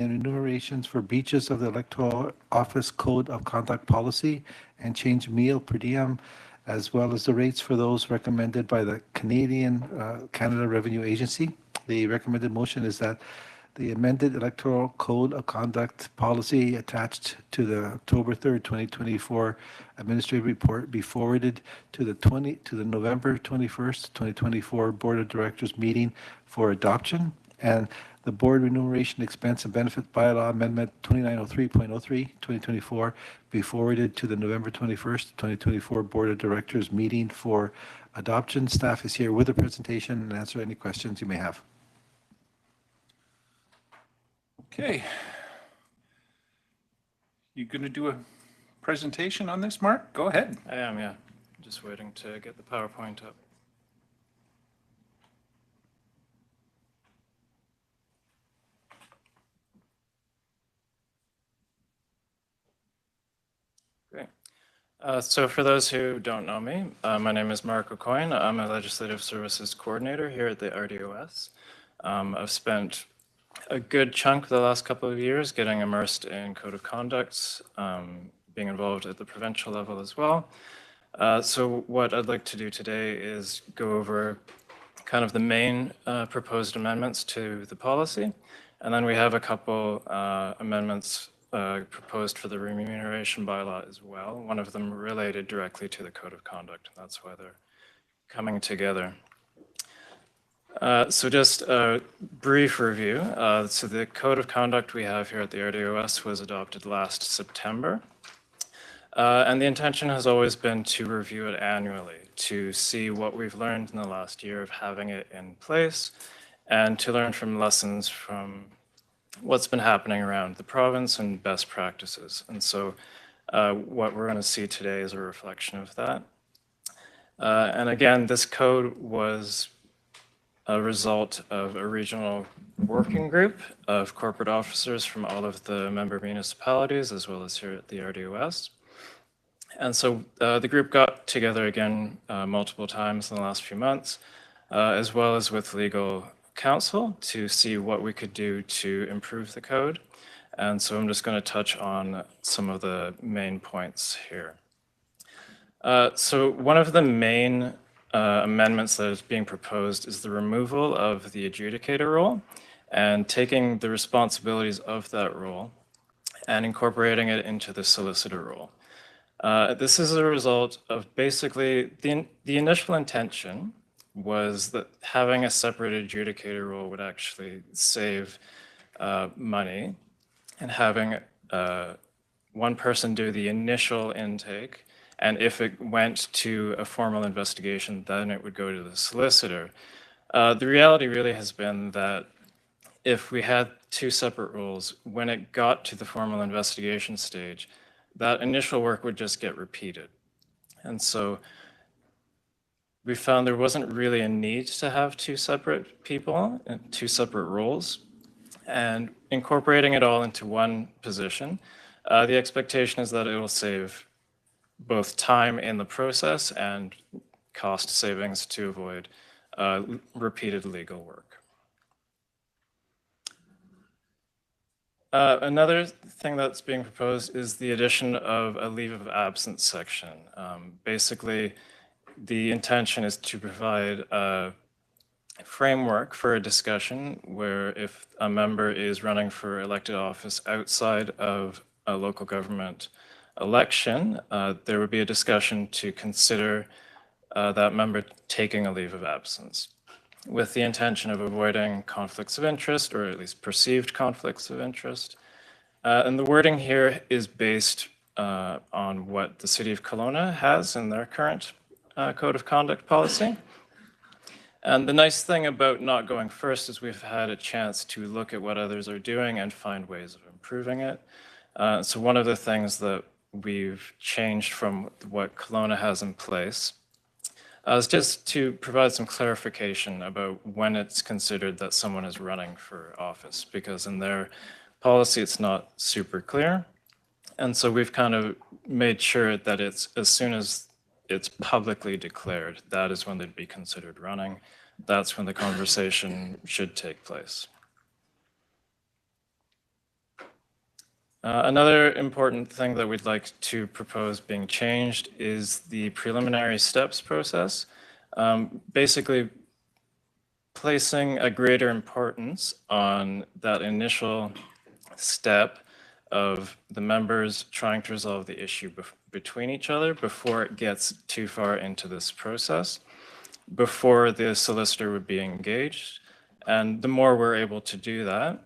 and enumerations for breaches of the Electoral Office Code of Conduct Policy and change meal per diem, as well as the rates for those recommended by the Canada Revenue Agency. The recommended motion is that the amended Electoral Code of Conduct Policy attached to the October 3rd, 2024 administrative report be forwarded to the November 21st, 2024 Board of Directors meeting for adoption, and the Board Remuneration Expense and Benefit Bylaw Amendment 2903.03, 2024 be forwarded to the November 21st, 2024 Board of Directors meeting for adoption. Staff is here with a presentation and answer any questions you may have. Okay. You going to do a presentation on this, Mark? Go ahead. I am, yeah. Just waiting to get the PowerPoint up. Great. So for those who don't know me, my name is Mark O'Coin. I'm a Legislative Services Coordinator here at the RDOS. I've spent a good chunk of the last couple of years getting immersed in code of conducts, being involved at the provincial level as well. So what I'd like to do today is go over kind of the main proposed amendments to the policy. And then we have a couple amendments proposed for the remuneration bylaw as well. One of them related directly to the code of conduct. That's why they're coming together. So just a brief review. So the code of conduct we have here at the RDOS was adopted last September. And the intention has always been to review it annually, to see what we've learned in the last year of having it in place, and to learn from lessons from what's been happening around the province and best practices. And so what we're going to see today is a reflection of that. And again, this code was a result of a regional working group of corporate officers from all of the member municipalities, as well as here at the RDOS. And so the group got together again multiple times in the last few months, as well as with legal counsel to see what we could do to improve the code. And so I'm just going to touch on some of the main points here. So one of the main amendments that is being proposed is the removal of the adjudicator role and taking the responsibilities of that role and incorporating it into the solicitor role. This is a result of basically the initial intention was that having a separate adjudicator role would actually save money, and having one person do the initial intake, and if it went to a formal investigation, then it would go to the solicitor. The reality really has been that if we had two separate roles, when it got to the formal investigation stage, that initial work would just get repeated. And so we found there wasn't really a need to have two separate people and two separate roles. And incorporating it all into one position, the expectation is that it will save both time in the process and cost savings to avoid repeated legal work. Another thing that's being proposed is the addition of a leave of absence section. Basically, the intention is to provide a framework for a discussion where if a member is running for elected office outside of a local government election, there would be a discussion to consider that member taking a leave of absence with the intention of avoiding conflicts of interest, or at least perceived conflicts of interest. And the wording here is based on what the City of Kelowna has in their current Code of Conduct policy. And the nice thing about not going first is we've had a chance to look at what others are doing and find ways of improving it. So one of the things that we've changed from what Kelowna has in place is just to provide some clarification about when it's considered that someone is running for office, because in their policy it's not super clear. And so we've kind of made sure that it's as soon as it's publicly declared, that is when they'd be considered running. That's when the conversation should take place. Another important thing that we'd like to propose being changed is the preliminary steps process. Basically, placing a greater importance on that initial step of the members trying to resolve the issue between each other before it gets too far into this process, before the solicitor would be engaged. And the more we're able to do that,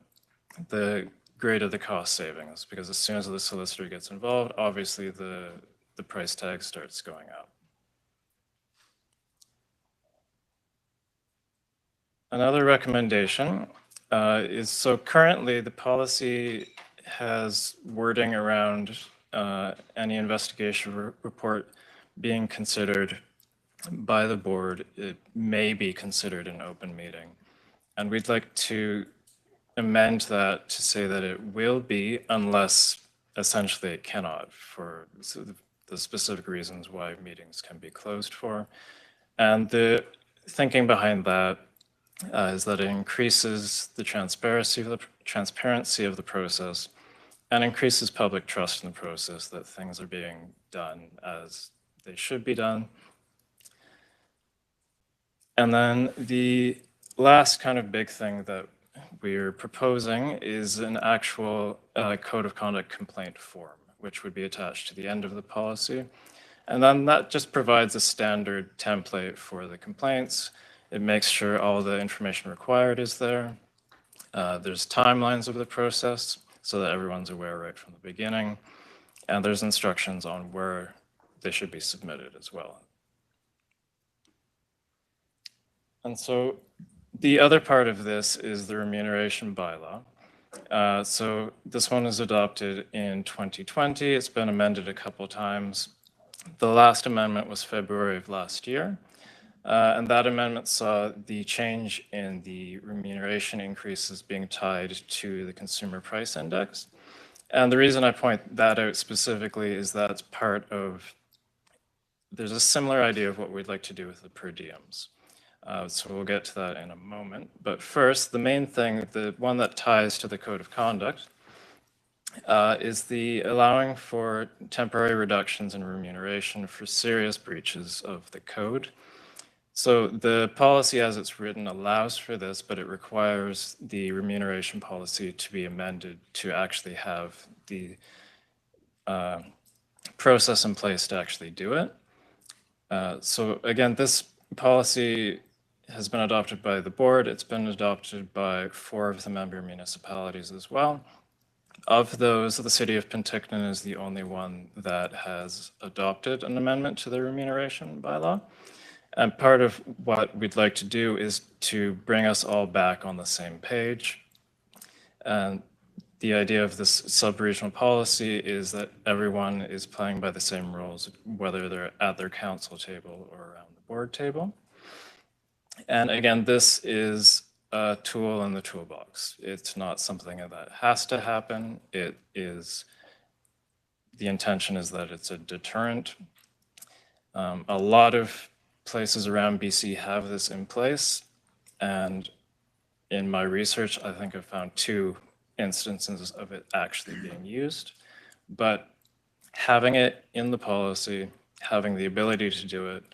the greater the cost savings, because as soon as the solicitor gets involved, obviously the price tag starts going up. Another recommendation is, so currently the policy has wording around any investigation report being considered by the board. It may be considered an open meeting. And we'd like to amend that to say that it will be, unless essentially it cannot, for the specific reasons why meetings can be closed for. And the thinking behind that is that it increases the transparency of the process and increases public trust in the process, that things are being done as they should be done. And then the last kind of big thing that we're proposing is an actual code of conduct complaint form, which would be attached to the end of the policy. And then that just provides a standard template for the complaints. It makes sure all the information required is there. There's timelines of the process so that everyone's aware right from the beginning. And there's instructions on where they should be submitted as well. And so the other part of this is the remuneration bylaw. So this one was adopted in 2020. It's been amended a couple times. The last amendment was February of last year. And that amendment saw the change in the remuneration increases being tied to the consumer price index. And the reason I point that out specifically is that it's part of, there's a similar idea of what we'd like to do with the per diems. So we'll get to that in a moment. But first, the main thing, the one that ties to the code of conduct, is the allowing for temporary reductions in remuneration for serious breaches of the code. So the policy as it's written allows for this, but it requires the remuneration policy to be amended to actually have the process in place to actually do it. So again, this policy has been adopted by the board. It's been adopted by 4 of the member municipalities as well. Of those, the city of Penticton is the only one that has adopted an amendment to the remuneration bylaw. And part of what we'd like to do is to bring us all back on the same page. And the idea of this sub-regional policy is that everyone is playing by the same rules, whether they're at their council table or around the board table. And again, this is a tool in the toolbox. It's not something that has to happen. It is, the intention is that it's a deterrent. A lot of places around BC have this in place. And in my research, I think I've found 2 instances of it actually being used. But having it in the policy, having the ability to do it,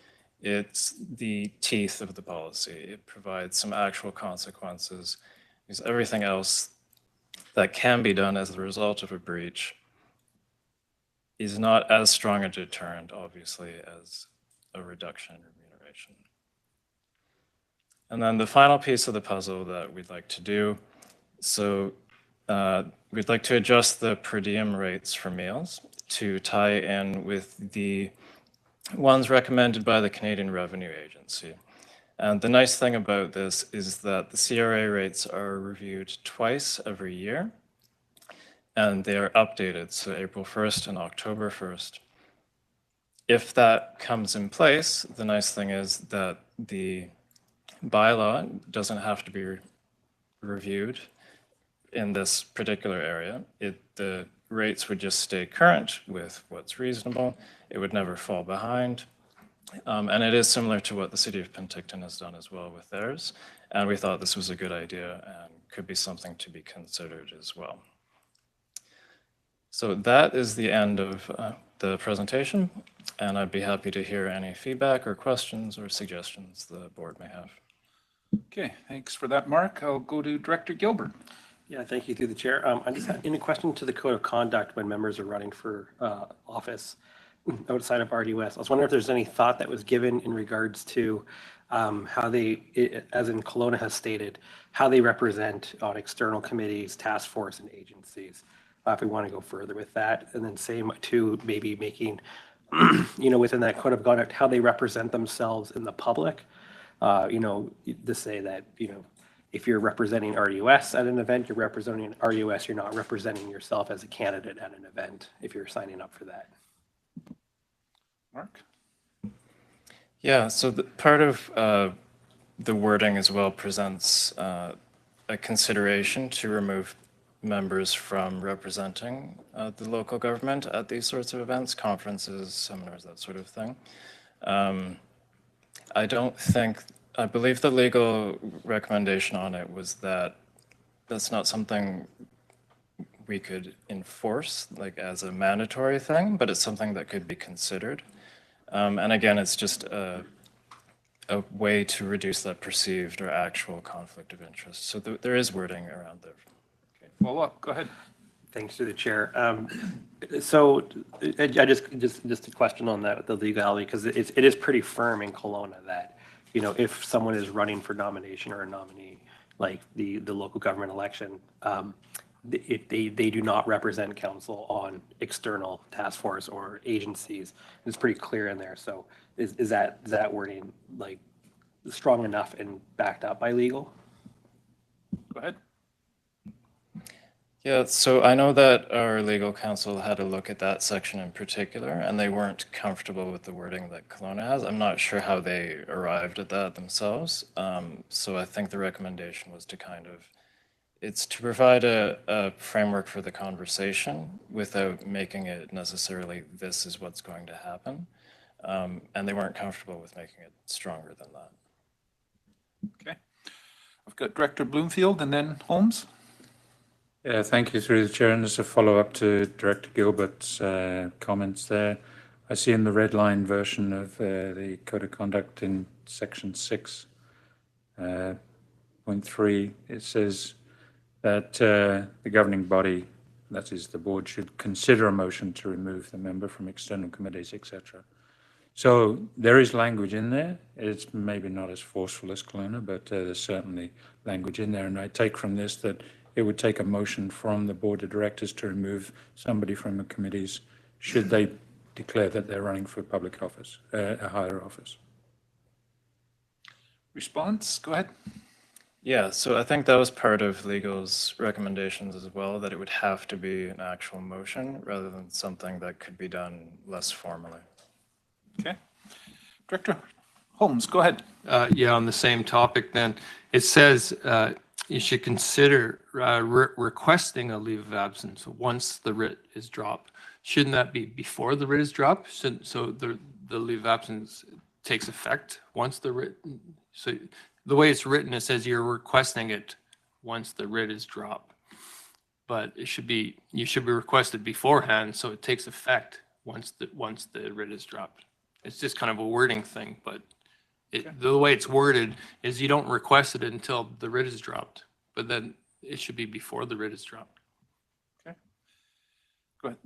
it's the teeth of the policy. It provides some actual consequences, because everything else that can be done as a result of a breach is not as strong a deterrent, obviously, as a reduction in remuneration. And then the final piece of the puzzle that we'd like to do, so we'd like to adjust the per diem rates for meals to tie in with the ones recommended by the Canadian Revenue Agency. And the nice thing about this is that the CRA rates are reviewed twice every year, and they are updated, so April 1st and October 1st. If that comes in place, the nice thing is that the bylaw doesn't have to be reviewed in this particular area. The rates would just stay current with what's reasonable. It would never fall behind. And it is similar to what the city of Penticton has done as well with theirs. And we thought this was a good idea and could be something to be considered as well. So that is the end of the presentation, and I'd be happy to hear any feedback or questions or suggestions the board may have. Okay, thanks for that, Mark. I'll go to Director Gilbert. Yeah, thank you through the chair. I just had any question to the code of conduct when members are running for office outside of RDOS. I was wondering if there's any thought that was given in regards to how they, as in Kelowna has stated, how they represent on external committees, task force, and agencies. If we want to go further with that, and then same to maybe making, within that code of conduct, how they represent themselves in the public. To say that, if you're representing RDOS at an event, you're representing RDOS, you're not representing yourself as a candidate at an event if you're signing up for that. Mark? Yeah, so part of the wording as well presents a consideration to remove members from representing the local government at these sorts of events, conferences, seminars, that sort of thing. I believe the legal recommendation on it was that that's not something we could enforce like as a mandatory thing, but it's something that could be considered. And again, it's just a way to reduce that perceived or actual conflict of interest. So there is wording around there. Okay, follow up, go ahead. Thanks to the chair. So I just a question on that, the legality, because it is pretty firm in Kelowna that, if someone is running for nomination or a nominee, like the local government election, they do not represent council on external task force or agencies. It's pretty clear in there. So is that wording like strong enough and backed up by legal? Go ahead. Yeah, so I know that our legal counsel had a look at that section in particular, and they weren't comfortable with the wording that Kelowna has. I'm not sure how they arrived at that themselves. So I think the recommendation was to it's to provide a framework for the conversation without making it necessarily this is what's going to happen. And they weren't comfortable with making it stronger than that. Okay. I've got Director Bloomfield and then Holmes. Yeah, thank you through the chair. And as a follow-up to Director Gilbert's comments there, I see in the red line version of the Code of Conduct in section 6.3, it says that the governing body, that is the board, should consider a motion to remove the member from external committees, etc. So there is language in there. It's maybe not as forceful as Kelowna, but there's certainly language in there. And I take from this that it would take a motion from the board of directors to remove somebody from the committees should they declare that they're running for public office, a higher office. Response, go ahead. Yeah, so I think that was part of legal's recommendations as well, that it would have to be an actual motion rather than something that could be done less formally. Okay. Director Holmes, go ahead. Yeah, on the same topic then, it says you should consider requesting a leave of absence once the writ is dropped. Shouldn't that be before the writ is dropped? So the leave of absence takes effect once the writ, so the way it's written, it says you're requesting it once the writ is dropped. But you should be requested beforehand, so it takes effect once the writ is dropped. It's just kind of a wording thing, but the way it's worded is you don't request it until the writ is dropped, but then it should be before the writ is dropped. Okay. Go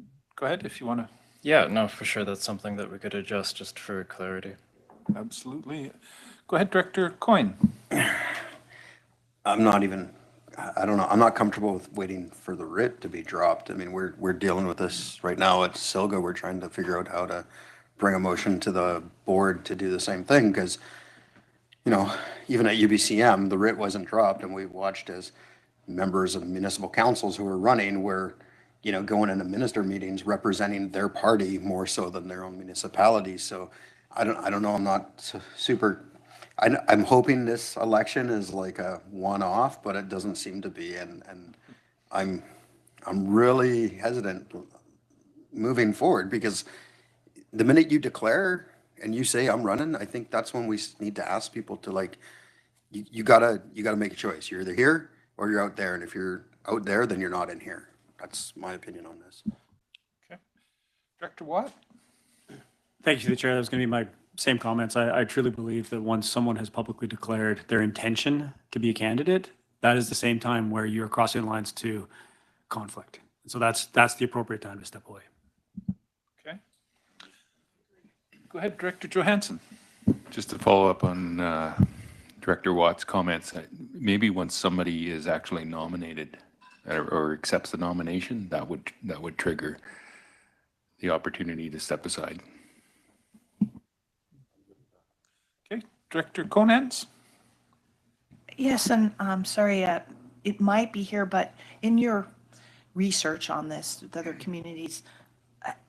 ahead if you want to. Yeah, no, for sure. That's something that we could adjust just for clarity. Absolutely. Go ahead, Director Coyne. I don't know. I'm not comfortable with waiting for the writ to be dropped. I mean, we're dealing with this right now at Silga. We're trying to figure out how to bring a motion to the board to do the same thing because, even at UBCM, the writ wasn't dropped, and we watched as members of municipal councils who were running were, going into minister meetings representing their party more so than their own municipalities. So I don't know. I'm not super. I'm hoping this election is like a one-off, but it doesn't seem to be, and I'm really hesitant moving forward because the minute you declare and you say I'm running, I think that's when we need to ask people to you gotta make a choice. You're either here or you're out there, and if you're out there, then you're not in here. That's my opinion on this. Director Watt? Thank you, to the chair. That was going to be my same comments. I truly believe that once someone has publicly declared their intention to be a candidate, that is the same time where you're crossing lines to conflict. So that's the appropriate time to step away. Okay. Go ahead, Director Johansson. Just to follow up on Director Watt's comments, maybe once somebody is actually nominated or accepts the nomination, that would trigger the opportunity to step aside. Okay, Director Conants? Yes, and I'm sorry, it might be here, but in your research on this with other communities,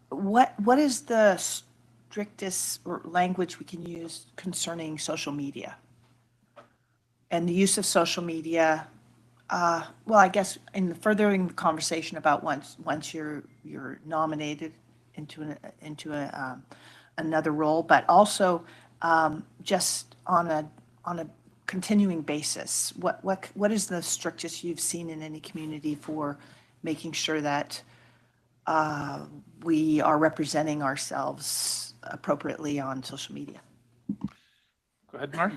what is the strictest language we can use concerning social media? And the use of social media, well, I guess in furthering the conversation about once you're nominated into another role, but also just on a continuing basis, what is the strictest you've seen in any community for making sure that we are representing ourselves appropriately on social media? Go ahead, Mark.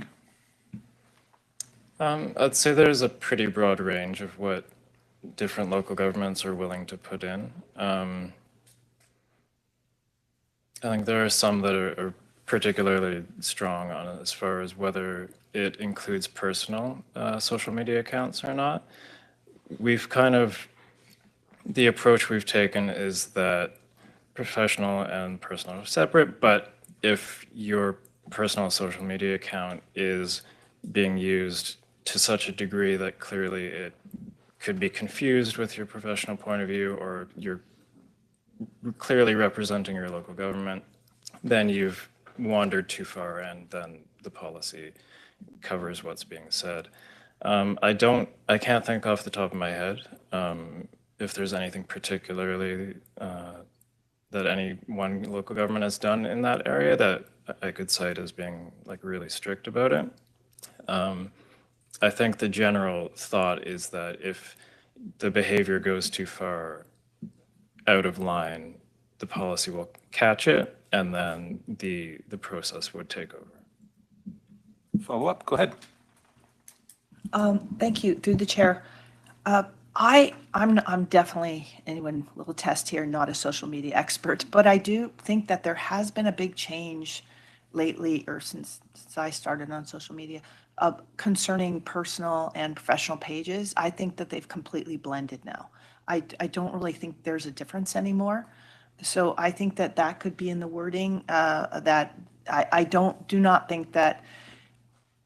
I'd say there's a pretty broad range of what different local governments are willing to put in. I think there are some that are particularly strong on it as far as whether it includes personal social media accounts or not. The approach we've taken is that professional and personal are separate, but if your personal social media account is being used to such a degree that clearly it could be confused with your professional point of view, or you're clearly representing your local government, then you've wandered too far, and then the policy covers what's being said. I can't think off the top of my head if there's anything particularly that any one local government has done in that area that I could cite as being like really strict about it. I think the general thought is that if the behavior goes too far out of line, the policy will catch it, and then the process would take over. Follow up, go ahead. Thank you, through the chair. I'm definitely, anyone will attest here, not a social media expert, but I do think that there has been a big change lately, or since I started on social media, concerning personal and professional pages. I think that they've completely blended now. I don't really think there's a difference anymore. So I think that could be in the wording, that I do not think that,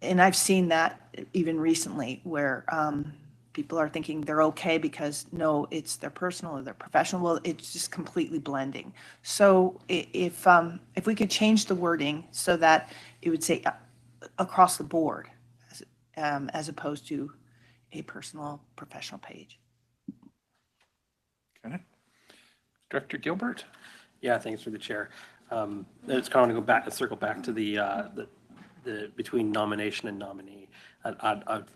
and I've seen that even recently where people are thinking they're okay because no, it's their personal or their professional. Well, it's just completely blending. So if we could change the wording so that it would say across the board, as opposed to a personal professional page. Okay. Director Gilbert? Yeah, thanks for the chair. It's kind of want to circle back to the between nomination and nominee.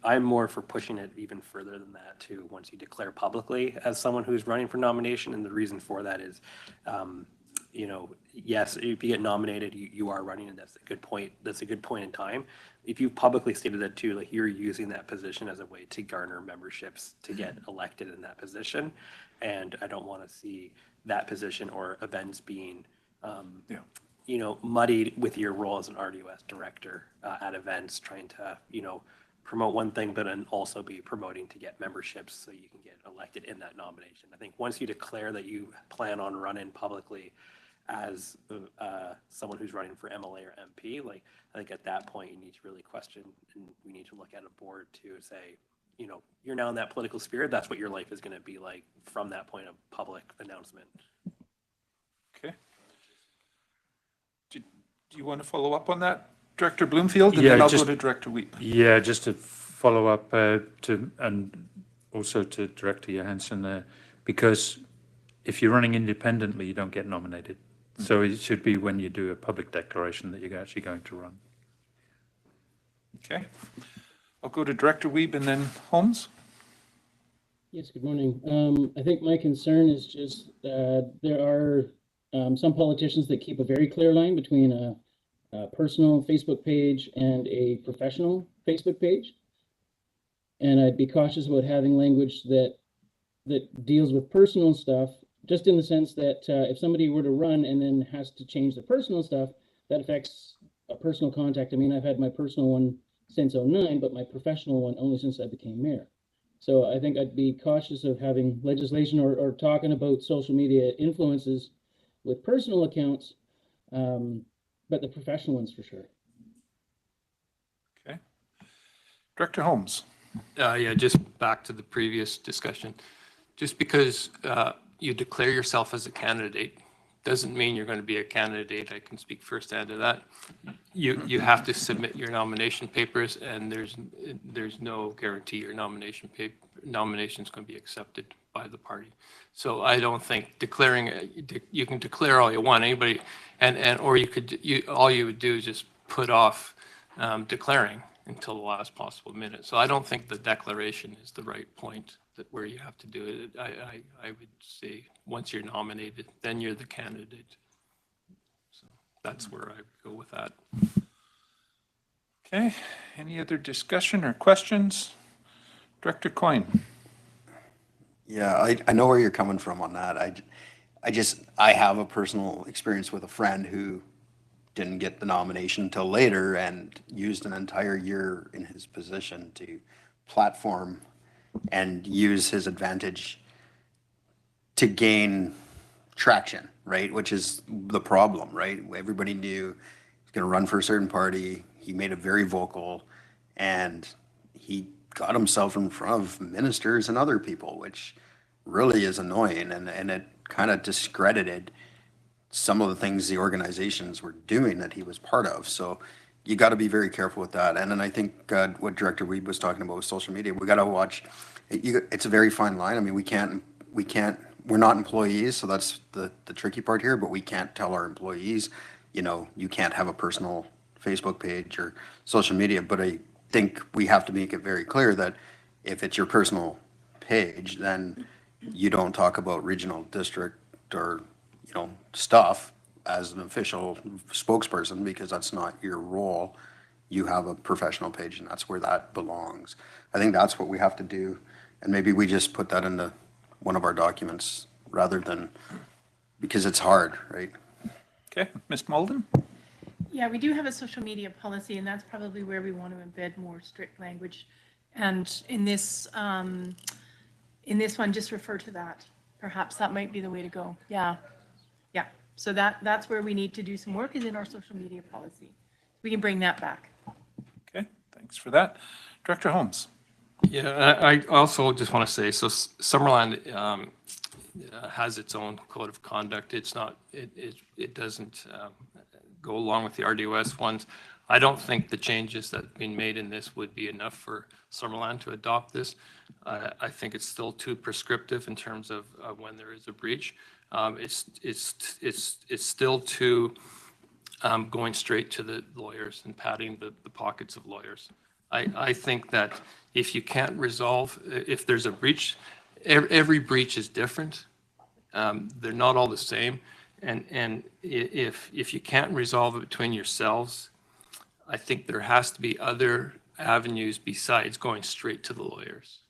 I'm more for pushing it even further than that too, once you declare publicly as someone who's running for nomination. And the reason for that is, yes, if you get nominated, you are running, and that's a good point. That's a good point in time. If you publicly stated that too, like you're using that position as a way to garner memberships to get elected in that position. And I don't want to see that position or events being, muddied with your role as an RDOS director at events, trying to, promote one thing, but then also be promoting to get memberships so you can get elected in that nomination. I think once you declare that you plan on running publicly as someone who's running for MLA or MP, I think at that point you need to really question, and we need to look at a board to say, you're now in that political spirit. That's what your life is going to be like from that point of public announcement. Okay. Do you want to follow up on that, Director Bloomfield? And Yeah, then I'll just- go to Director Weep. Yeah, just to follow up and also to Director Johansson there, because if you're running independently, you don't get nominated. So it should be when you do a public declaration that you're actually going to run. Okay. I'll go to Director Weeb and then Holmes. Yes, good morning. I think my concern is just there are some politicians that keep a very clear line between a personal Facebook page and a professional Facebook page. And I'd be cautious about having language that deals with personal stuff, just in the sense that if somebody were to run and then has to change the personal stuff, that affects a personal contact. I mean, I've had my personal one since 09, but my professional one only since I became mayor. So I think I'd be cautious of having legislation or talking about social media influences with personal accounts, but the professional ones for sure. Okay. Director Holmes. Yeah, just back to the previous discussion. Just because you declare yourself as a candidate doesn't mean you're going to be a candidate. I can speak firsthand to that. You have to submit your nomination papers, and there's no guarantee your nomination is going to be accepted by the party. So I don't think declaring, you can declare all you want, anybody, or all you would do is just put off declaring until the last possible minute. So I don't think the declaration is the right point where you have to do it. I would say once you're nominated, then you're the candidate. So that's where I would go with that. Okay, any other discussion or questions? Director Coyne. Yeah, I know where you're coming from on that. I have a personal experience with a friend who didn't get the nomination until later and used an entire year in his position to platform and use his advantage to gain traction, right? Which is the problem, right? Everybody knew he's going to run for a certain party. He made it very vocal, and he got himself in front of ministers and other people, which really is annoying, and it kind of discredited some of the things the organizations were doing that he was part of. So you got to be very careful with that. And then I think what Director Weed was talking about with social media, we got to watch. It's a very fine line. I mean, we're not employees, so that's the tricky part here. But we can't tell our employees, you can't have a personal Facebook page or social media. But I think we have to make it very clear that if it's your personal page, then you don't talk about regional district or stuff as an official spokesperson, because that's not your role. You have a professional page, and that's where that belongs. I think that's what we have to do, and maybe we just put that into one of our documents rather than, because it's hard, right? Okay, Ms. Malden. Yeah, we do have a social media policy, and that's probably where we want to embed more strict language. And in this one, just refer to that. Perhaps that might be the way to go. Yeah. So that's where we need to do some work, is in our social media policy. We can bring that back. Okay, thanks for that. Director Holmes. Yeah, I also just want to say, so Summerland has its own code of conduct. It's not, it doesn't go along with the RDOS ones. I don't think the changes that have been made in this would be enough for Summerland to adopt this. I think it's still too prescriptive in terms of when there is a breach. It's still too going straight to the lawyers and padding the pockets of lawyers. I think that if you can't resolve, if there's a breach, every breach is different. They're not all the same. And if you can't resolve it between yourselves, I think there has to be other avenues besides going straight to the lawyers.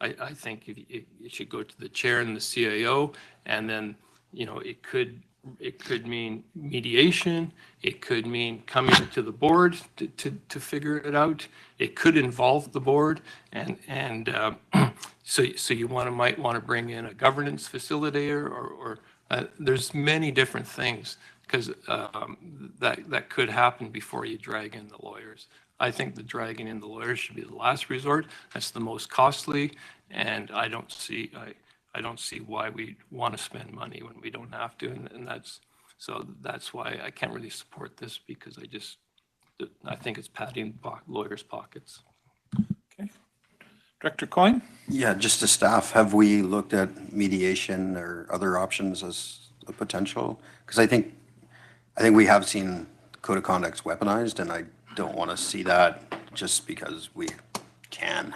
I think it should go to the chair and the CAO, and then, it could mean mediation. It could mean coming to the board to figure it out. It could involve the board, and so you might want to bring in a governance facilitator, or there's many different things, because that could happen before you drag in the lawyers. I think the dragging in the lawyers should be the last resort. That's the most costly, and I don't see why we want to spend money when we don't have to, and that's why I can't really support this, because I think it's padding lawyers' pockets. Okay, Director Coyne. Yeah, just to staff, have we looked at mediation or other options as a potential? Because I think we have seen code of conducts weaponized, and I don't want to see that just because we can.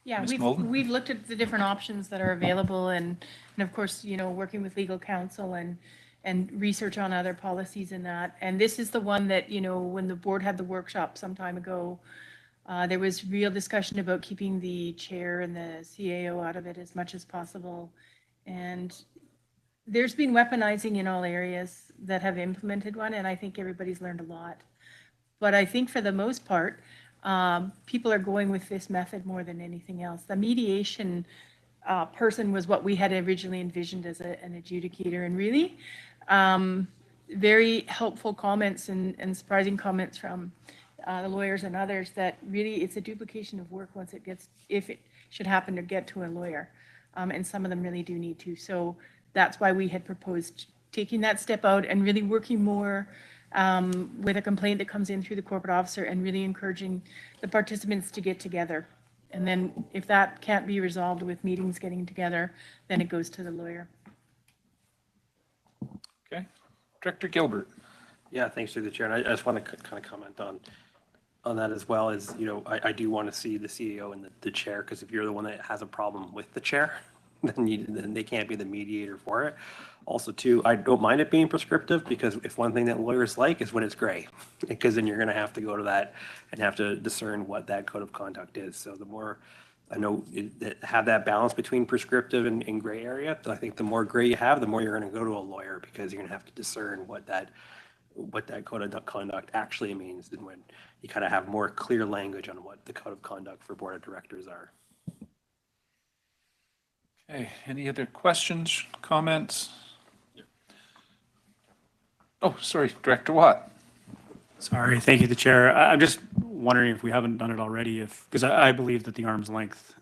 Yeah, Ms. Molden? we've looked at the different options that are available and of course, you know, working with legal counsel and research on other policies and that. And this is the one that, you know, when the board had the workshop some time ago, there was real discussion about keeping the chair and the CAO out of it as much as possible. And there's been weaponizing in all areas that have implemented one, and I think everybody's learned a lot. But I think for the most part, people are going with this method more than anything else. The mediation person was what we had originally envisioned as an adjudicator, and really very helpful comments and surprising comments from the lawyers and others that really it's a duplication of work once it gets, if it should happen to get to a lawyer. And some of them really do need to. So that's why we had proposed taking that step out and really working more with a complaint that comes in through the corporate officer and really encouraging the participants to get together. And then if that can't be resolved with meetings getting together, then it goes to the lawyer. Okay. Director Gilbert. Yeah, thanks through the chair. And I just want to kind of comment on that as well as, you know, I do want to see the CEO and the chair, because if you're the one that has a problem with the chair, then they can't be the mediator for it. Also, too, I don't mind it being prescriptive, because if one thing that lawyers like is when it's gray, because then you're going to have to go to that and have to discern what that code of conduct is. So the more I know have that balance between prescriptive and gray area, I think the more gray you have, the more you're going to go to a lawyer, because you're going to have to discern what that code of conduct actually means, and when you kind of have more clear language on what the code of conduct for board of directors are. Okay, any other questions, comments? Oh, sorry, Director Watt. Sorry, thank you, the chair. I'm just wondering if we haven't done it already, because I believe that the arm's length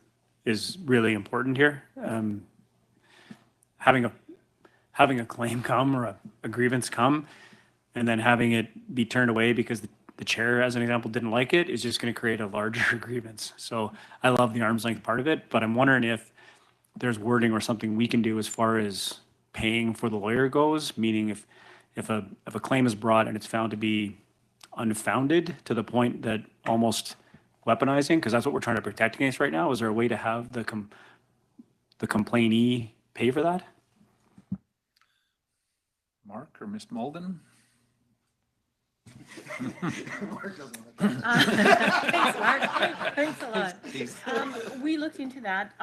is really important here. Having a claim come or a grievance come, and then having it be turned away because the chair, as an example, didn't like it, is just going to create a larger grievance. So I love the arm's length part of it, but I'm wondering if there's wording or something we can do as far as paying for the lawyer goes, meaning if a claim is brought and it's found to be unfounded to the point that almost weaponizing, because that's what we're trying to protect against right now, is there a way to have the complainee pay for that? Mark or Ms. Molden? Thanks, Mark. Thanks a lot. We looked into that.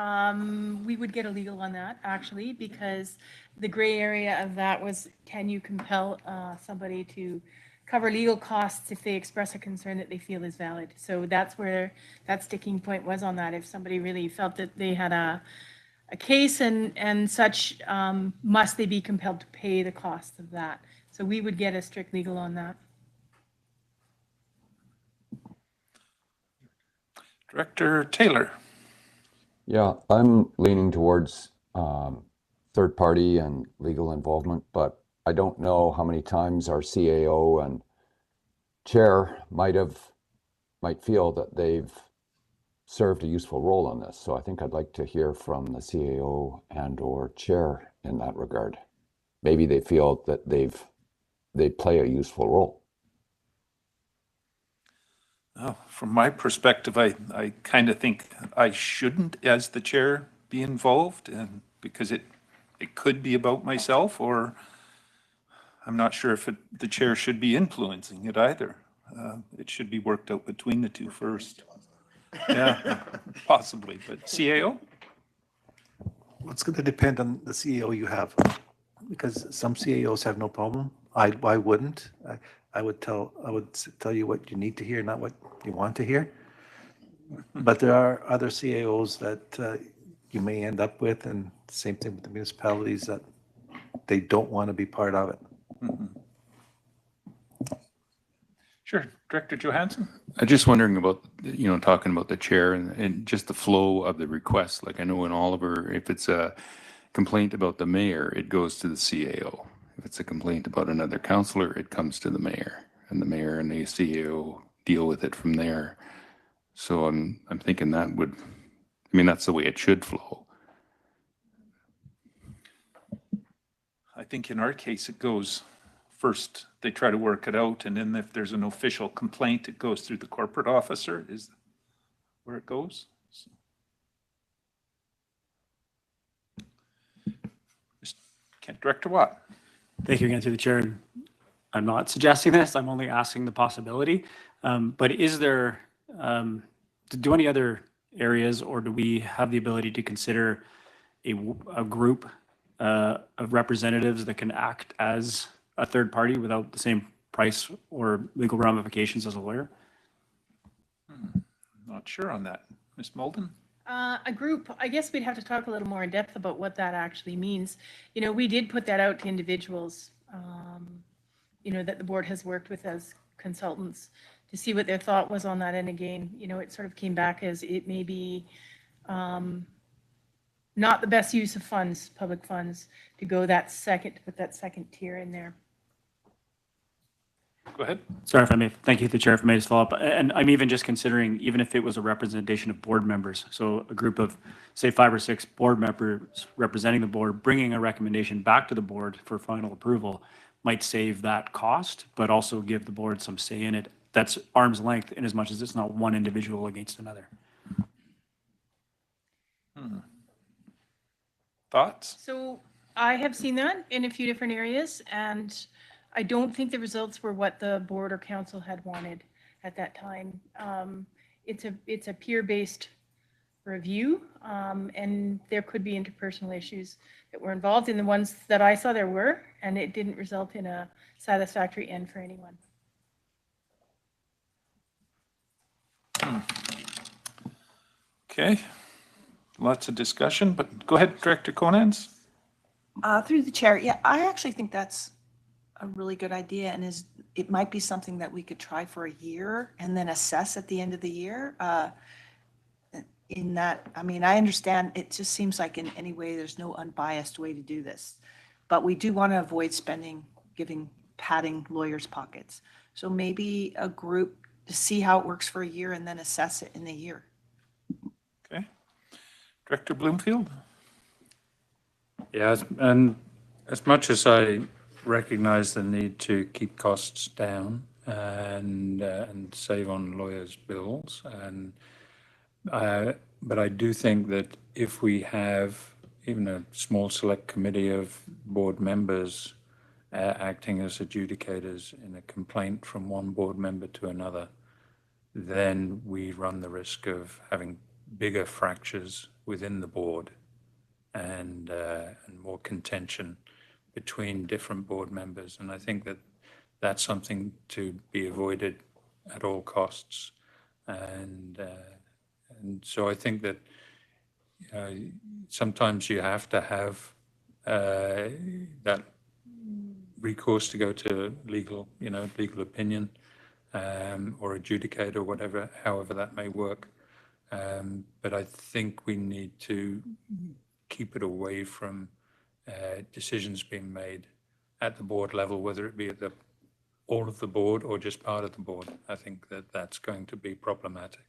We would get a legal on that, actually, because the gray area of that was, can you compel somebody to cover legal costs if they express a concern that they feel is valid? So that's where that sticking point was on that. If somebody really felt that they had a case and such, must they be compelled to pay the costs of that? So we would get a strict legal on that. Director Taylor. Yeah, I'm leaning towards third party and legal involvement, but I don't know how many times our CAO and chair might feel that they've served a useful role on this. So I think I'd like to hear from the CAO and or chair in that regard. Maybe they feel that they play a useful role. Oh, from my perspective, I kind of think I shouldn't, as the chair, be involved, and because it could be about myself, or I'm not sure if the chair should be influencing it either. It should be worked out between the two first. Yeah, possibly, but CAO? Well, it's going to depend on the CEO you have, because some CAOs have no problem. I wouldn't. I would tell you what you need to hear, not what you want to hear. But there are other CAOs that you may end up with, and same thing with the municipalities, that they don't want to be part of it. Mm-hmm. Sure, Director Johansson. I'm just wondering about, talking about the chair and just the flow of the request. Like I know in Oliver, if it's a complaint about the mayor, it goes to the CAO. If it's a complaint about another councillor, it comes to the mayor, and the mayor and the CAO deal with it from there. So I'm thinking that's the way it should flow. I think in our case, it goes first, they try to work it out, and then if there's an official complaint, it goes through the corporate officer, is where it goes. So Okay, Director Watt. Thank you again through the chair. And I'm not suggesting this, I'm only asking the possibility. But is there, do any other areas, or do we have the ability to consider a group of representatives that can act as a third party without the same price or legal ramifications as a lawyer? Not sure on that. Ms. Molden? A group, I guess we'd have to talk a little more in depth about what that actually means. You know, we did put that out to individuals, you know, that the board has worked with as consultants to see what their thought was on that. And again, you know, it sort of came back as it may be not the best use of funds, public funds, to go that second, to put that second tier in there. Go ahead. Sorry if I may, thank you, the chair, if I may just follow up. And I'm even just considering, even if it was a representation of board members, so a group of, say, 5 or 6 board members representing the board, bringing a recommendation back to the board for final approval might save that cost, but also give the board some say in it. That's arm's length in as much as it's not one individual against another. Thoughts? So I have seen that in a few different areas, and I don't think the results were what the board or council had wanted at that time. It's a peer-based review, and there could be interpersonal issues that were involved. In the ones that I saw, there were, and it didn't result in a satisfactory end for anyone. Okay, lots of discussion, but go ahead, Director Conans. Through the chair, yeah, I actually think that's a really good idea, and it might be something that we could try for a year and then assess at the end of the year. In that, I mean, I understand it just seems like in any way there's no unbiased way to do this, but we do want to avoid padding lawyers' pockets. So maybe a group to see how it works for a year and then assess it in a year. Okay. Director Bloomfield? Yes, and as much as I recognize the need to keep costs down and save on lawyers' bills, but I do think that if we have even a small select committee of board members acting as adjudicators in a complaint from one board member to another, then we run the risk of having bigger fractures within the board and more contention between different board members. And I think that that's something to be avoided at all costs. And so I think that sometimes you have to have that recourse to go to legal opinion or adjudicate or whatever, however that may work. But I think we need to keep it away from decisions being made at the board level, whether it be at all of the board or just part of the board. I think that that's going to be problematic.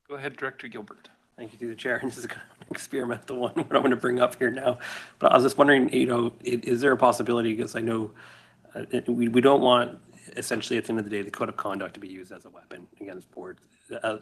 Go ahead, Director Gilbert. Thank you, through the chair. This is kind of an experimental one, what I'm going to bring up here now. But I was just wondering, you know, is there a possibility, because I know we don't want, essentially, at the end of the day, the code of conduct to be used as a weapon against boards,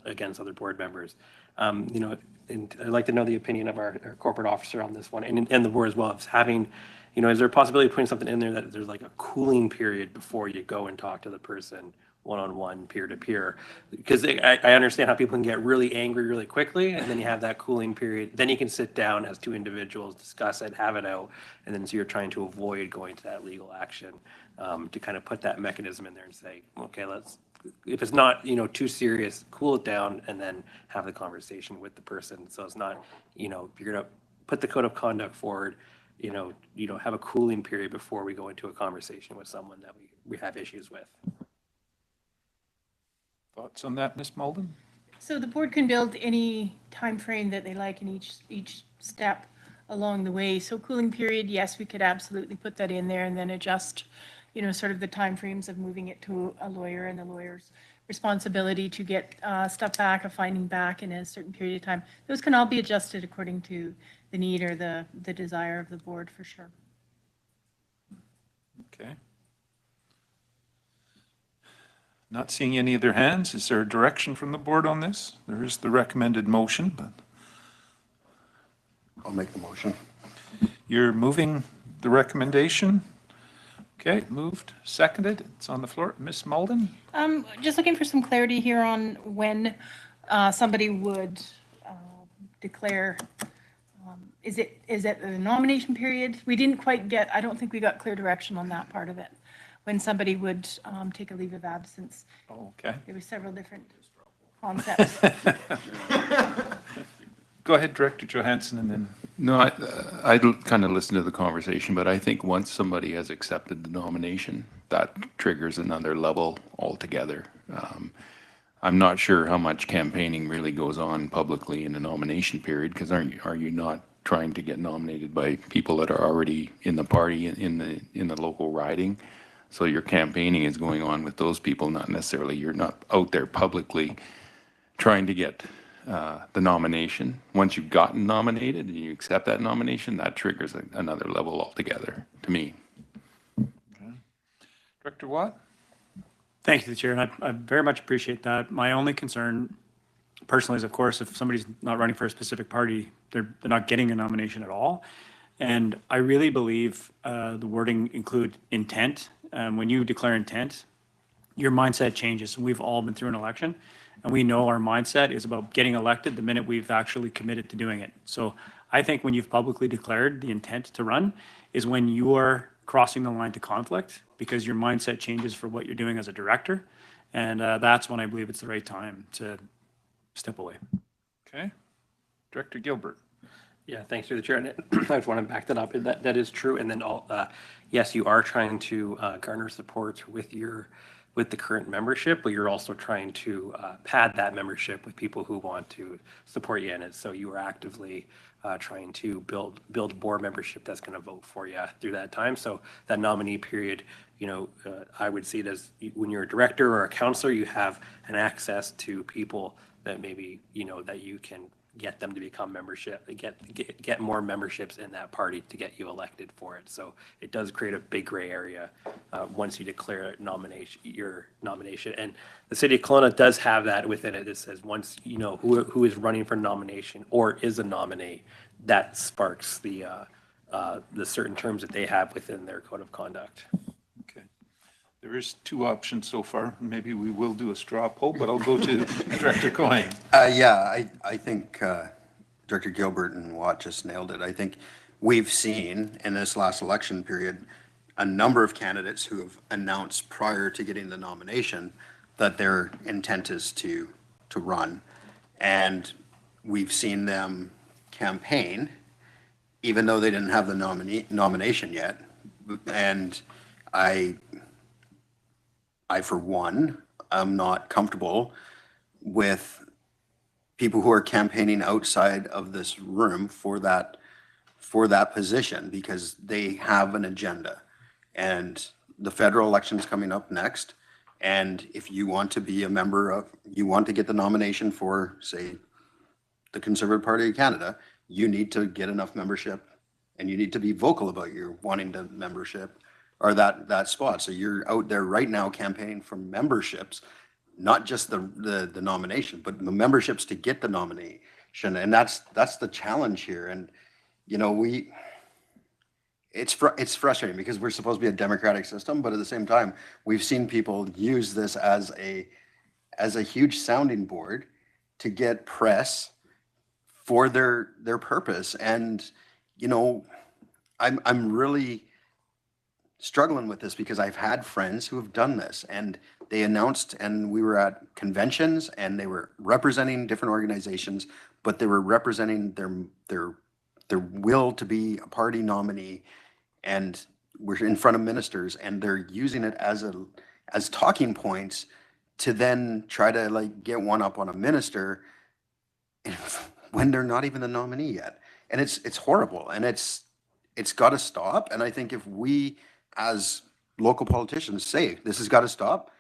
against other board members. You know, and I'd like to know the opinion of our corporate officer on this one, and the board as well, of having, you know, is there a possibility of putting something in there that there's like a cooling period before you go and talk to the person one-on-one, peer-to-peer? Because I understand how people can get really angry really quickly, and then you have that cooling period. Then you can sit down as 2 individuals, discuss it, have it out, and then so you're trying to avoid going to that legal action, to kind of put that mechanism in there and say, okay, if it's not, you know, too serious, cool it down, and then have the conversation with the person. So it's not, you know, you're going to put the code of conduct forward, you know, have a cooling period before we go into a conversation with someone that we have issues with. Thoughts on that, Ms. Molden? So the board can build any time frame that they like in each step along the way. So cooling period, yes, we could absolutely put that in there and then adjust, you know, sort of the time frames of moving it to a lawyer and the lawyer's responsibility to get stuff back or finding back in a certain period of time. Those can all be adjusted according to the need or the desire of the board, for sure. Okay. Not seeing any other hands. Is there a direction from the board on this? There is the recommended motion, but I'll make the motion. You're moving the recommendation? Okay, moved, seconded. It's on the floor. Ms. Malden? Just looking for some clarity here on when somebody would declare, is it the nomination period? We didn't quite get, I don't think we got clear direction on that part of it. When somebody would take a leave of absence. Okay. There were several different concepts. Go ahead, Director Johansson, and then. No, I kind of listened to the conversation, but I think once somebody has accepted the nomination, that triggers another level altogether. I'm not sure how much campaigning really goes on publicly in the nomination period, because are you not trying to get nominated by people that are already in the party in the local riding? So your campaigning is going on with those people, not necessarily, you're not out there publicly trying to get the nomination. Once you've gotten nominated and you accept that nomination, that triggers another level altogether, to me. Okay. Director Watt? Thank you, the Chair, and I very much appreciate that. My only concern personally is, of course, if somebody's not running for a specific party, they're not getting a nomination at all. And I really believe the wording include intent. When you declare intent, your mindset changes. We've all been through an election, and we know our mindset is about getting elected the minute we've actually committed to doing it. So I think when you've publicly declared the intent to run is when you are crossing the line to conflict, because your mindset changes for what you're doing as a director. And that's when I believe it's the right time to step away. Okay. Director Gilbert? Yeah, thanks through the chair. And I just want to back that up. That is true. And then yes, you are trying to garner support with the current membership, but you're also trying to pad that membership with people who want to support you in it. So you are actively trying to build board membership that's going to vote for you through that time. So that nominee period, I would see it as when you're a director or a counselor, you have an access to people that maybe, that you can get them to become membership, get more memberships in that party to get you elected for it. So it does create a big gray area once you declare your nomination. And the city of Kelowna does have that within it. It says once who is running for nomination or is a nominee, that sparks the certain terms that they have within their code of conduct. Okay. There is two options so far. Maybe we will do a straw poll, but I'll go to Director Coyne. Yeah, I think Director Gilbert and Watt just nailed it. I think we've seen in this last election period a number of candidates who have announced prior to getting the nomination that their intent is to run. And we've seen them campaign, even though they didn't have the nomination yet. And I, for one, am not comfortable with people who are campaigning outside of this room for that position, because they have an agenda. And the federal election is coming up next. And if you want to be a member of, you want to get the nomination for, say, the Conservative Party of Canada, you need to get enough membership, and you need to be vocal about your wanting the membership or that spot. So you're out there right now campaigning for memberships, not just the nomination, but the memberships to get the nomination. And that's the challenge here. And it's frustrating because we're supposed to be a democratic system, but at the same time, we've seen people use this as a huge sounding board to get press for their purpose. And I'm really struggling with this because I've had friends who have done this, and they announced, and we were at conventions and they were representing different organizations, but they were representing their will to be a party nominee, and we're in front of ministers, and they're using it as talking points to then try to get one up on a minister when they're not even the nominee yet. And it's horrible, and it's got to stop. And I think if we as local politicians say this has got to stop,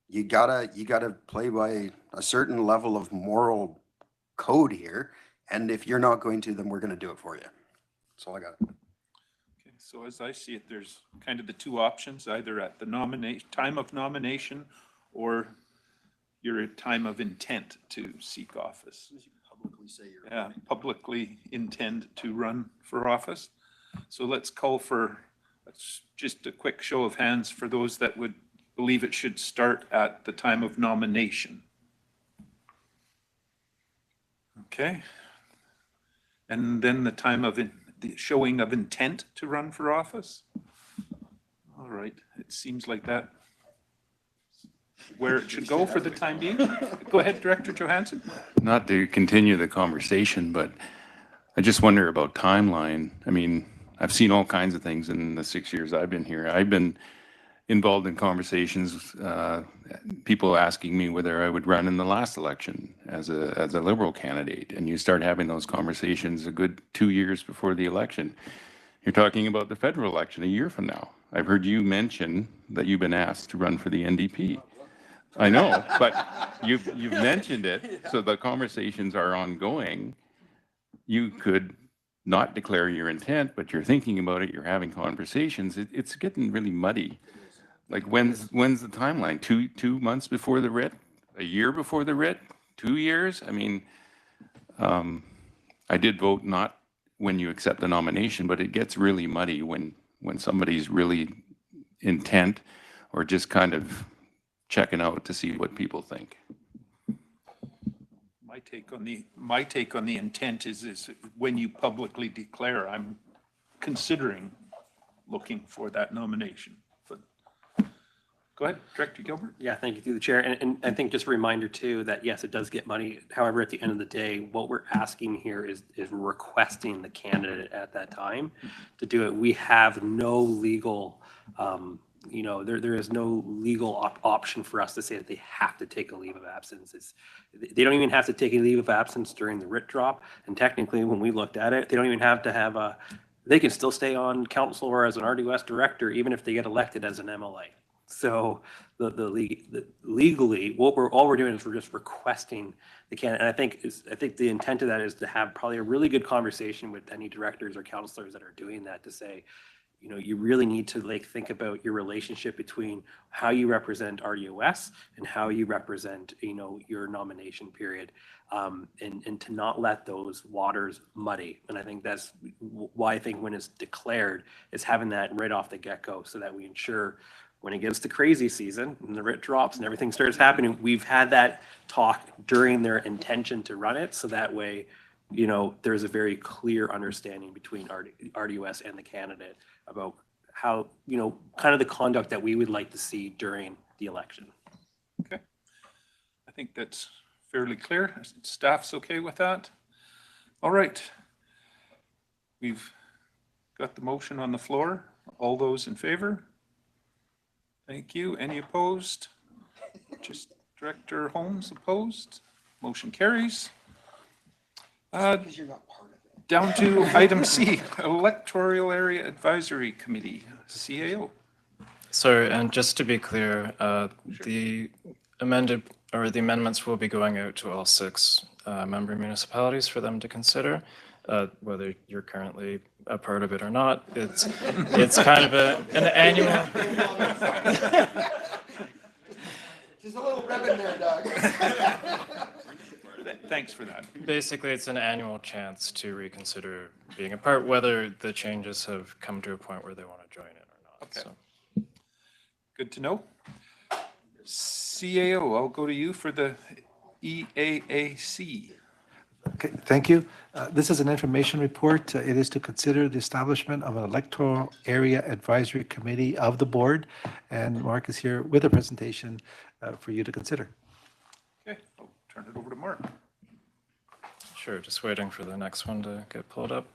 you gotta play by a certain level of moral code here. And if you're not going to, then we're going to do it for you. That's all I got. Okay, so as I see it, there's kind of the two options, either at the time of nomination or your time of intent to seek office. publicly say you're. Yeah, publicly intend to run for office. So let's call for just a quick show of hands for those that would believe it should start at the time of nomination. Okay. And then the time of the showing of intent to run for office. All right, it seems like that where it should go for the time being. Go ahead, Director Johansson. Not to continue the conversation, but I just wonder about timeline. I mean, I've seen all kinds of things in the 6 years I've been here. I've been involved in conversations, people asking me whether I would run in the last election as a Liberal candidate. And you start having those conversations a good 2 years before the election. You're talking about the federal election a year from now. I've heard you mention that you've been asked to run for the NDP. I know, but you've mentioned it, so the conversations are ongoing. You could not declare your intent, but you're thinking about it, you're having conversations. It's getting really muddy. Like when's the timeline? Two months before the writ? A year before the writ? 2 years? I mean, I did vote not when you accept the nomination, but it gets really muddy when somebody's really intent or just kind of checking out to see what people think. My take on the intent is when you publicly declare, I'm considering looking for that nomination. But go ahead, Director Gilbert. Yeah, thank you through the chair. And I think just a reminder too, that yes, it does get money. However, at the end of the day, what we're asking here is requesting the candidate at that time to do it. We have no legal, there is no legal option for us to say that they have to take a leave of absence. They don't even have to take a leave of absence during the writ drop. And technically, when we looked at it, they don't even have to have they can still stay on council or as an RDOS director, even if they get elected as an MLA. So legally, all we're doing is we're just requesting the candidate. And I think the intent of that is to have probably a really good conversation with any directors or counselors that are doing that to say, you really need to think about your relationship between how you represent RDOS and how you represent, your nomination period, and to not let those waters muddy. And I think that's why I think when it's declared, it's having that right off the get-go so that we ensure when it gets to crazy season and the writ drops and everything starts happening, we've had that talk during their intention to run it. So that way, there's a very clear understanding between RDOS and the candidate about how, kind of the conduct that we would like to see during the election. Okay. I think that's fairly clear. Staff's okay with that? All right. We've got the motion on the floor. All those in favor? Thank you. Any opposed? Just Director Holmes opposed? Motion carries. Down to item C, Electoral Area Advisory Committee, CAO. So, and just to be clear, the amendments will be going out to all 6 member municipalities for them to consider, whether you're currently a part of it or not. It's kind of an annual. Just a little ribbon there, Doug. Thanks for that. Basically, it's an annual chance to reconsider being a part, whether the changes have come to a point where they want to join it or not. Okay. So. Good to know. CAO, I'll go to you for the EAAC. Okay, thank you. This is an information report. It is to consider the establishment of an electoral area advisory committee of the board. And Mark is here with a presentation for you to consider. Okay, I'll turn it over to Mark. Sure, just waiting for the next one to get pulled up.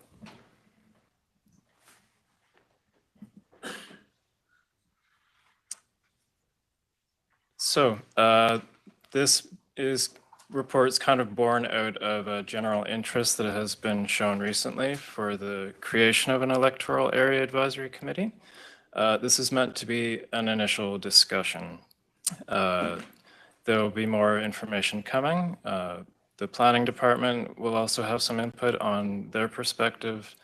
So this report's kind of born out of a general interest that has been shown recently for the creation of an electoral area advisory committee. This is meant to be an initial discussion. There will be more information coming. The planning department will also have some input on their perspective.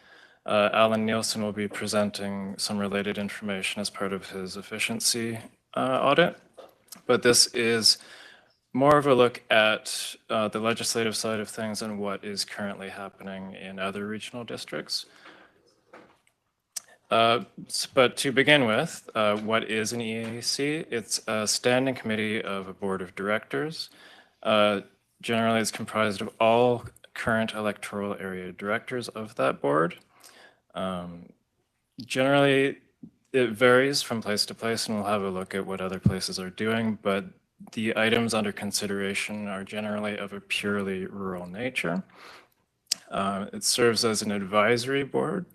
Alan Nielsen will be presenting some related information as part of his efficiency audit. But this is more of a look at the legislative side of things and what is currently happening in other regional districts. But to begin with, what is an EAC? It's a standing committee of a board of directors. Generally, it's comprised of all current electoral area directors of that board. Generally, it varies from place to place, and we'll have a look at what other places are doing, but the items under consideration are generally of a purely rural nature. It serves as an advisory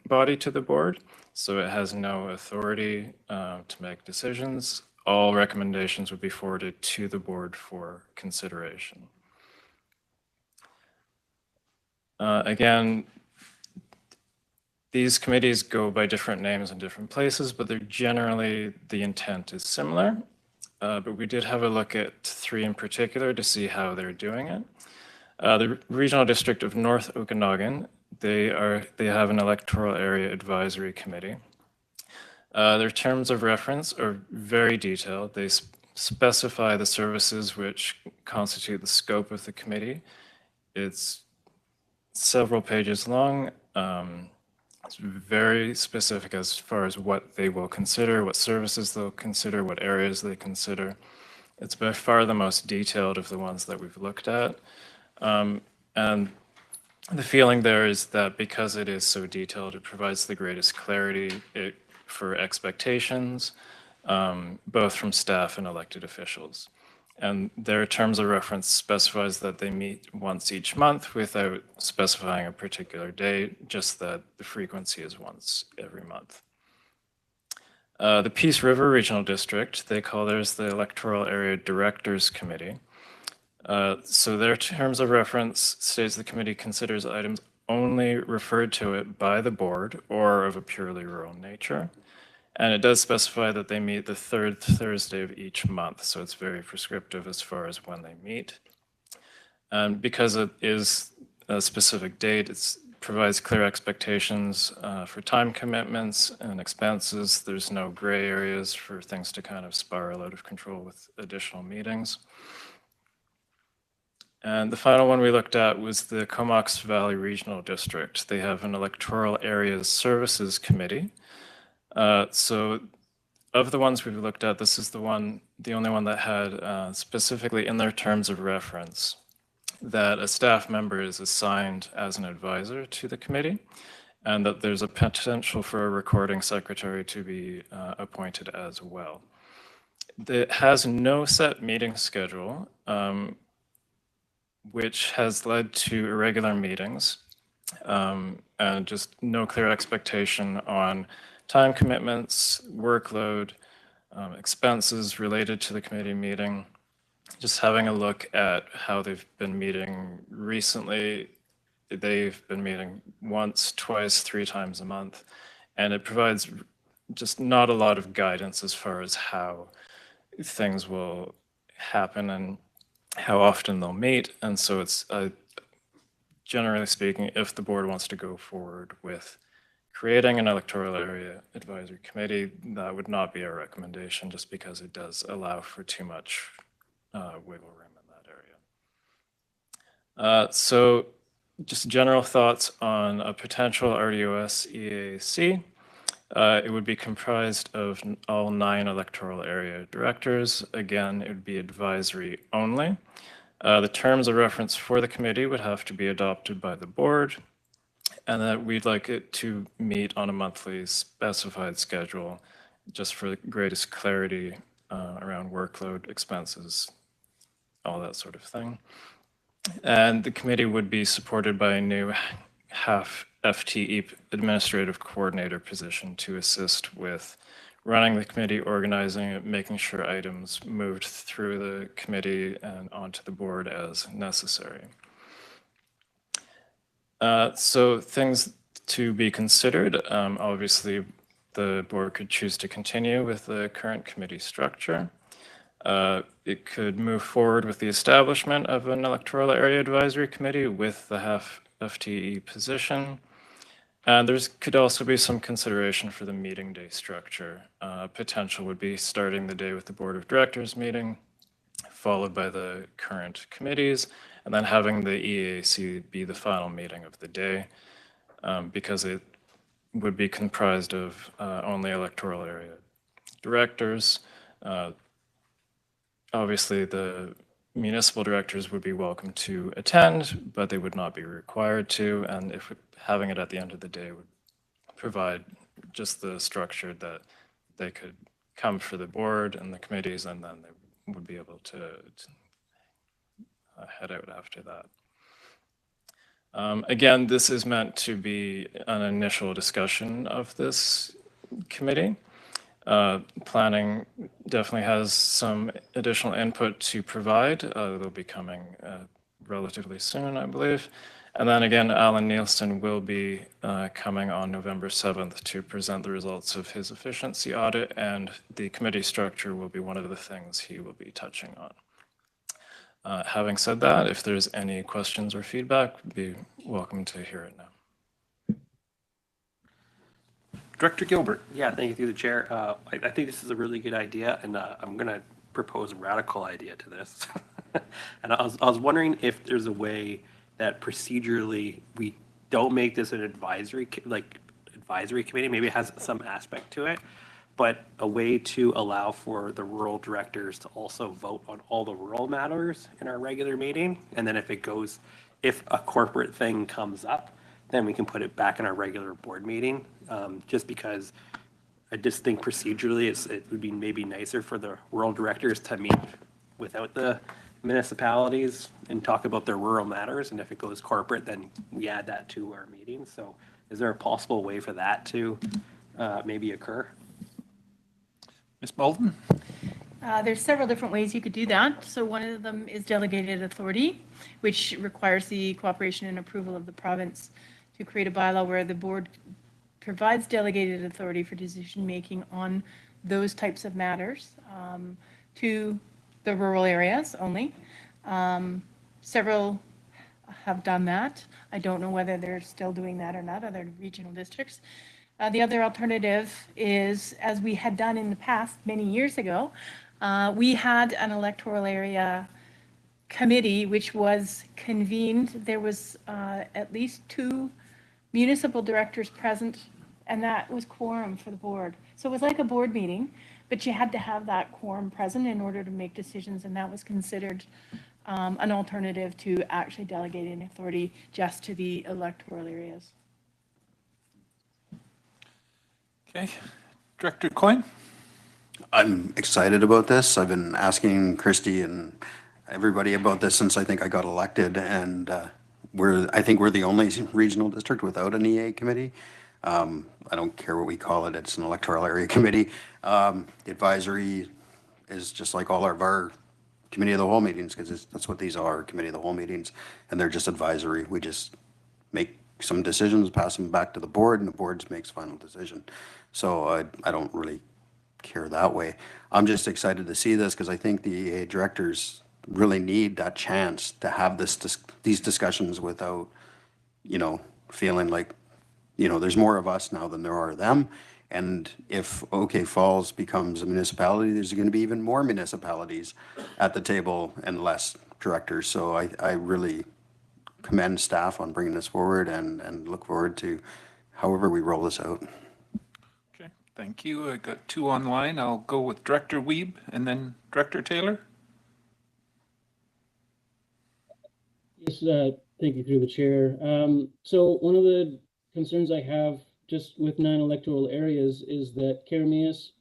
body to the board, so it has no authority to make decisions. All recommendations would be forwarded to the board for consideration. Again, these committees go by different names in different places, but they're generally, the intent is similar. But we did have a look at 3 in particular to see how they're doing it. The Regional District of North Okanagan, they have an electoral area advisory committee. Their terms of reference are very detailed. They specify the services which constitute the scope of the committee. It's several pages long. It's very specific as far as what they will consider, what services they'll consider, what areas they consider. It's by far the most detailed of the ones that we've looked at. And the feeling there is that because it is so detailed, it provides the greatest clarity for expectations, both from staff and elected officials. And their terms of reference specifies that they meet once each month without specifying a particular date, just that the frequency is once every month. The Peace River Regional District, they call theirs the Electoral Area Directors Committee. So their terms of reference states the committee considers items only referred to it by the board or of a purely rural nature. And it does specify that they meet the 3rd Thursday of each month, so it's very prescriptive as far as when they meet. And because it is a specific date, it provides clear expectations for time commitments and expenses. There's no gray areas for things to kind of spiral out of control with additional meetings. And the final one we looked at was the Comox Valley Regional District. They have an Electoral Areas Services Committee. So of the ones we've looked at, this is the only one that had specifically in their terms of reference that a staff member is assigned as an advisor to the committee, and that there's a potential for a recording secretary to be appointed as well. It has no set meeting schedule, which has led to irregular meetings and just no clear expectation on time commitments, workload, expenses related to the committee meeting. Just having a look at how they've been meeting recently, they've been meeting once, twice, 3 times a month, and it provides just not a lot of guidance as far as how things will happen and how often they'll meet. And so it's generally speaking, if the board wants to go forward with creating an electoral area advisory committee, that would not be our recommendation, just because it does allow for too much wiggle room in that area. So just general thoughts on a potential RDOS EAC. It would be comprised of all 9 electoral area directors. Again, it would be advisory only. The terms of reference for the committee would have to be adopted by the board, and that we'd like it to meet on a monthly specified schedule, just for the greatest clarity around workload, expenses, all that sort of thing. And the committee would be supported by a new half FTE administrative coordinator position to assist with running the committee, organizing it, making sure items moved through the committee and onto the board as necessary. So things to be considered, obviously the board could choose to continue with the current committee structure. It could move forward with the establishment of an electoral area advisory committee with the half FTE position. And there could also be some consideration for the meeting day structure. Potential would be starting the day with the board of directors meeting, followed by the current committees, and then having the EAC be the final meeting of the day, because it would be comprised of only electoral area directors. Obviously, the municipal directors would be welcome to attend, but they would not be required to. And if having it at the end of the day would provide just the structure that they could come for the board and the committees, and then they would be able to head out after that. Again, this is meant to be an initial discussion of this committee. Planning definitely has some additional input to provide. They'll be coming relatively soon, I believe. And then again, Alan Nielsen will be coming on November 7th to present the results of his efficiency audit, and the committee structure will be one of the things he will be touching on. Having said that, if there's any questions or feedback, be welcome to hear it now. Director Gilbert. Yeah, thank you through the chair. I think this is a really good idea, and I'm going to propose a radical idea to this. And I was wondering if there's a way that procedurally we don't make this an advisory committee. Maybe it has some aspect to it, but a way to allow for the rural directors to also vote on all the rural matters in our regular meeting. And then if a corporate thing comes up, then we can put it back in our regular board meeting. Just because I just think procedurally it would be maybe nicer for the rural directors to meet without the municipalities and talk about their rural matters. And if it goes corporate, then we add that to our meeting. So is there a possible way for that to maybe occur? Ms. Malden? There's several different ways you could do that. So one of them is delegated authority, which requires the cooperation and approval of the province to create a bylaw where the board provides delegated authority for decision-making on those types of matters to the rural areas only. Several have done that. I don't know whether they're still doing that or not, other regional districts. The other alternative is, as we had done in the past many years ago, we had an electoral area committee which was convened. There was at least 2 municipal directors present, and that was quorum for the board. So it was like a board meeting, but you had to have that quorum present in order to make decisions, and that was considered an alternative to actually delegating authority just to the electoral areas. Okay. Director Coyne? I'm excited about this. I've been asking Christy and everybody about this since I think I got elected, and I think we're the only regional district without an EA committee. I don't care what we call it. It's an electoral area committee. The advisory is just like all of our committee of the whole meetings, because that's what these are, committee of the whole meetings, and they're just advisory. We just make some decisions, pass them back to the board, and the board makes final decision. So I don't really care that way. I'm just excited to see this because I think the EA directors really need that chance to have these discussions without, feeling like, there's more of us now than there are of them. And if OK Falls becomes a municipality, there's going to be even more municipalities at the table and less directors. So I really commend staff on bringing this forward and look forward to however we roll this out. Okay, thank you. I got 2 online. I'll go with Director Wiebe and then Director Taylor. Yes, thank you through the chair. So one of the concerns I have just with 9 electoral areas is that Keremeos,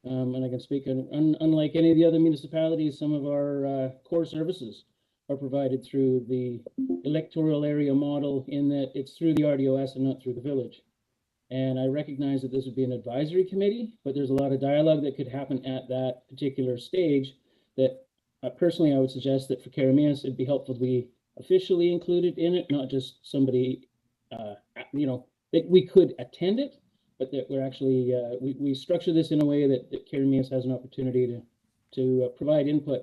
and I can speak unlike any of the other municipalities, some of our core services are provided through the electoral area model, in that it's through the RDOS and not through the village. And I recognize that this would be an advisory committee, but there's a lot of dialogue that could happen at that particular stage that personally I would suggest that for Keremeos, it'd be helpful to be officially included in it, not just somebody, that we could attend it, but that we're actually, we structure this in a way that Keremeos has an opportunity to provide input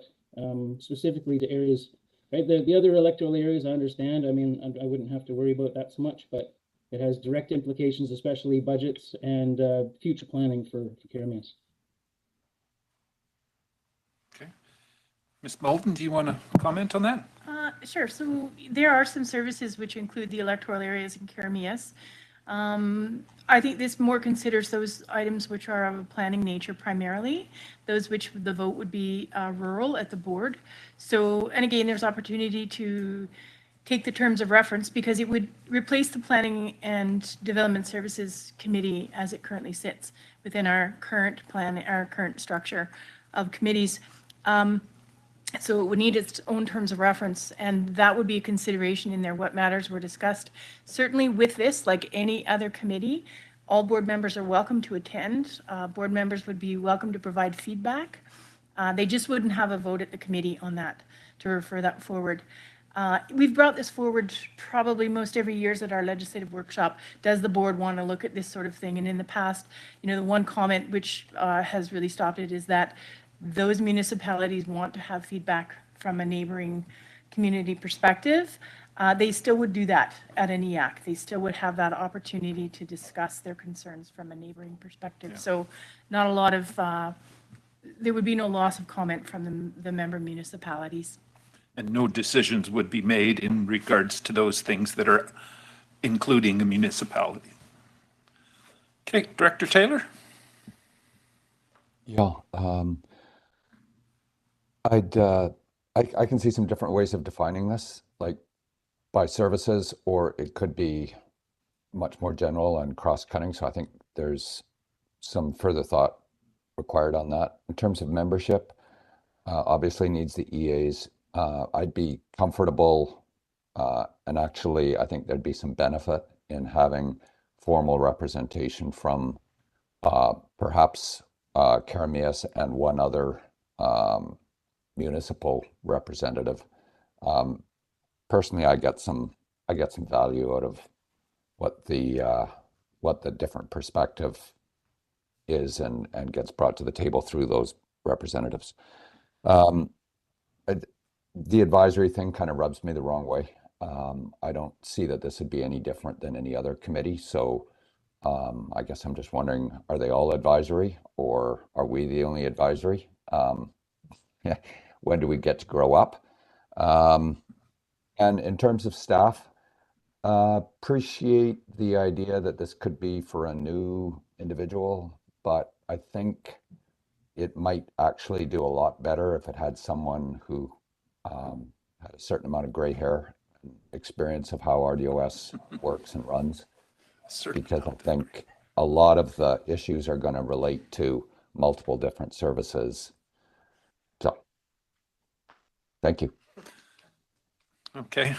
specifically to areas, right? The other electoral areas, I understand. I mean, I wouldn't have to worry about that so much, but it has direct implications, especially budgets and future planning for Keremeos. Okay. Ms. Molden, do you want to comment on that? Sure. So there are some services which include the electoral areas in Karamias. I think this more considers those items which are of a planning nature primarily, those which the vote would be rural at the board. So, and again, there's opportunity to take the terms of reference because it would replace the Planning and Development Services Committee as it currently sits within our current plan, our current structure of committees. So it would need its own terms of reference, and that would be a consideration in there, what matters were discussed. Certainly with this, like any other committee, all board members are welcome to attend. Board members would be welcome to provide feedback. They just wouldn't have a vote at the committee on that to refer that forward. We've brought this forward probably most every year at our legislative workshop. Does the board want to look at this sort of thing? And in the past, you know, the one comment which has really stopped it is that those municipalities want to have feedback from a neighboring community perspective. They still would do that at an EAC. They still would have that opportunity to discuss their concerns from a neighboring perspective. Yeah. So not a lot of, there would be no loss of comment from the member municipalities. And no decisions would be made in regards to those things that are including a municipality. Okay, Director Taylor? Yeah, I can see some different ways of defining this, like by services, or it could be much more general and cross-cutting. So I think there's some further thought required on that. In terms of membership, obviously needs the EAs. I'd be comfortable, and actually I think there'd be some benefit in having formal representation from perhaps Karamias and one other municipal representative. Personally, I get some value out of what the different perspective is and gets brought to the table through those representatives. The advisory thing kind of rubs me the wrong way. I don't see that this would be any different than any other committee. So I guess I'm just wondering, are they all advisory or are we the only advisory? When do we get to grow up? And in terms of staff, appreciate the idea that this could be for a new individual, but I think it might actually do a lot better if it had someone who had a certain amount of gray hair and experience of how RDOS works and runs. Because I think a lot of the issues are going to relate to multiple different services. So, thank you. Okay,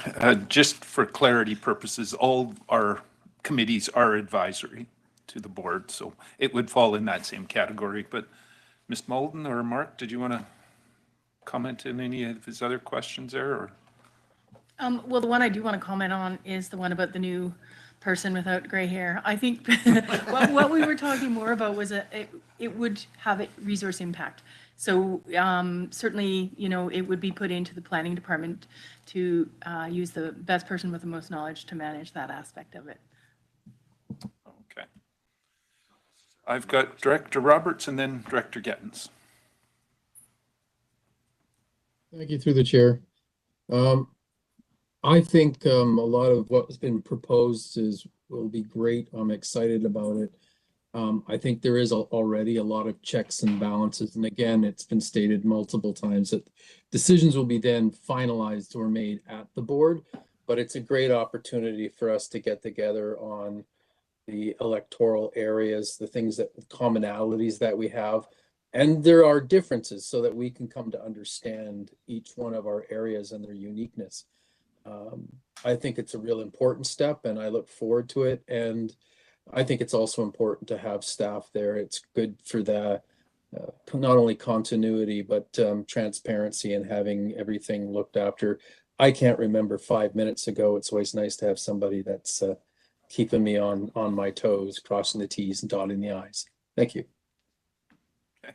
just for clarity purposes, all our committees are advisory to the board, so it would fall in that same category. But Ms. Molden or Mark, did you want to comment on any of his other questions there? Or? Well, the one I do want to comment on is the one about the new person without gray hair. I think what we were talking more about was it would have a resource impact. So certainly, you know, it would be put into the planning department to use the best person with the most knowledge to manage that aspect of it. Okay. I've got Director Roberts and then Director Gettins. Thank you, through the chair. I think a lot of what has been proposed will be great. I'm excited about it. I think there is already a lot of checks and balances. And again, it's been stated multiple times that decisions will be then finalized or made at the board. But it's a great opportunity for us to get together on the electoral areas, the things that commonalities that we have. And there are differences so that we can come to understand each one of our areas and their uniqueness. I think it's a real important step and I look forward to it. And I think it's also important to have staff there. It's good for the not only continuity, but transparency and having everything looked after. I can't remember 5 minutes ago. It's always nice to have somebody that's keeping me on my toes, crossing the T's and dotting the I's. Thank you. Okay,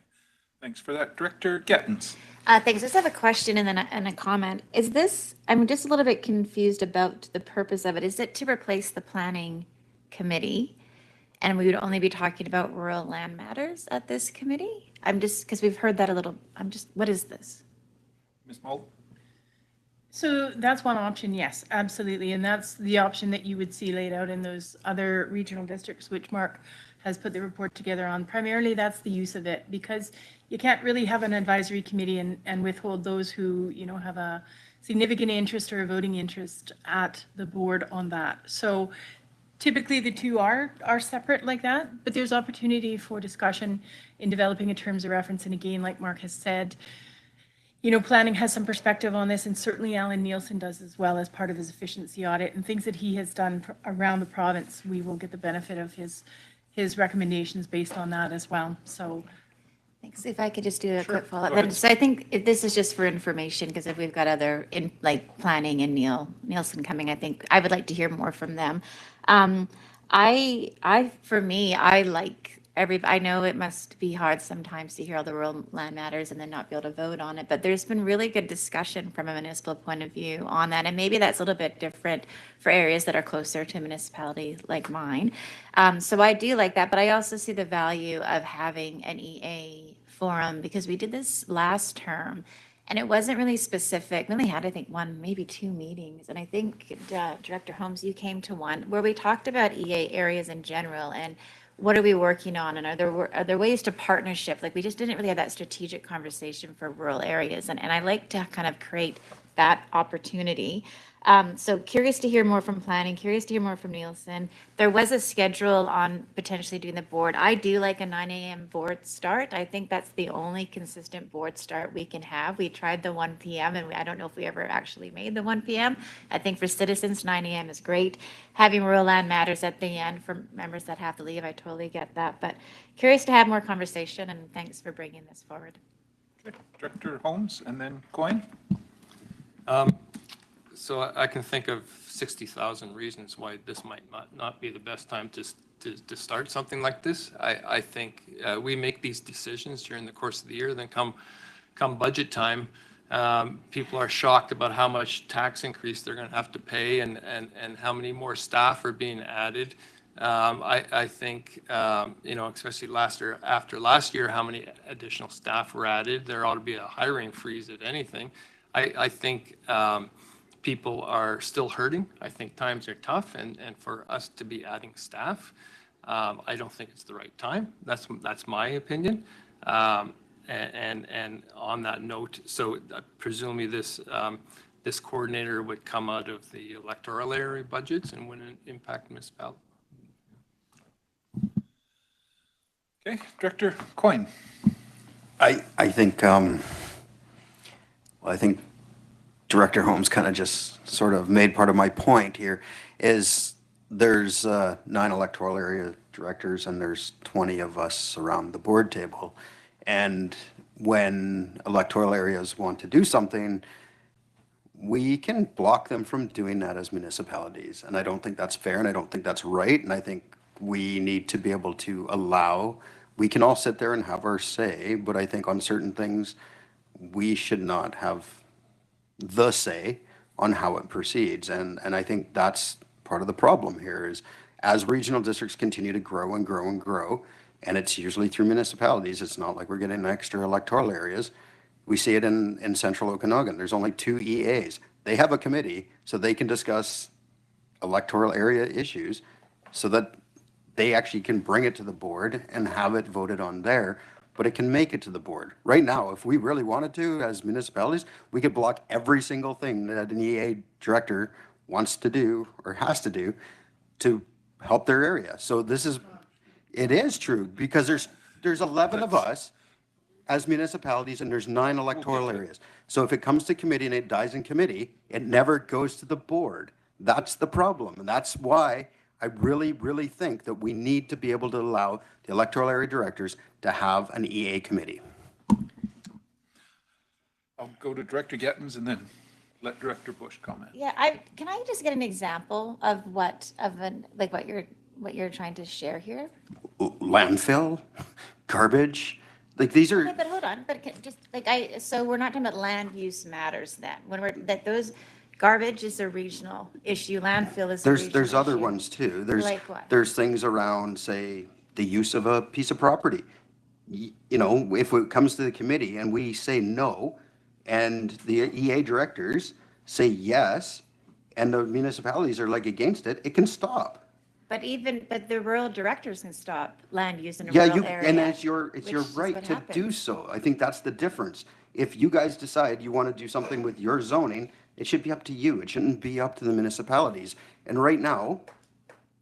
thanks for that. Director Gettins. Thanks. I just have a question and then a comment. Is this, I'm just a little bit confused about the purpose of it. Is it to replace the planning committee? And we would only be talking about rural land matters at this committee? I'm just, because we've heard that a little, what is this? Ms. Mould? So that's one option, yes, absolutely. And that's the option that you would see laid out in those other regional districts, which Mark has put the report together on. Primarily, that's the use of it, because you can't really have an advisory committee and withhold those who, you know, have a significant interest or a voting interest at the board on that. So typically the two are separate like that, but there's opportunity for discussion in developing a terms of reference. And again, like Mark has said, you know, planning has some perspective on this, and certainly Alan Nielsen does as well as part of his efficiency audit and things that he has done around the province. We will get the benefit of his recommendations based on that as well. So Thanks. If I could just do a Sure. quick follow-up. Go Then, ahead. so I think this is just for information, because if we've got other like planning and Nielsen coming, I think I would like to hear more from them. For me, I like I know it must be hard sometimes to hear all the rural land matters and then not be able to vote on it, but there's been really good discussion from a municipal point of view on that. And maybe that's a little bit different for areas that are closer to a municipality like mine. So I do like that, but I also see the value of having an EA forum, because we did this last term and it wasn't really specific. We only had, I think, one, maybe two meetings. And I think Director Holmes, you came to one where we talked about EA areas in general and what are we working on? And are there ways to partnership? Like, we just didn't really have that strategic conversation for rural areas. And I like to kind of create that opportunity. So curious to hear more from planning, curious to hear more from Nielsen. There was a schedule on potentially doing the board. I do like a 9 a.m. board start. I think that's the only consistent board start we can have. We tried the 1 p.m. and I don't know if we ever actually made the 1 p.m. I think for citizens, 9 a.m. is great. Having rural land matters at the end for members that have to leave, I totally get that. But curious to have more conversation, and thanks for bringing this forward. Okay. Director Holmes and then Coyne? So I can think of 60,000 reasons why this might not be the best time to start something like this. I think we make these decisions during the course of the year, then come budget time, people are shocked about how much tax increase they're going to have to pay and how many more staff are being added. I think, you know, especially after last year, how many additional staff were added. There ought to be a hiring freeze if anything. I think people are still hurting. I think times are tough, and for us to be adding staff, I don't think it's the right time. That's my opinion. And on that note, so presumably this coordinator would come out of the electoral area budgets and wouldn't impact municipality. Okay, Director Coyne. I think, I think Director Holmes kind of just sort of made part of my point here, is there's 9 electoral area directors and there's 20 of us around the board table. And when electoral areas want to do something, we can block them from doing that as municipalities. And I don't think that's fair, and I don't think that's right. And I think we need to be able to allow, we can all sit there and have our say, but I think on certain things, we should not have the say on how it proceeds. And I think that's part of the problem here, is as regional districts continue to grow and grow and grow, and it's usually through municipalities, it's not like we're getting extra electoral areas. We see it in central Okanagan. There's only 2 EAs. They have a committee so they can discuss electoral area issues so that they actually can bring it to the board and have it voted on there, but it can make it to the board. Right now, if we really wanted to, as municipalities, we could block every single thing that an EA director wants to do or has to do to help their area. So it is true, because there's 11 of us as municipalities and there's 9 electoral areas. So if it comes to committee and it dies in committee, it never goes to the board. That's the problem. And that's why I really, really think that we need to be able to allow the electoral area directors to have an EA committee. I'll go to Director Gettins and then let Director Bush comment. Yeah, can I just get an example of what you're trying to share here? Landfill, garbage, like these are. Okay, but hold on, so we're not talking about land use matters then, those garbage is a regional issue, landfill is a regional issue. There's other ones too. Like what? There's things around, say, the use of a piece of property. You know, if it comes to the committee and we say no, and the EA directors say yes, and the municipalities are like against it, it can stop. But the rural directors can stop land use in a Yeah, rural area. and it's your which is right what to do happens. so. I think that's the difference. If you guys decide you want to do something with your zoning, it should be up to you. It shouldn't be up to the municipalities. And right now,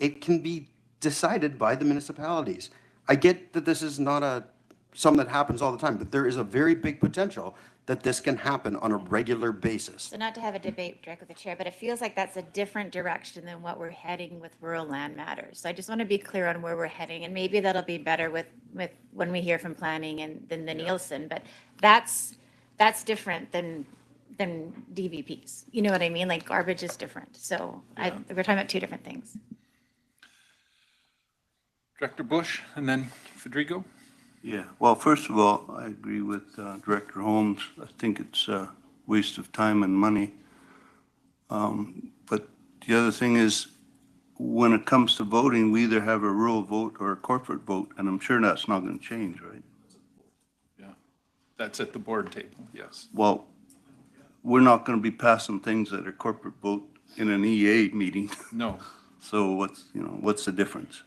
it can be decided by the municipalities. I get that this is not something that happens all the time, but there is a very big potential that this can happen on a regular basis. So not to have a debate direct with the chair, but it feels like that's a different direction than what we're heading with rural land matters. So I just want to be clear on where we're heading, and maybe that'll be better with when we hear from planning and then the Nielsen, but that's different than DVPs. You know what I mean? Like garbage is different. So we're talking about two different things. Director Bush and then Federico. Yeah, well, first of all, I agree with Director Holmes. I think it's a waste of time and money. But the other thing is, when it comes to voting, we either have a rural vote or a corporate vote, and I'm sure that's not going to change, right? Yeah, that's at the board table, yes. Well, we're not going to be passing things that are corporate vote in an EA meeting. No. So what's the difference?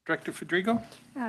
Director Federico?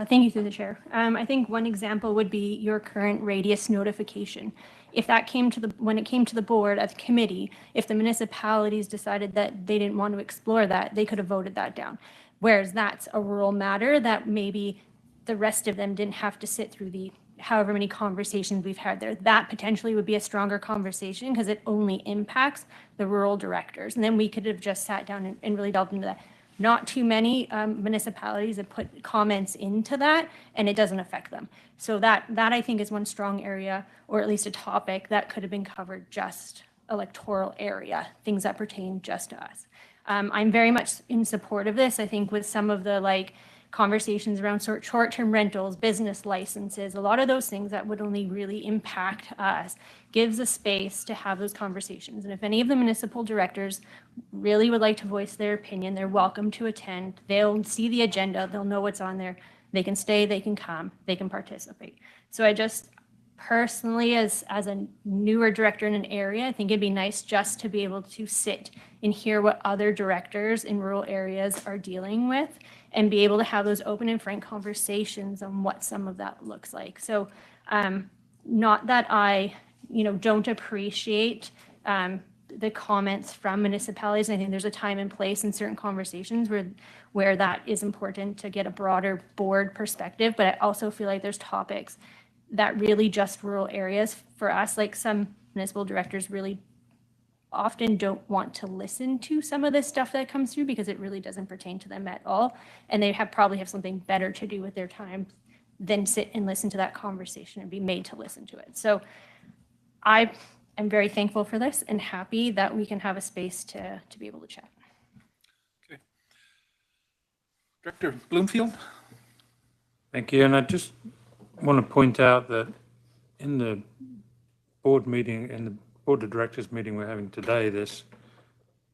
Thank you, through the chair. I think one example would be your current radius notification. If that came to when it came to the board at the committee, if the municipalities decided that they didn't want to explore that, they could have voted that down. Whereas that's a rural matter that maybe the rest of them didn't have to sit through the however many conversations we've had there. That potentially would be a stronger conversation because it only impacts the rural directors. And then we could have just sat down and really delved into that. Not too many municipalities have put comments into that, and it doesn't affect them. So that I think is one strong area, or at least a topic that could have been covered just electoral area, things that pertain just to us. I'm very much in support of this. I think with some of the conversations around short-term rentals, business licenses, a lot of those things that would only really impact us, gives a space to have those conversations. And if any of the municipal directors really would like to voice their opinion, they're welcome to attend. They'll see the agenda, they'll know what's on there. They can stay, they can come, they can participate. So I just personally, as a newer director in an area, I think it'd be nice just to be able to sit and hear what other directors in rural areas are dealing with and be able to have those open and frank conversations on what some of that looks like. So not that I don't appreciate the comments from municipalities. I think there's a time and place in certain conversations where that is important to get a broader board perspective. But I also feel like there's topics that really just rural areas for us, like some municipal directors really often don't want to listen to some of this stuff that comes through because it really doesn't pertain to them at all. And they probably have something better to do with their time than sit and listen to that conversation and be made to listen to it. So I am very thankful for this and happy that we can have a space to be able to chat. Okay. Director Bloomfield? Thank you. And I just want to point out that in the board meeting, in the board of directors meeting we're having today, there's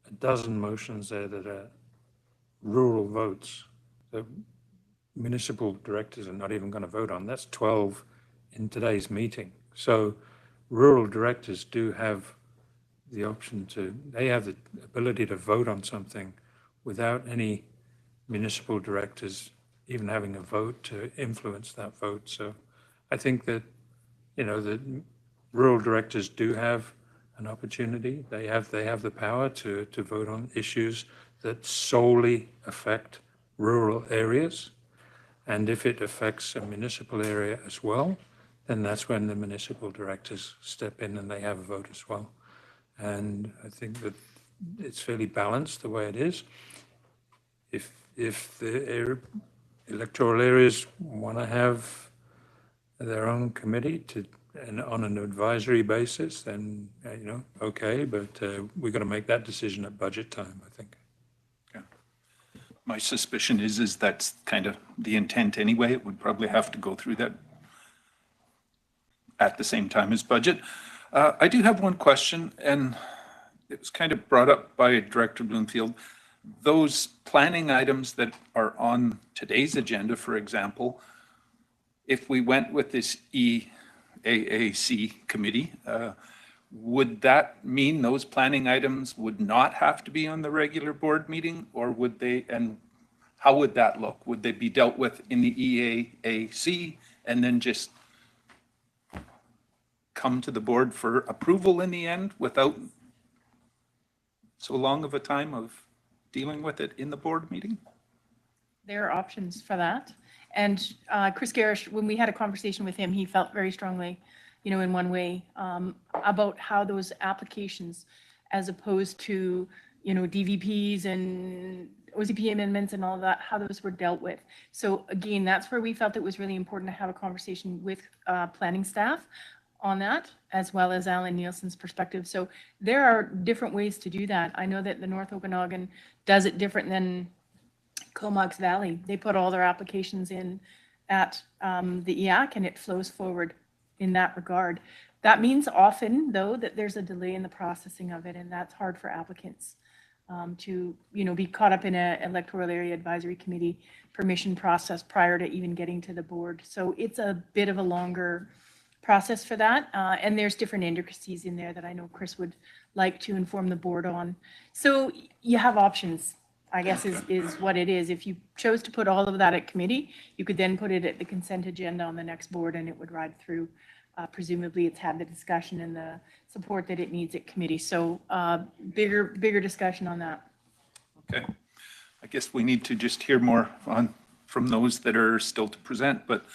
a dozen motions there that are rural votes. The municipal directors are not even going to vote on. That's 12 in today's meeting. So rural directors do have the option they have the ability to vote on something without any municipal directors even having a vote to influence that vote. So I think that, the rural directors do have an opportunity. They have the power to vote on issues that solely affect rural areas. And if it affects a municipal area as well, then that's when the municipal directors step in and they have a vote as well. And I think that it's fairly balanced the way it is. If the electoral areas want to have their own committee and on an advisory basis, then, okay, but we've got to make that decision at budget time, I think. Yeah. My suspicion is that's kind of the intent anyway. It would probably have to go through that at the same time as budget. I do have one question, and it was kind of brought up by Director Bloomfield. Those planning items that are on today's agenda, for example, if we went with this RDOAC committee. Would that mean those planning items would not have to be on the regular board meeting, or would they, and how would that look? Would they be dealt with in the EAAC and then just come to the board for approval in the end without so long of a time of dealing with it in the board meeting? There are options for that. And Chris Garish, when we had a conversation with him, he felt very strongly, you know, in one way, about how those applications, as opposed to, you know, DVPs and OZP amendments and all of that, how those were dealt with. So again, that's where we felt it was really important to have a conversation with planning staff on that, as well as Alan Nielsen's perspective. So there are different ways to do that. I know that the North Okanagan does it different than Comox Valley. They put all their applications in at the EAC, and it flows forward in that regard. That means often, though, that there's a delay in the processing of it, and that's hard for applicants to, you know, be caught up in an electoral area advisory committee permission process prior to even getting to the board. So it's a bit of a longer process for that. And there's different intricacies in there that I know Chris would like to inform the board on. So you have options, I guess, is what it is. If you chose to put all of that at committee, you could then put it at the consent agenda on the next board and it would ride through. Presumably it's had the discussion and the support that it needs at committee. So bigger discussion on that. Okay. I guess we need to just hear more from those that are still to present, but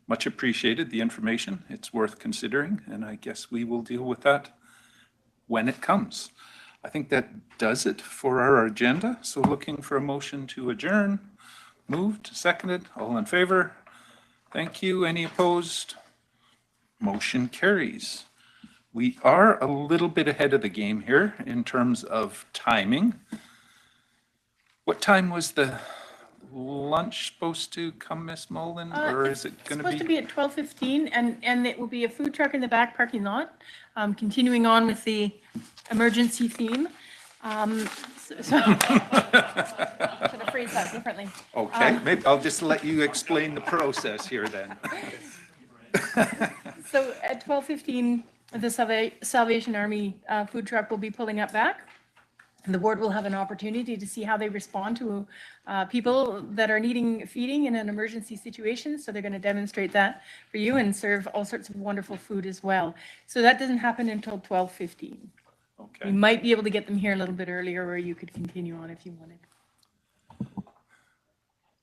much appreciated, the information. It's worth considering, and I guess we will deal with that when it comes. I think that does it for our agenda. So looking for a motion to adjourn. Moved, seconded, all in favor? Thank you. Any opposed? Motion carries. We are a little bit ahead of the game here in terms of timing. What time was the lunch supposed to come, Miss Mullen, or is it going to be? It's supposed to be at 12:15, and it will be a food truck in the back parking lot. Continuing on with the emergency theme. So should have phrased that differently. Okay, maybe I'll just let you explain the process here then. So at 12:15, the Salvation Army food truck will be pulling up back. And the board will have an opportunity to see how they respond to people that are needing feeding in an emergency situation. So they're going to demonstrate that for you and serve all sorts of wonderful food as well. So that doesn't happen until 12:15. Okay. You might be able to get them here a little bit earlier, or you could continue on if you wanted.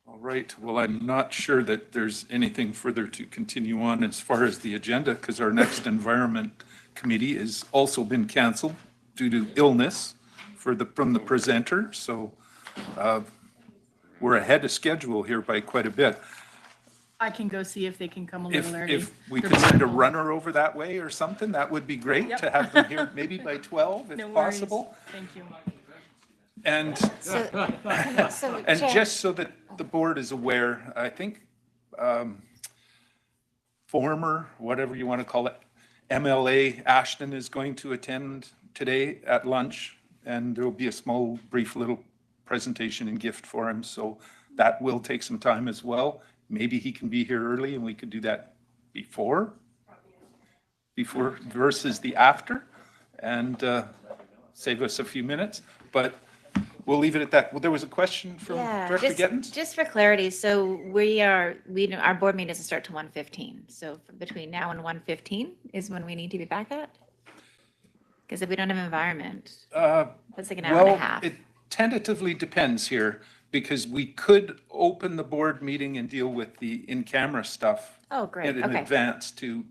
All right. Well, I'm not sure that there's anything further to continue on as far as the agenda, because our next environment committee has also been canceled due to illness from the presenter. So we're ahead of schedule here by quite a bit. I can go see if they can come a little early. If we could send a runner over that way or something, that would be great to have them here maybe by 12 if No worries. possible. Thank you. And So, Chair- just so that the board is aware, I think former, whatever you want to call it, MLA Ashton is going to attend today at lunch, and there will be a small, brief little presentation and gift for him. So that will take some time as well. Maybe he can be here early and we could do that before versus the after, and save us a few minutes. But we'll leave it at that. Well, there was a question from Director Gettens. Just for clarity, so our board meeting doesn't start till 1:15. So between now and 1:15 is when we need to be back at? Because if we don't have environment, that's like an hour and a half. It tentatively depends here, because we could open the board meeting and deal with the in-camera stuff Oh, great. in Okay. advance to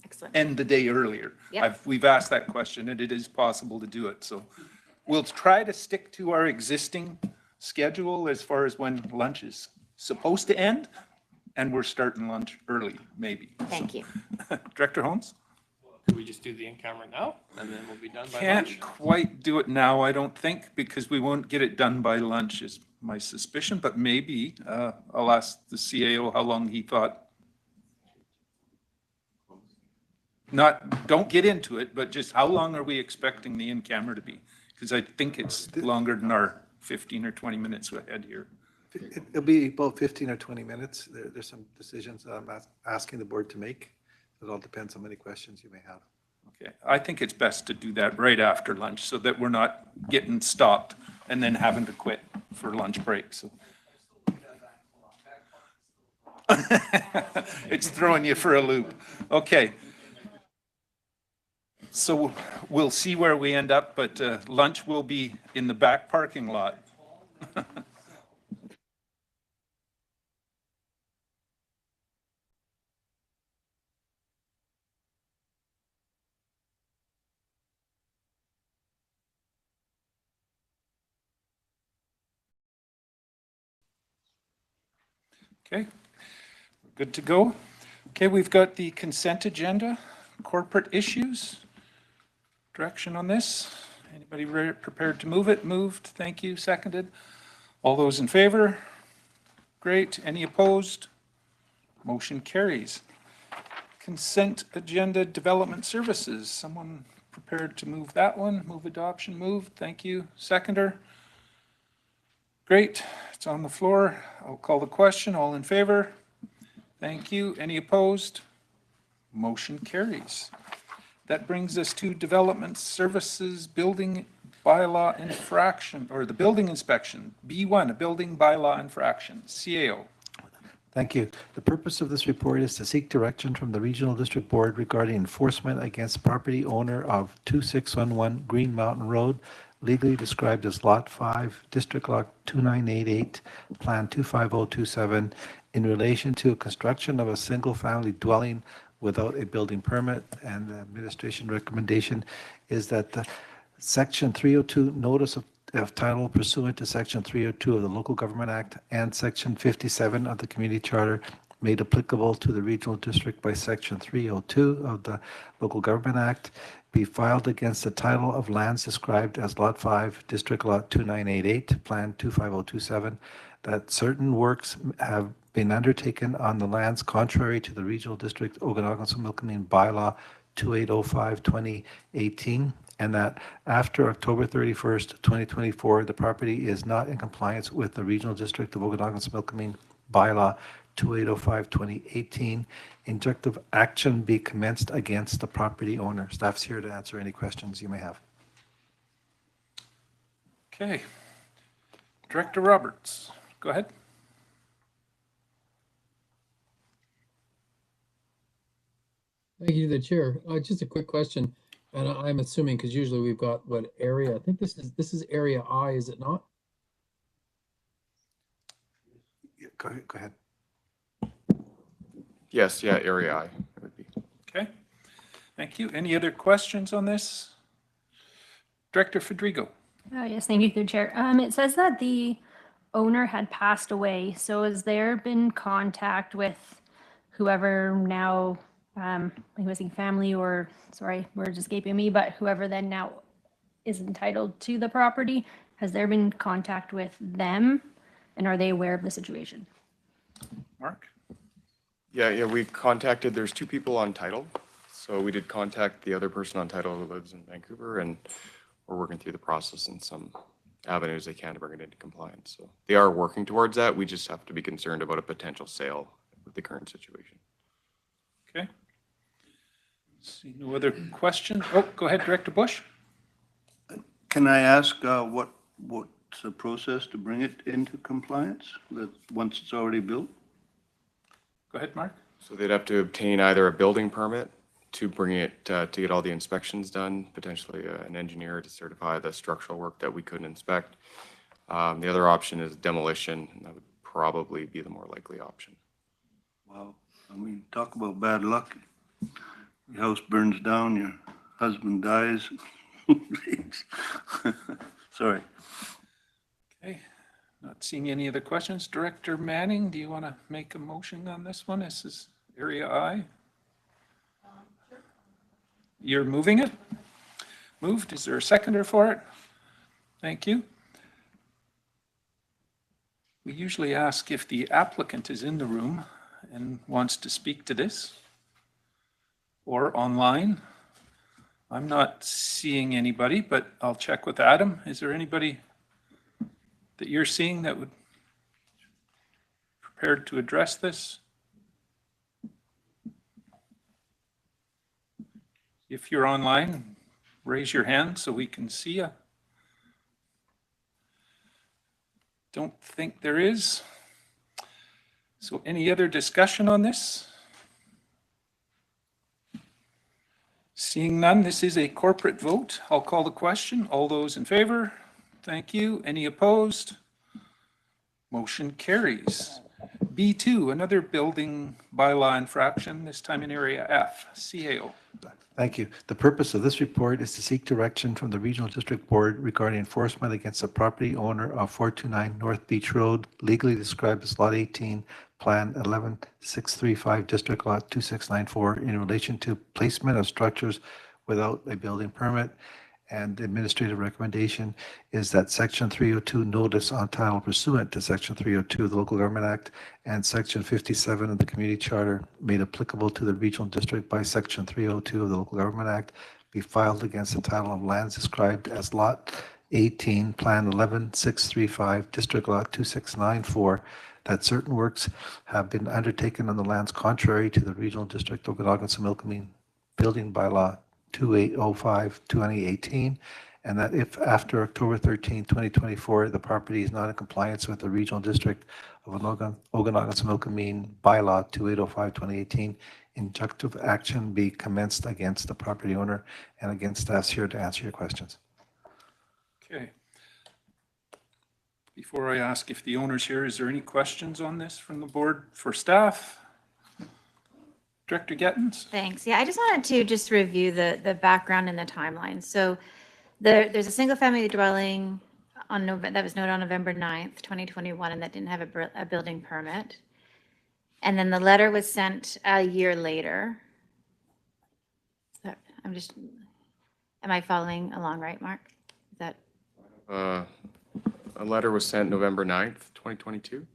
Excellent. end the day earlier. Yep. We've asked that question, and it is possible to do it. So we'll try to stick to our existing schedule as far as when lunch is supposed to end, and we're starting lunch early, maybe. Thank you. Director Holmes? Could we just do the in-camera now, and then we'll be done by Can't lunch? quite do it now, I don't think, because we won't get it done by lunch is my suspicion, but maybe I'll ask the CAO how long he thought. Don't get into it, but just how long are we expecting the in-camera to be? Because I think it's longer than our 15 or 20 minutes ahead here. It'll be about 15 or 20 minutes. There's some decisions I'm asking the board to make. It all depends on how many questions you may have. Okay, I think it's best to do that right after lunch so that we're not getting stopped and then having to quit for lunch break, so. It's throwing you for a loop. Okay. So we'll see where we end up, but lunch will be in the back parking lot. Okay, we're good to go. Okay, we've got the consent agenda, corporate issues. Direction on this? Anybody prepared to move it? Moved, thank you, seconded. All those in favor? Great, any opposed? Motion carries. Consent agenda, development services. Someone prepared to move that one? Move adoption, moved, thank you. Seconder? Great, it's on the floor. I'll call the question. All in favor? Thank you. Any opposed? Motion carries. That brings us to development services, building bylaw infraction, or the building inspection. B1, a building bylaw infraction, CAO. Thank you. The purpose of this report is to seek direction from the Regional District Board regarding enforcement against property owner of 2611 Green Mountain Road, legally described as Lot 5, District Lot 2988, Plan 25027, in relation to construction of a single-family dwelling without a building permit. And the administration recommendation is that the Section 302 notice of title pursuant to Section 302 of the Local Government Act and Section 57 of the Community Charter made applicable to the Regional District by Section 302 of the Local Government Act be filed against the title of lands described as Lot 5, District Lot 2988, Plan 25027, that certain works have been undertaken on the lands contrary to the Regional District Okanagan-Similkameen Bylaw 2805-2018, and that after October 31st, 2024, the property is not in compliance with the Regional District of Okanagan-Similkameen Bylaw 2805-2018, injunctive action be commenced against the property owner. Staff's here to answer any questions you may have. Okay. Director Roberts, go ahead. Thank you to the chair. Just a quick question, and I'm assuming because usually we've got what area? I think this is area I, is it not? Yeah, go ahead. Yes, yeah, area I. It would be. Okay. Thank you. Any other questions on this? Director Fedrigo. Yes, thank you, through the chair. It says that the owner had passed away. So has there been contact with whoever now, I'm missing family or, sorry, words escaping me, but whoever then now is entitled to the property? Has there been contact with them, and are they aware of the situation? Mark? Yeah, we contacted, there's two people on title. So we did contact the other person on title who lives in Vancouver, and we're working through the process in some avenues they can to bring it into compliance. So they are working towards that. We just have to be concerned about a potential sale with the current situation. Okay. See no other questions? Oh, go ahead, Director Bush. Can I ask what's the process to bring it into compliance once it's already built? Go ahead, Mark. So they'd have to obtain either a building permit to bring it, to get all the inspections done, potentially an engineer to certify the structural work that we couldn't inspect. The other option is demolition, and that would probably be the more likely option. Wow, I mean, talk about bad luck. Your house burns down, your husband dies. Sorry. Okay. Not seeing any other questions. Director Manning, do you want to make a motion on this one? This is area I. You're moving it? Moved. Is there a seconder for it? Thank you. We usually ask if the applicant is in the room and wants to speak to this or online. I'm not seeing anybody, but I'll check with Adam. Is there anybody that you're seeing that would prepared to address this? If you're online, raise your hand so we can see you. Don't think there is. So any other discussion on this? Seeing none, this is a corporate vote. I'll call the question. All those in favor? Thank you. Any opposed? Motion carries. B2, another building bylaw infraction, this time in Area F. CAO. Thank you. The purpose of this report is to seek direction from the Regional District Board regarding enforcement against the property owner of 429 North Beach Road, legally described as Lot 18, Plan 11635, District Lot 2694, in relation to placement of structures without a building permit. And the administrative recommendation is that Section 302 notice on title pursuant to Section 302 of the Local Government Act and Section 57 of the Community Charter made applicable to the regional district by Section 302 of the Local Government Act be filed against the title of lands described as Lot 18, Plan 11635, District Lot 2694, that certain works have been undertaken on the lands contrary to the Regional District Okanagan-Similkameen Building Bylaw 2805-2018, and that if after October 13, 2024, the property is not in compliance with the Regional District of Okanagan-Similkameen Bylaw 2805-2018, injunctive action be commenced against the property owner and against staff here to answer your questions. Okay. Before I ask if the owner's here, is there any questions on this from the board for staff? Director Gettins? Thanks. Yeah, I just wanted to just review the background and the timeline. So there's a single family dwelling on that was noted on November 9th, 2021, and that didn't have a building permit. And then the letter was sent a year later. So am I following along right, Mark? Is that? A letter was sent November 9th, 2022.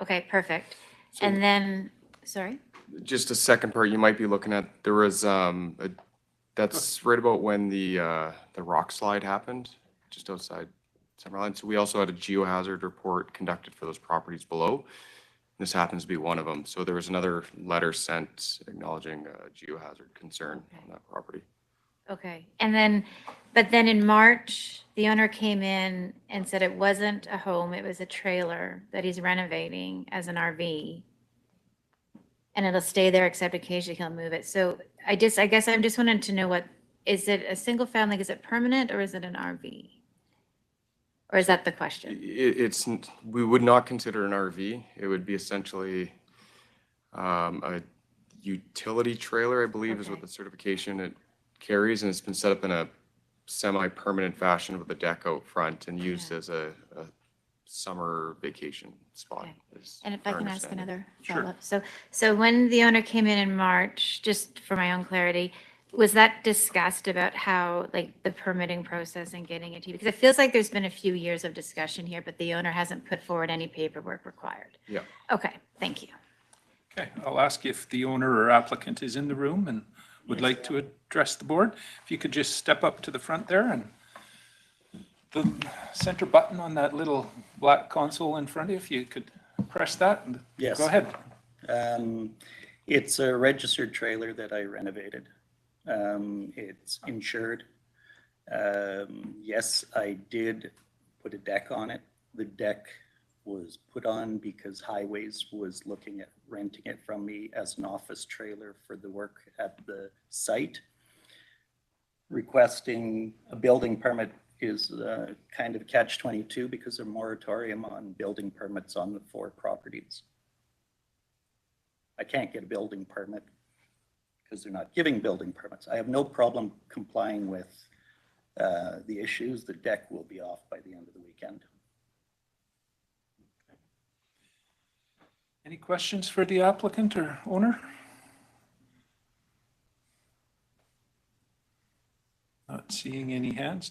Okay, perfect. And then, sorry? Just a second part you might be looking at, there was, that's right about when the rock slide happened, just outside Summerline. So we also had a geohazard report conducted for those properties below. This happens to be one of them. So there was another letter sent acknowledging a geohazard concern on that property. Okay. And then, but then in March, the owner came in and said it wasn't a home, it was a trailer that he's renovating as an RV. And it'll stay there except occasionally he'll move it. So I guess I'm just wanting to know is it a single family, is it permanent or is it an RV? Or is that the question? We would not consider an RV. It would be essentially a utility trailer, I believe, is what the certification it carries, and it's been set up in a semi-permanent fashion with a deck out front and used as a summer vacation spot. And if I can ask another follow-up. So when the owner came in March, just for my own clarity, was that discussed about how, like, the permitting process and getting it to you? Because it feels like there's been a few years of discussion here, but the owner hasn't put forward any paperwork required. Yeah. Okay, thank you. Okay, I'll ask if the owner or applicant is in the room and would like to address the board. If you could just step up to the front there, and the center button on that little black console in front of you, if you could press that. And yes. Go ahead. It's a registered trailer that I renovated. It's insured. Yes, I did put a deck on it. The deck was put on because Highways was looking at renting it from me as an office trailer for the work at the site. Requesting a building permit is kind of catch-22 because of moratorium on building permits on the 4 properties. I can't get a building permit because they're not giving building permits. I have no problem complying with the issues. The deck will be off by the end of the weekend. Any questions for the applicant or owner? Not seeing any hands.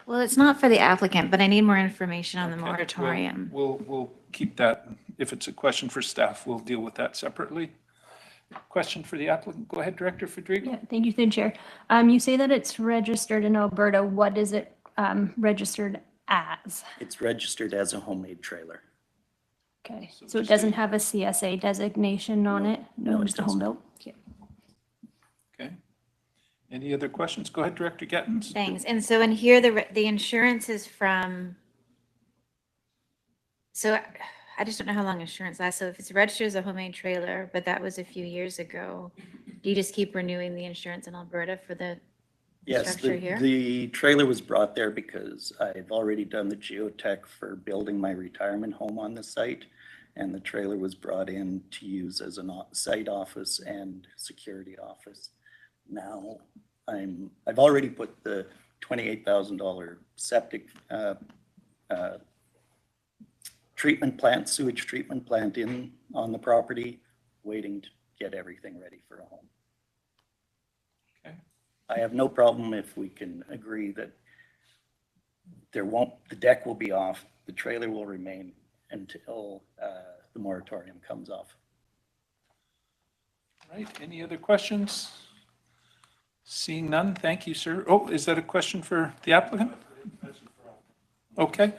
Well, it's not for the applicant, but I need more information on the moratorium. We'll keep that. If it's a question for staff, we'll deal with that separately. Question for the applicant. Go ahead, Director Federico. Yeah, thank you, through the chair. You say that it's registered in Alberta. What is it registered as? It's registered as a homemade trailer. Okay, so it doesn't have a CSA designation on it? No, just a home built? Okay. Okay. Any other questions? Go ahead, Director Gettens. Thanks. And so in here, the insurance is from, so I just don't know how long insurance lasts. So if it's registered as a homemade trailer, but that was a few years ago, do you just keep renewing the insurance in Alberta for the Yes, structure here? the trailer was brought there because I've already done the geotech for building my retirement home on the site. And the trailer was brought in to use as a site office and security office. Now I've already put the $28,000 septic treatment plant, sewage treatment plant in on the property, waiting to get everything ready for a home. Okay. I have no problem if we can agree that the deck will be off, the trailer will remain until the moratorium comes off. All right, any other questions? Seeing none, thank you, sir. Oh, is that a question for the applicant? Okay.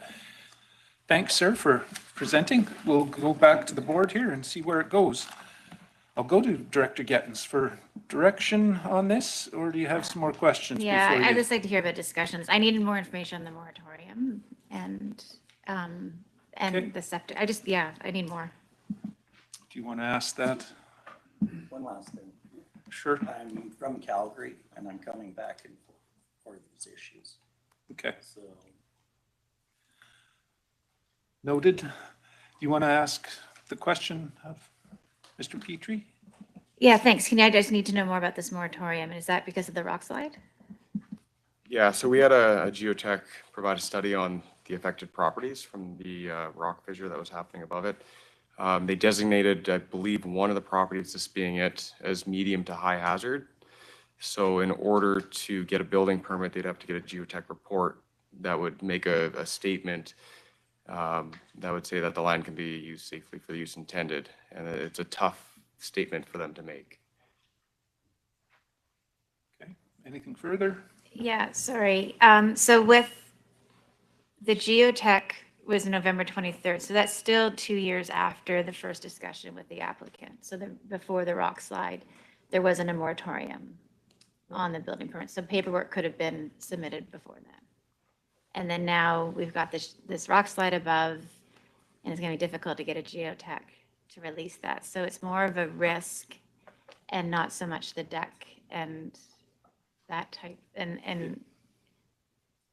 Thanks, sir, for presenting. We'll go back to the board here and see where it goes. I'll go to Director Gettens for direction on this, or do you have some more questions? Yeah, before I'd you... just like to hear about discussions. I needed more information on the moratorium and Okay. the septic. I need more. Do you want to ask that? One last thing. Sure. I'm from Calgary and I'm coming back and for these issues. Okay. So Noted. Do you want to ask the question of Mr. Petrie? Yeah, thanks. I just need to know more about this moratorium. Is that because of the rock slide? Yeah, so we had a geotech provide a study on the affected properties from the rock fissure that was happening above it. They designated, I believe, one of the properties as being it as medium to high hazard. So in order to get a building permit, they'd have to get a geotech report that would make a statement that would say that the land can be used safely for the use intended. And it's a tough statement for them to make. Okay. Anything further? Yeah, sorry. So with the geotech was November 23rd. So that's still 2 years after the first discussion with the applicant. So before the rock slide, there wasn't a moratorium on the building permit. So paperwork could have been submitted before that. And then now we've got this rock slide above, and it's going to be difficult to get a geotech to release that. So it's more of a risk and not so much the deck and that type. And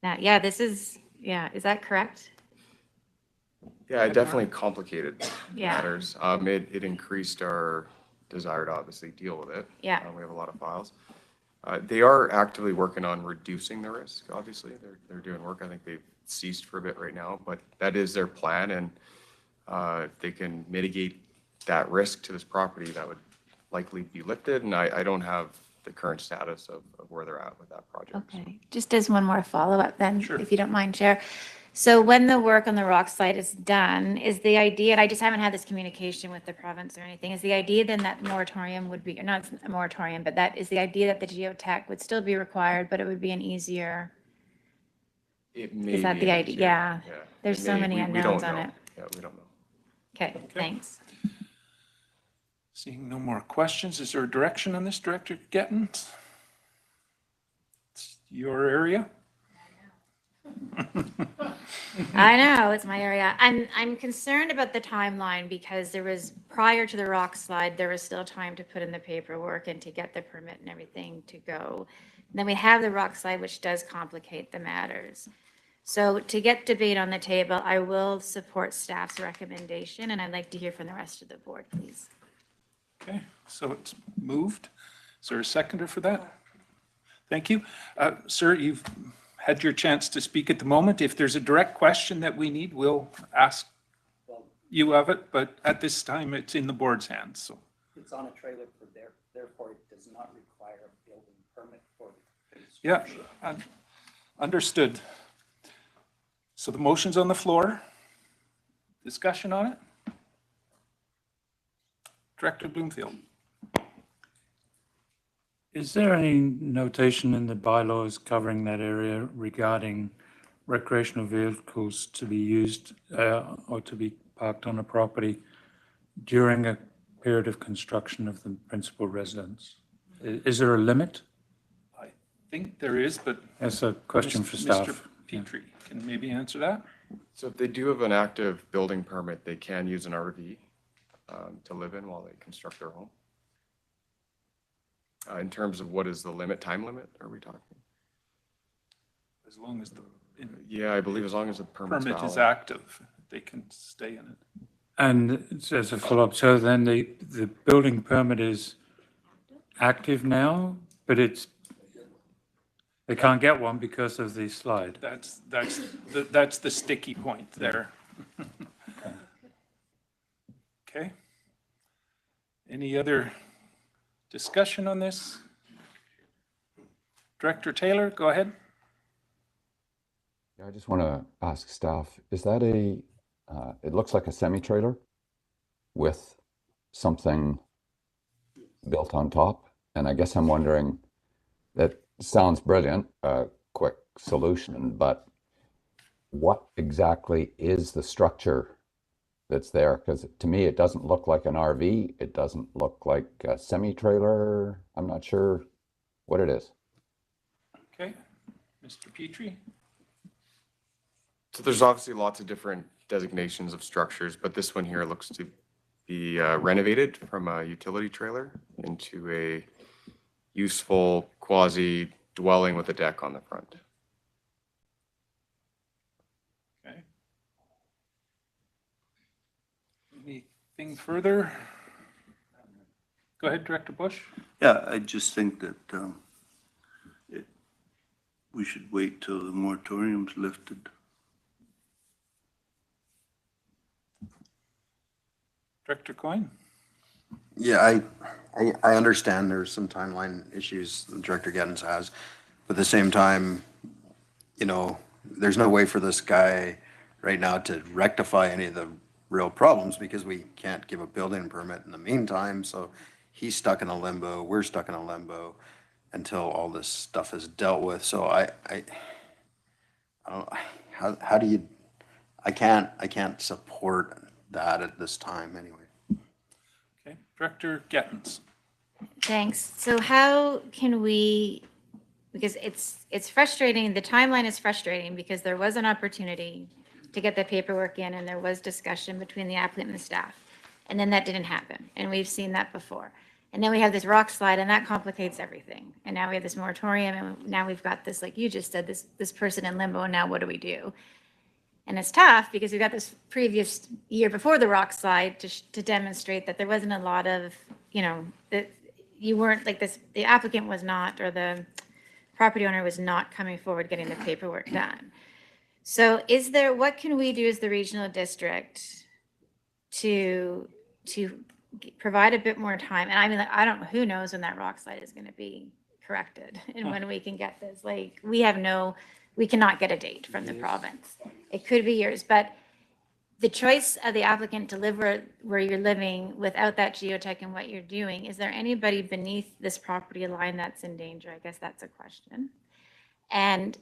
that, yeah, is that correct? Yeah, it definitely complicated Yeah. matters. It increased our desire to obviously deal with it. Yeah. We have a lot of files. They are actively working on reducing the risk, obviously. They're doing work. I think they've ceased for a bit right now, but that is their plan. And if they can mitigate that risk to this property, that would likely be lifted. And I don't have the current status of where they're at with that project. Okay. Just as one more follow-up then, Sure. if you don't mind, Chair. So when the work on the rock slide is done, is the idea, and I just haven't had this communication with the province or anything, is the idea then that moratorium would be, or not a moratorium, but that is the idea that the geotech would still be required, but it would be an easier, It may is that be the an idea? issue. Yeah. Yeah. There's It so may- many we unknowns don't on know. it. Yeah, we don't know. Okay, thanks. Seeing no more questions, is there a direction on this, Director Gettens? It's your area. I know, it's my area. I'm concerned about the timeline because prior to the rock slide, there was still time to put in the paperwork and to get the permit and everything to go. And then we have the rock slide, which does complicate the matters. So to get debate on the table, I will support staff's recommendation, and I'd like to hear from the rest of the board, please. Okay, so it's moved. Is there a seconder for that? Thank you. Sir, you've had your chance to speak at the moment. If there's a direct question that we need, we'll ask you of it, but at this time, it's in the board's hands, so. it's on a trailer for there, therefore it does not require a building permit for the Yeah, understood. So the motion's on the floor. Discussion on it? Director Bloomfield. Is there any notation in the bylaws covering that area regarding recreational vehicles to be used or to be parked on a property during a period of construction of the principal residence? Is there a limit? think there is, but. That's a question for Mr. staff. Petrie can maybe answer that. So if they do have an active building permit, they can use an RV to live in while they construct their home. In terms of what is the limit, time limit, are we talking? As long as the Yeah, I believe as long as the permit's permit is valid. active, they can stay in it. And as a follow-up, so then the building permit is active now, but they can't get one because of the slide. That's the sticky point there. Okay. Any other discussion on this? Director Taylor, go ahead. Yeah, I just want to ask staff, is that it looks like a semi-trailer with something built on top. And I guess I'm wondering, that sounds brilliant, a quick solution, but what exactly is the structure that's there? Because to me, it doesn't look like an RV. It doesn't look like a semi-trailer. I'm not sure what it is. Okay, Mr. Petrie. So there's obviously lots of different designations of structures, but this one here looks to be renovated from a utility trailer into a useful quasi dwelling with a deck on the front. Okay. Anything further? Go ahead, Director Bush. Yeah, I just think that we should wait till the moratorium's lifted. Director Coyne? Yeah, I understand there's some timeline issues that Director Gettins has, but at the same time, you know, there's no way for this guy right now to rectify any of the real problems because we can't give a building permit in the meantime. So he's stuck in a limbo, we're stuck in a limbo until all this stuff is dealt with. So I don't know, how do you, I can't support that at this time anyway. Okay, Director Gettins. Thanks. So how can we, because it's frustrating, the timeline is frustrating because there was an opportunity to get the paperwork in and there was discussion between the applicant and the staff. And then that didn't happen. And we've seen that before. And then we have this rock slide and that complicates everything. And now we have this moratorium and now we've got this, like you just said, this person in limbo. And now what do we do? And it's tough because we got this previous year before the rock slide to demonstrate that there wasn't a lot of, you know, that you weren't like this, the applicant was not, or the property owner was not coming forward getting the paperwork done. So is there, what can we do as the regional district to provide a bit more time? And I mean, like, I don't know, who knows when that rock slide is going to be corrected and when we can get this, like, we cannot get a date from the province. It could be years, but the choice of the applicant to live where you're living without that geotech and what you're doing, is there anybody beneath this property line that's in danger? I guess that's a question. And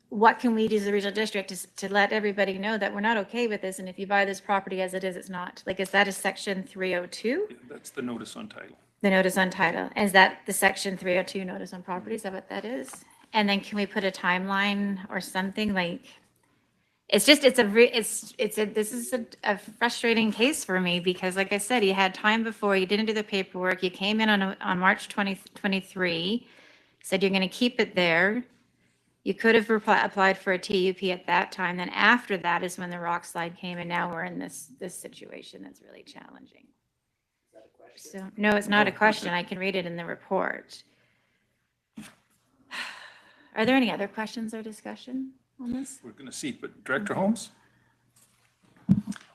what can we do as a regional district to let everybody know that we're not okay with this? And if you buy this property as it is, it's not. Like, is that a section 302? Yeah, that's the notice on title. The notice on title. Is that the section 302 notice on property? Is that what that is? And then can we put a timeline or something? Like, it's just, this is a frustrating case for me because, like I said, you had time before, you didn't do the paperwork, you came in on March 2023, said you're going to keep it there. You could have applied for a TUP at that time. Then after that is when the rock slide came, and now we're in this situation that's really challenging. Is that a question? So, no, it's not a question. I can read it in the report. Are there any other questions or discussion on this? We're going to see, but Director Holmes?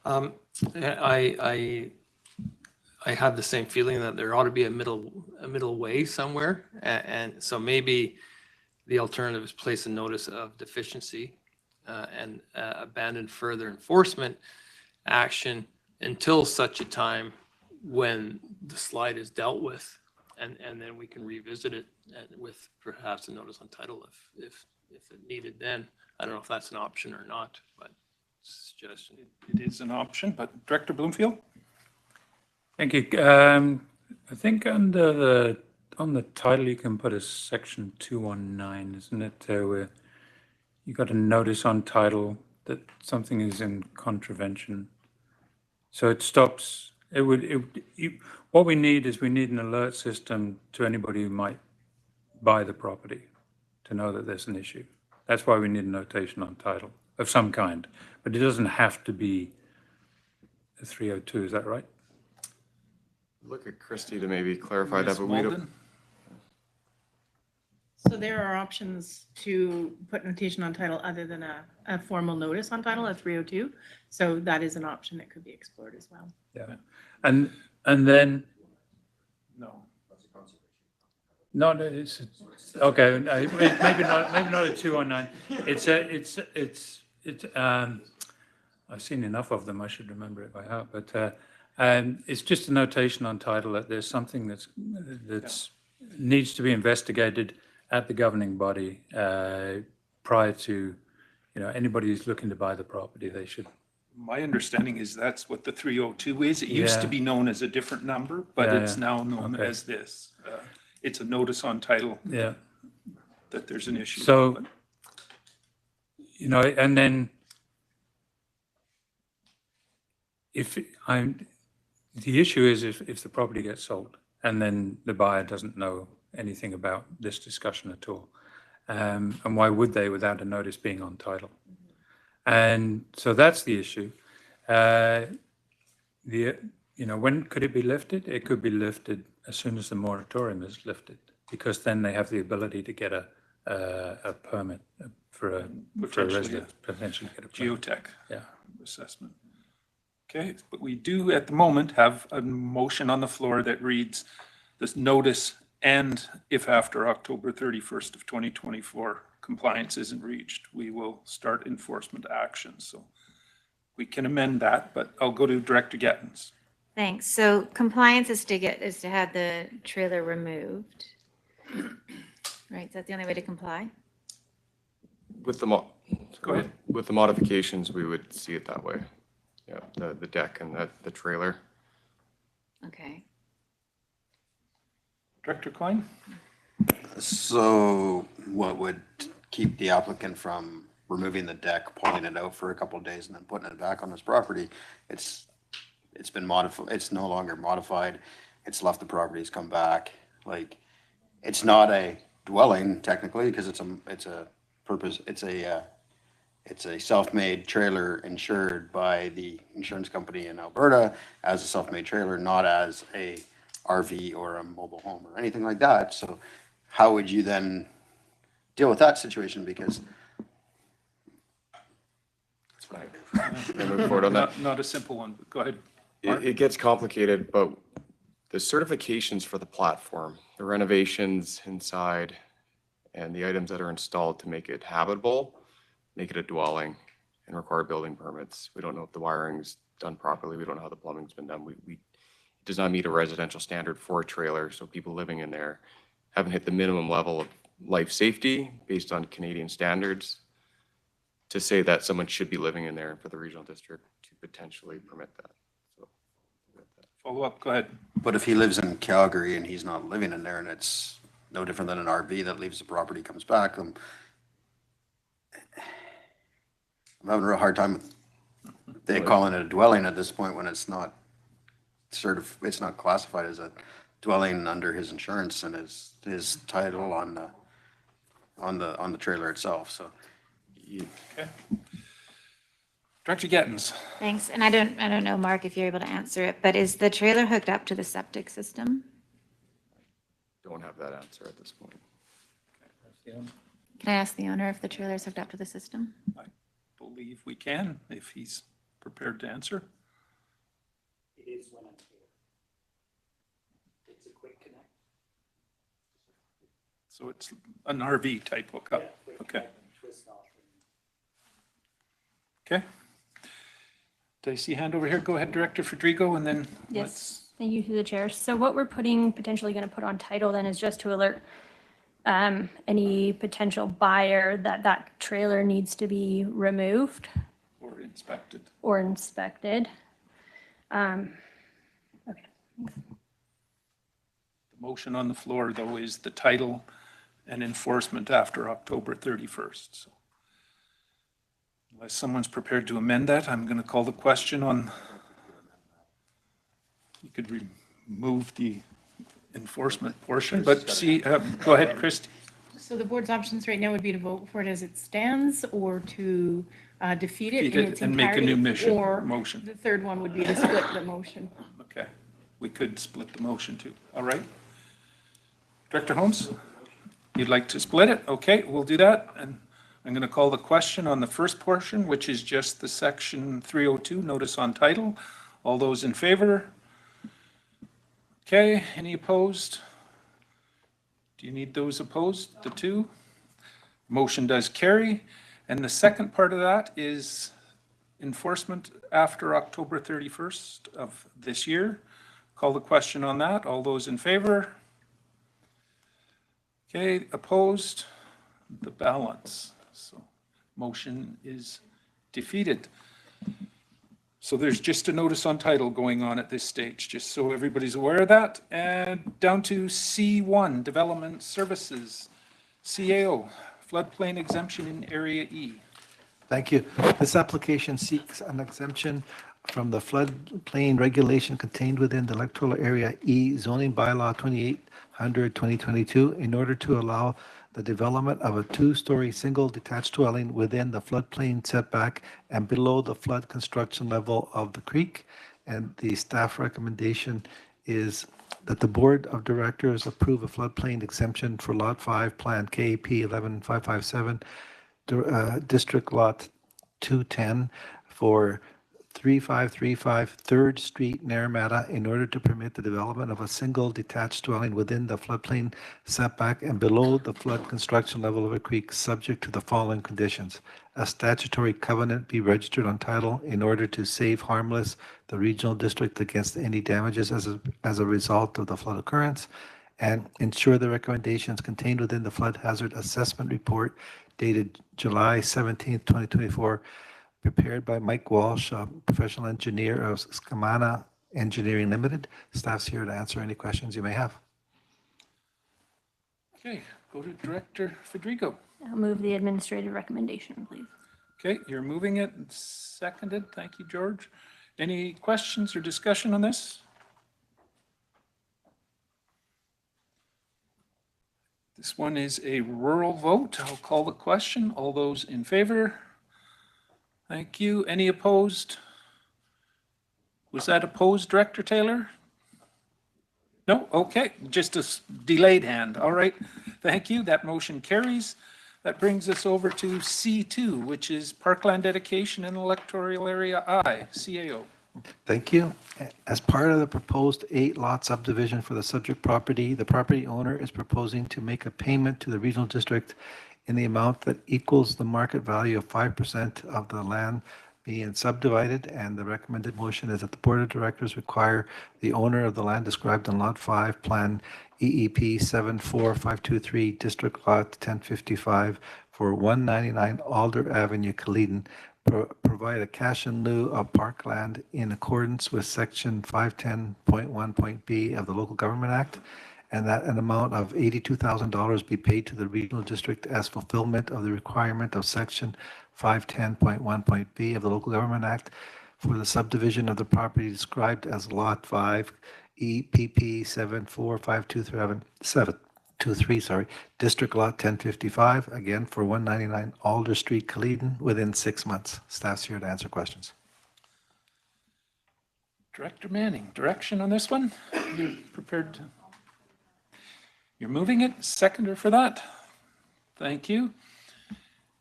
I have the same feeling that there ought to be a middle way somewhere. And so maybe the alternative is place a notice of deficiency and abandon further enforcement action until such a time when the slide is dealt with. And then we can revisit it with perhaps a notice on title if it needed then. I don't know if that's an option or not, but it's a suggestion. It is an option, but Director Bloomfield? Thank you. I think under the the title, you can put a section 219, isn't it? Where you got a notice on title that something is in contravention. So it stops. What we need is we need an alert system to anybody who might buy the property to know that there's an issue. That's why we need a notation on title of some kind, but it doesn't have to be a 302. Is that right? Look at Christie to maybe clarify that, Ms. but we don't. Malden? So there are options to put notation on title other than a formal notice on title, a 302. So that is an option that could be explored as well. Yeah. And then no, it's okay. Maybe not a 219. I've seen enough of them. I should remember it by heart. But it's just a notation on title that there's something that's needs to be investigated at the governing body prior to, anybody who's looking to buy the property. They should. My understanding is that's what the 302 is. It used to be known as a different number, but it's now known as this. It's a notice on title that there's an issue. So, and then the issue is if the property gets sold and then the buyer doesn't know anything about this discussion at all. And why would they without a notice being on title? And so that's the issue. When could it be lifted? It could be lifted as soon as the moratorium is lifted, because then they have the ability to get a permit for a resident, potentially get a permit. Geotech assessment. Okay, but we do at the moment have a motion on the floor that reads this notice, and if after October 31st of 2024 compliance isn't reached, we will start enforcement actions. So we can amend that, but I'll go to Director Gettens. Thanks. So compliance is to have the trailer removed. Right, is that the only way to comply? With the Go ahead. With the modifications, we would see it that way. Yeah, the deck and the trailer. Okay. Director Coyne? So what would keep the applicant from removing the deck, pulling it out for a couple of days and then putting it back on his property? It's been modified. It's no longer modified. It's left the property, it's come back. Like, it's not a dwelling technically, because it's a self-made trailer insured by the insurance company in Alberta as a self-made trailer, not as a RV or a mobile home or anything like that. So how would you then deal with that situation? Because Move forward on that. Not a simple one, but go ahead. It gets complicated, but the certifications for the platform, the renovations inside, and the items that are installed to make it habitable, make it a dwelling, and require building permits. We don't know if the wiring's done properly. We don't know how the plumbing's been done. It does not meet a residential standard for a trailer, so people living in there haven't hit the minimum level of life safety based on Canadian standards to say that someone should be living in there, and for the regional district to potentially permit that. So, Follow up, go ahead. But if he lives in Calgary and he's not living in there, and it's no different than an RV that leaves the property, comes back, I'm having a real hard time with they calling it a dwelling at this point when it's not it's not classified as a dwelling under his insurance and his title on the trailer itself. So Okay. Director Gettens. Thanks. And I don't know, Mark, if you're able to answer it, but is the trailer hooked up to the septic system? don't have that answer at this point. Can I ask the owner if the trailer is hooked up to the system? I believe we can, if he's prepared to answer. It is when it's here. It's a quick connect. So it's an RV type hookup. Yeah, quick Okay. connect and twist off. Okay. Did I see a hand over here? Go ahead, Director Federico, and then Yes, thank you to the chair. So what we're potentially going to put on title then is just to alert any potential buyer that that trailer needs to be removed or inspected. or inspected. Okay. The The motion on the floor, though, is the title and enforcement after October 31st. So unless someone's prepared to amend that, I'm going to call the question on, you could remove the enforcement portion, but see, go ahead, Christy. So the board's options right now would be to vote for it as it stands or to defeat it in its And make a entirety. new Or motion. the third one would be to split the motion. Okay, we could split the motion too. All right. Director Holmes, you'd like to split it? Okay, we'll do that. And I'm going to call the question on the first portion, which is just the section 302, notice on title. All those in favor? Okay, any opposed? Do you need those opposed, the two? Motion does carry. And the second part of that is enforcement after October 31st of this year. Call the question on that. All those in favor? Okay, opposed? The balance. So motion is defeated. So there's just a notice on title going on at this stage, just so everybody's aware of that. And down to C1, Development Services, CAO, floodplain exemption in Area E. Thank you. This application seeks an exemption from the floodplain regulation contained within the electoral area E zoning bylaw 2800/2022 in order to allow the development of a two-story single detached dwelling within the floodplain setback and below the flood construction level of the creek. And the staff recommendation is that the Board of Directors approve a floodplain exemption for Lot 5, Plan KAP 11557, District Lot 210 for 3535 3rd Street, Naramata, in order to permit the development of a single detached dwelling within the floodplain setback and below the flood construction level of a creek, subject to the following conditions. A statutory covenant be registered on title in order to save harmless the regional district against any damages as a result of the flood occurrence, and ensure the recommendations contained within the flood hazard assessment report dated July 17th, 2024, prepared by Mike Walsh, a professional engineer of Scamana Engineering Limited. Staff's here to answer any questions you may have. Okay, go to Director Federico. I'll move the administrative recommendation, please. Okay, you're moving it, seconded. Thank you, George. Any questions or discussion on this? This one is a rural vote. I'll call the question. All those in favor? Thank you. Any opposed? Was that opposed, Director Taylor? No? Okay, just a delayed hand. All right. Thank you. That motion carries. That brings us over to C2, which is Parkland Dedication in Electoral Area I, CAO. Thank you. As part of the proposed 8-lot subdivision for the subject property, the property owner is proposing to make a payment to the regional district in the amount that equals the market value of 5% of the land being subdivided, and the recommended motion is that the Board of Directors require the owner of the land described in Lot 5, Plan EEP 74523, District Lot 1055 for 199 Alder Avenue, Culloden, provide a cash in lieu of parkland in accordance with Section 510.1.b of the Local Government Act, and that an amount of $82,000 be paid to the regional district as fulfillment of the requirement of Section 510.1.b of the Local Government Act for the subdivision of the property described as Lot 5, EPP 74523, District Lot 1055, again for 199 Alder Street, Culloden, within 6 months. Staff's here to answer questions. Director Manning, direction on this one? You're prepared to? You're moving it, seconder for that. Thank you.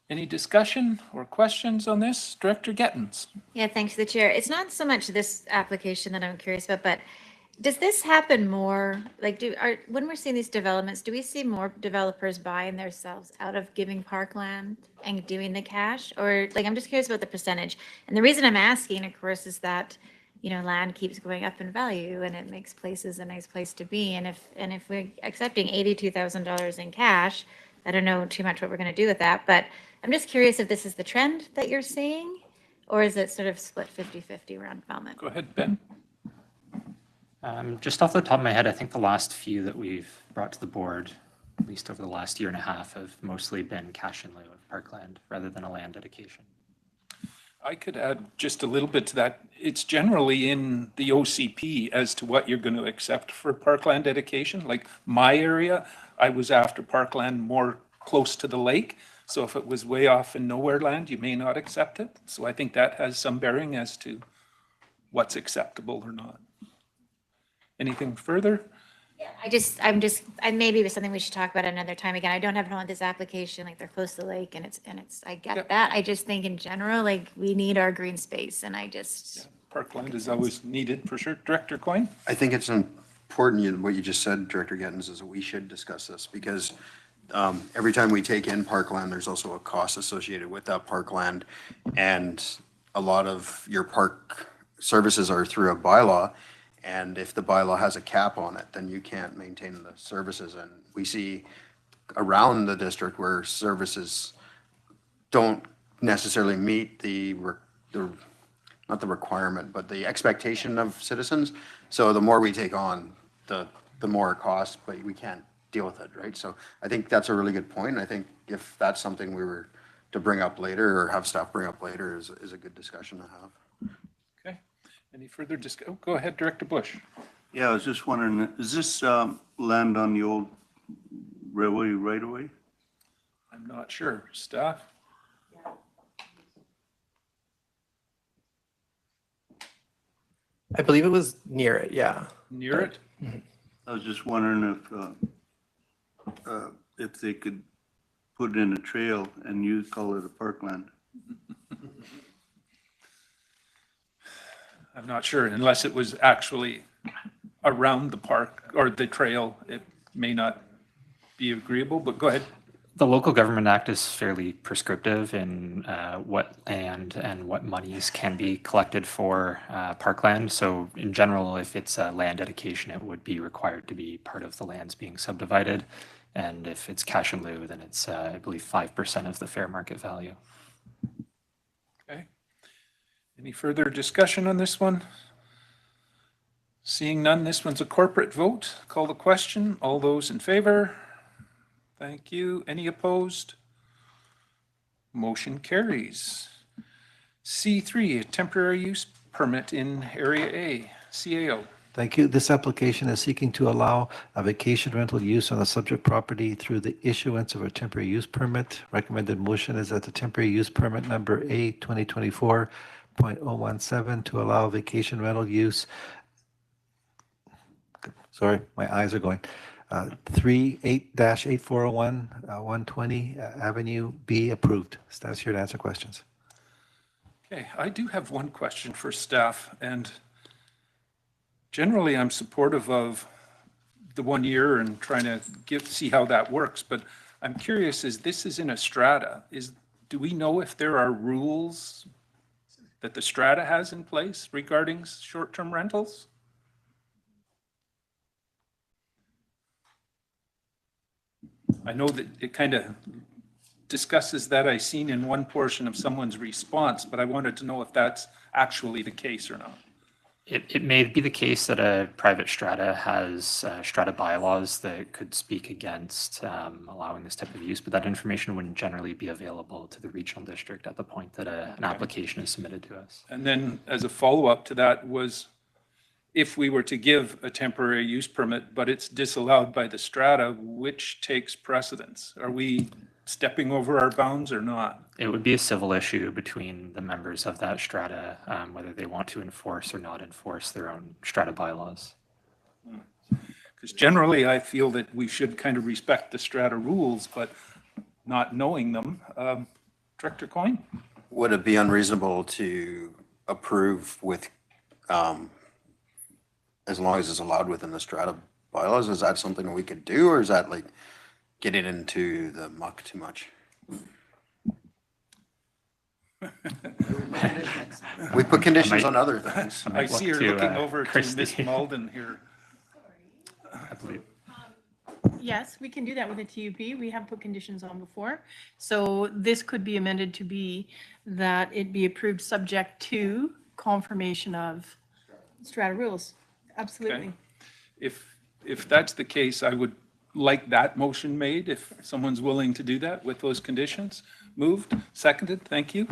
Any discussion or questions on this? Director Gettens. Yeah, thanks to the chair. It's not so much this application that I'm curious about, but does this happen more? Like, when we're seeing these developments, do we see more developers buying themselves out of giving parkland and doing the cash? Or like, I'm just curious about the percentage. And the reason I'm asking, of course, is that, you know, land keeps going up in value and it makes places a nice place to be. And if we're accepting $82,000 in cash, I don't know too much what we're going to do with that, but I'm just curious if this is the trend that you're seeing, or is it sort of split 50-50 around development? Go ahead, Ben. Just off the top of my head, I think the last few that we've brought to the board, at least over the last year and a half, have mostly been cash in lieu of parkland rather than a land dedication. I could add just a little bit to that. It's generally in the OCP as to what you're going to accept for parkland dedication. Like my area, I was after parkland more close to the lake. So if it was way off in nowhere land, you may not accept it. So I think that has some bearing as to what's acceptable or not. Anything further? Maybe it was something we should talk about another time. Again, I don't have no on this application, like they're close to the lake and I get that. I just think in general, like we need our green space and I just. Parkland is always needed for sure. Director Coyne? I think it's important, what you just said, Director Gettins, is that we should discuss this because every time we take in parkland, there's also a cost associated with that parkland. And a lot of your park services are through a bylaw. And if the bylaw has a cap on it, then you can't maintain the services. And we see around the district where services don't necessarily meet not the requirement, but the expectation of citizens. So the more we take on, the more it costs, but we can't deal with it, right? So I think that's a really good point. I think if that's something we were to bring up later or have staff bring up later is a good discussion to have. Any further discussion? Oh, go ahead, Director Bush. Yeah, I was just wondering, is this land on the old railway right away? I'm not sure. Staff? I believe it was near it, yeah. Near it? I was just wondering if they could put in a trail and you call it a parkland. I'm not sure, unless it was actually around the park or the trail, it may not be agreeable, but go ahead. The Local Government Act is fairly prescriptive in what land and what monies can be collected for parkland. So in general, if it's a land dedication, it would be required to be part of the lands being subdivided. And if it's cash in lieu, then it's, I believe, 5% of the fair market value. Okay. Any further discussion on this one? Seeing none, this one's a corporate vote. Call the question. All those in favor? Thank you. Any opposed? Motion carries. C3, a temporary use permit in Area A, CAO. Thank you. This application is seeking to allow a vacation rental use on the subject property through the issuance of a temporary use permit. Recommended motion is that the temporary use permit number A 2024.017 to allow vacation rental use. Sorry, my eyes are going. 38-8401 120 Avenue B approved. Staff's here to answer questions. Okay, I do have one question for staff, and generally I'm supportive of the 1 year and trying to see how that works, but I'm curious, as this is in a strata, do we know if there are rules that the strata has in place regarding short-term rentals? I know that it kind of discusses that I seen in one portion of someone's response, but I wanted to know if that's actually the case or not. It may be the case that a private strata has strata bylaws that could speak against allowing this type of use, but that information wouldn't generally be available to the regional district at the point that an application is submitted to us. And then as a follow-up to that was, if we were to give a temporary use permit, but it's disallowed by the strata, which takes precedence? Are we stepping over our bounds or not? It would be a civil issue between the members of that strata, whether they want to enforce or not enforce their own strata bylaws. Because generally I feel that we should kind of respect the strata rules, but not knowing them. Director Coyne? Would it be unreasonable to approve with, as long as it's allowed within the strata bylaws? Is that something we could do, or is that like getting into the muck too much? We put conditions on other things. I see her looking over to Ms. Malden here. I believe. Yes, we can do that with a TUP. We have put conditions on before. So this could be amended to be that it be approved subject to confirmation of strata rules. absolutely. Okay. If that's the case, I would like that motion made, if someone's willing to do that with those conditions. Moved, seconded, thank you.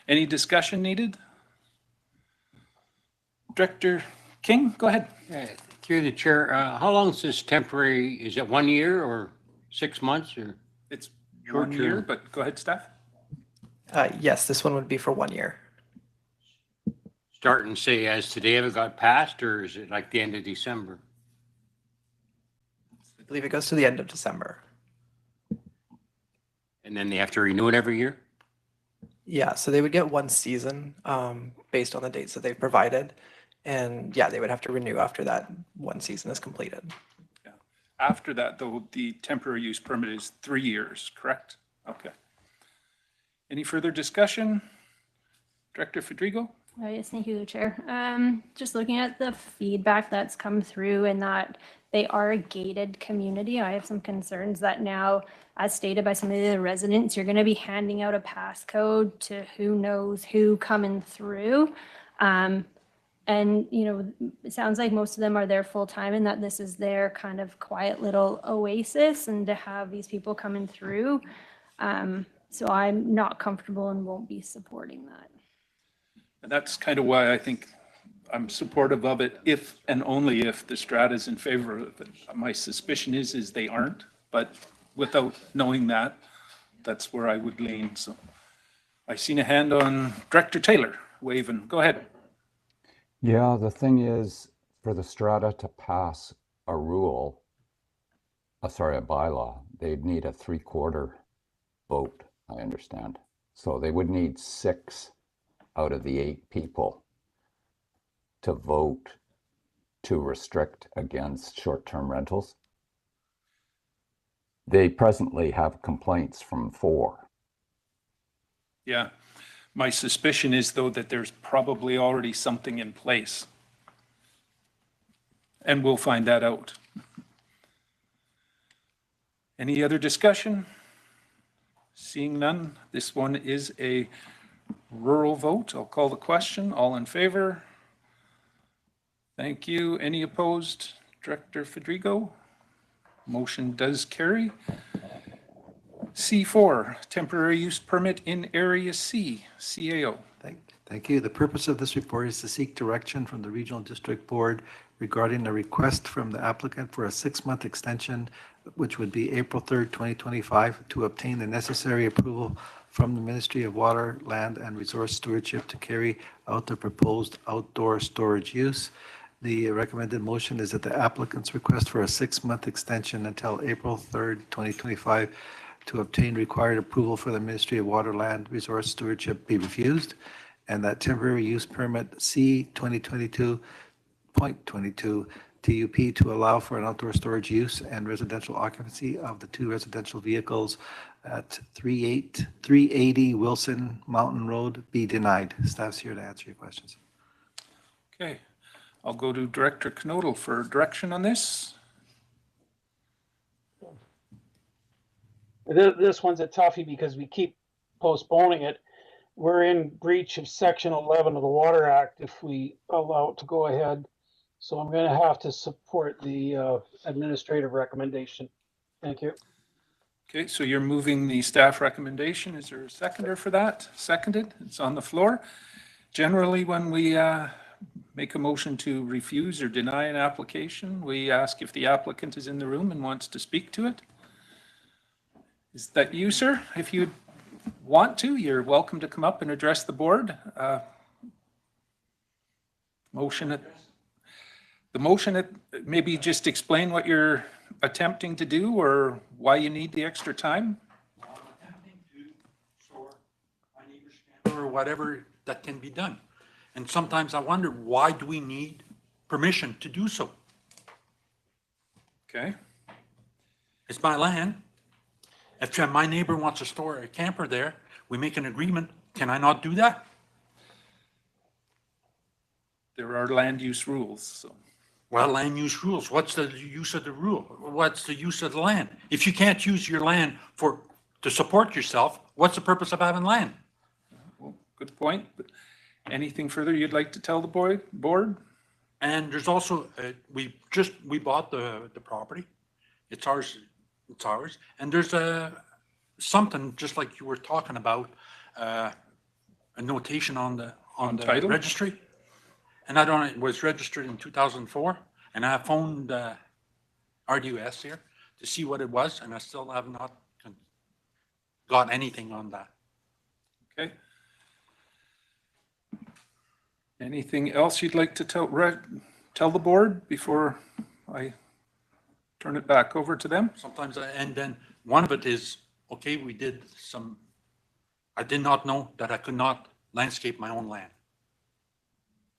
Any discussion needed? Director King, go ahead. Through the chair, how long is this temporary? Is it 1 year or 6 months or? It's Short 1 year, term. but go ahead, staff. Yes, this one would be for 1 year. Starting, say, as today if it got passed, or is it like the end of December? I believe it goes to the end of December. And then they have to renew it every year? Yeah, so they would get one season based on the dates that they've provided. And yeah, they would have to renew after that one season is completed. After that, though, the temporary use permit is 3 years, correct? Okay. Any further discussion? Director Fedrigo? Yes, thank you, Chair. Just looking at the feedback that's come through and that they are a gated community, I have some concerns that now, as stated by some of the residents, you're going to be handing out a passcode to who knows who coming through. And, you know, it sounds like most of them are there full time and that this is their kind of quiet little oasis, and to have these people coming through. So I'm not comfortable and won't be supporting that. And that's kind of why I think I'm supportive of it, if and only if the Strata is in favor of it. My suspicion is they aren't, but without knowing that, that's where I would lean. So I seen a hand on Director Taylor waving. Go ahead. Yeah, the thing is, for the Strata to pass a rule, a bylaw, they'd need a 3/4 vote, I understand. So they would need 6 out of the 8 people to vote to restrict against short-term rentals. They presently have complaints from 4. Yeah. My suspicion is, though, that there's probably already something in place. And we'll find that out. Any other discussion? Seeing none, this one is a rural vote. I'll call the question. All in favor? Thank you. Any opposed? Director Fedrigo? Motion does carry. C4, temporary use permit in Area C, CAO. Thank you. The purpose of this report is to seek direction from the Regional District Board regarding a request from the applicant for a 6-month extension, which would be April 3rd, 2025, to obtain the necessary approval from the Ministry of Water, Land, and Resource Stewardship to carry out the proposed outdoor storage use. The recommended motion is that the applicant's request for a 6-month extension until April 3rd, 2025, to obtain required approval for the Ministry of Water, Land, Resource Stewardship be refused, and that temporary use permit C 2022.22 TUP to allow for an outdoor storage use and residential occupancy of the 2 residential vehicles at 380 Wilson Mountain Road be denied. Staff's here to answer your questions. Okay, I'll go to Director Knodel for direction on this. This one's a toughie because we keep postponing it. We're in breach of Section 11 of the Water Act if we allow it to go ahead. So I'm going to have to support the administrative recommendation. Thank you. Okay, so you're moving the staff recommendation. Is there a seconder for that? Seconded? It's on the floor. Generally, when we make a motion to refuse or deny an application, we ask if the applicant is in the room and wants to speak to it. Is that you, sir? If you want to, you're welcome to come up and address the board. Maybe just explain what you're attempting to do or why you need the extra time. Or whatever that can be done. And sometimes I wonder, why do we need permission to do so? Okay. It's my land. If my neighbor wants to store a camper there, we make an agreement. Can I not do that? There are land use rules, so. Well, land use rules. What's the use of the rule? What's the use of the land? If you can't use your land to support yourself, what's the purpose of having land? Well, good point. But anything further you'd like to tell the board? And there's also, we bought the property. It's ours, And there's something, just like you were talking about, a notation on the title? registry. And I don't know, it was registered in 2004, and I phoned RDOS here to see what it was, and I still have not got anything on that. Okay. Anything else you'd like to tell the board before I turn it back over to them? Sometimes, and then one of it is, okay, I did not know that I could not landscape my own land.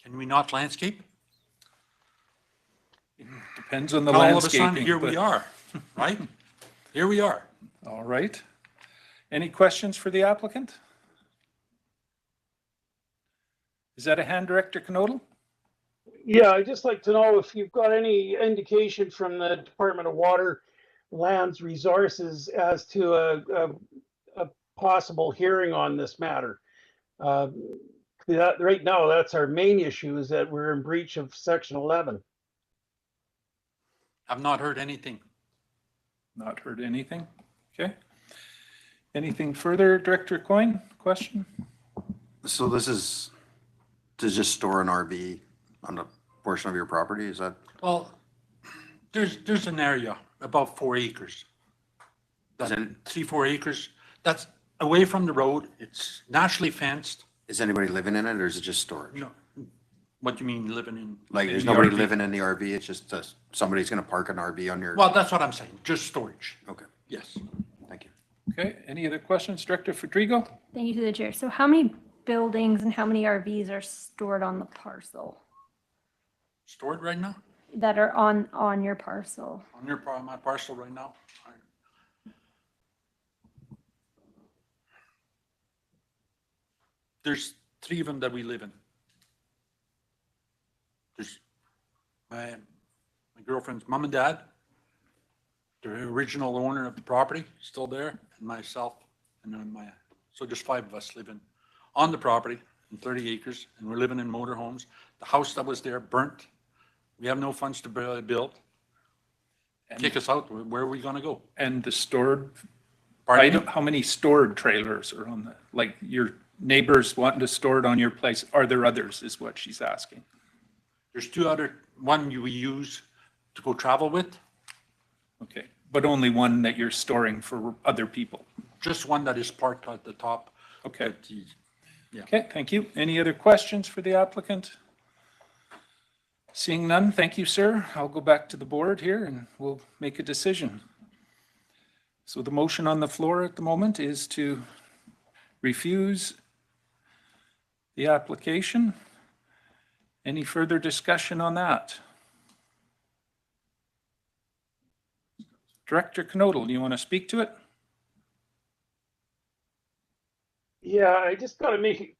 Can we not landscape? Depends on the All landscaping. of a sudden, here we are, right? Here we are. All right. Any questions for the applicant? Is that a hand, Director Knodel? Yeah, I'd just like to know if you've got any indication from the Department of Water, Lands, Resources as to a possible hearing on this matter. Right now, that's our main issue, is that we're in breach of Section 11. I've not heard anything. Not heard anything. Okay. Anything further, Director Coyne? Question? So this is to just store an RV on a portion of your property, is that? Well, there's an area about 4 acres. That's 3-4 acres. That's away from the road. It's naturally fenced. Is anybody living in it, or is it just storage? No. What do you mean living in? Like, there's in the nobody RV? living in the RV, it's just somebody's gonna park an RV on your? Well, that's what I'm saying, just storage. Okay, Yes. thank you. Okay. Any other questions, Director Fedrigo? Thank you to the chair. So how many buildings and how many RVs are stored on the parcel Stored right now? that are on your parcel? On my parcel right now? There's 3 of them that we live in. There's my girlfriend's mom and dad, the original owner of the property, still there, and myself, and then so there's 5 of us living on the property in 30 acres, and we're living in motorhomes. The house that was there burnt. We have no funds to build. Kick us out, where are we gonna go? And the stored, Pardon me? how many stored trailers are on the, like your neighbors wanting to store it on your place? Are there others, is what she's asking. There's 2 other, one we use to go travel with, Okay, but only one that you're storing for other people. just one that is parked at the top. Okay. But yeah. Okay, thank you. Any other questions for the applicant? Seeing none, thank you, sir. I'll go back to the board here and we'll make a decision. So the motion on the floor at the moment is to refuse the application. Any further discussion on that? Director Knodel, do you want to speak to it? Yeah, I just got to make it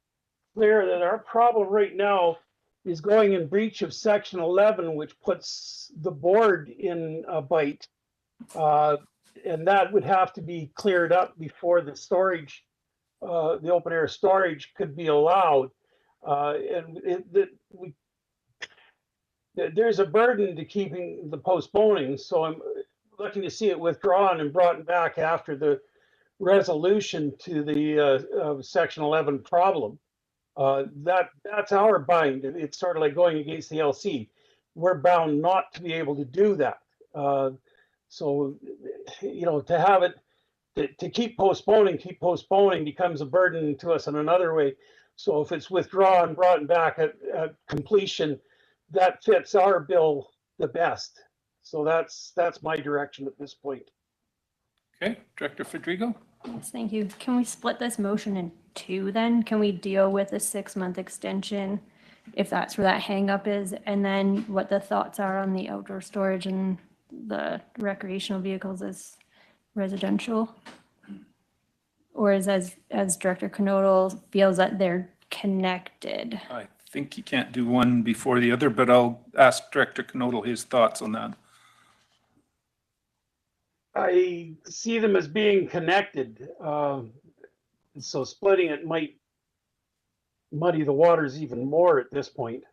clear that our problem right now is going in breach of Section 11, which puts the board in a bite. And that would have to be cleared up before the storage, the open air storage could be allowed. There's a burden to keeping the postponing, so I'm looking to see it withdrawn and brought back after the resolution to the Section 11 problem. That's our bind. It's sort of like going against the LC. We're bound not to be able to do that. So, you know, to have it, to keep postponing becomes a burden to us in another way. So if it's withdrawn, brought back at completion, that fits our bill the best. So that's my direction at this point. Okay, Director Fedrigo? Yes, thank you. Can we split this motion in 2 then? Can we deal with a 6-month extension if that's where that hang up is? And then what the thoughts are on the outdoor storage and the recreational vehicles as residential? Or as Director Knodel feels that they're connected? I think you can't do one before the other, but I'll ask Director Knodel his thoughts on that. I see them as being connected. So splitting it might muddy the waters even more at this point.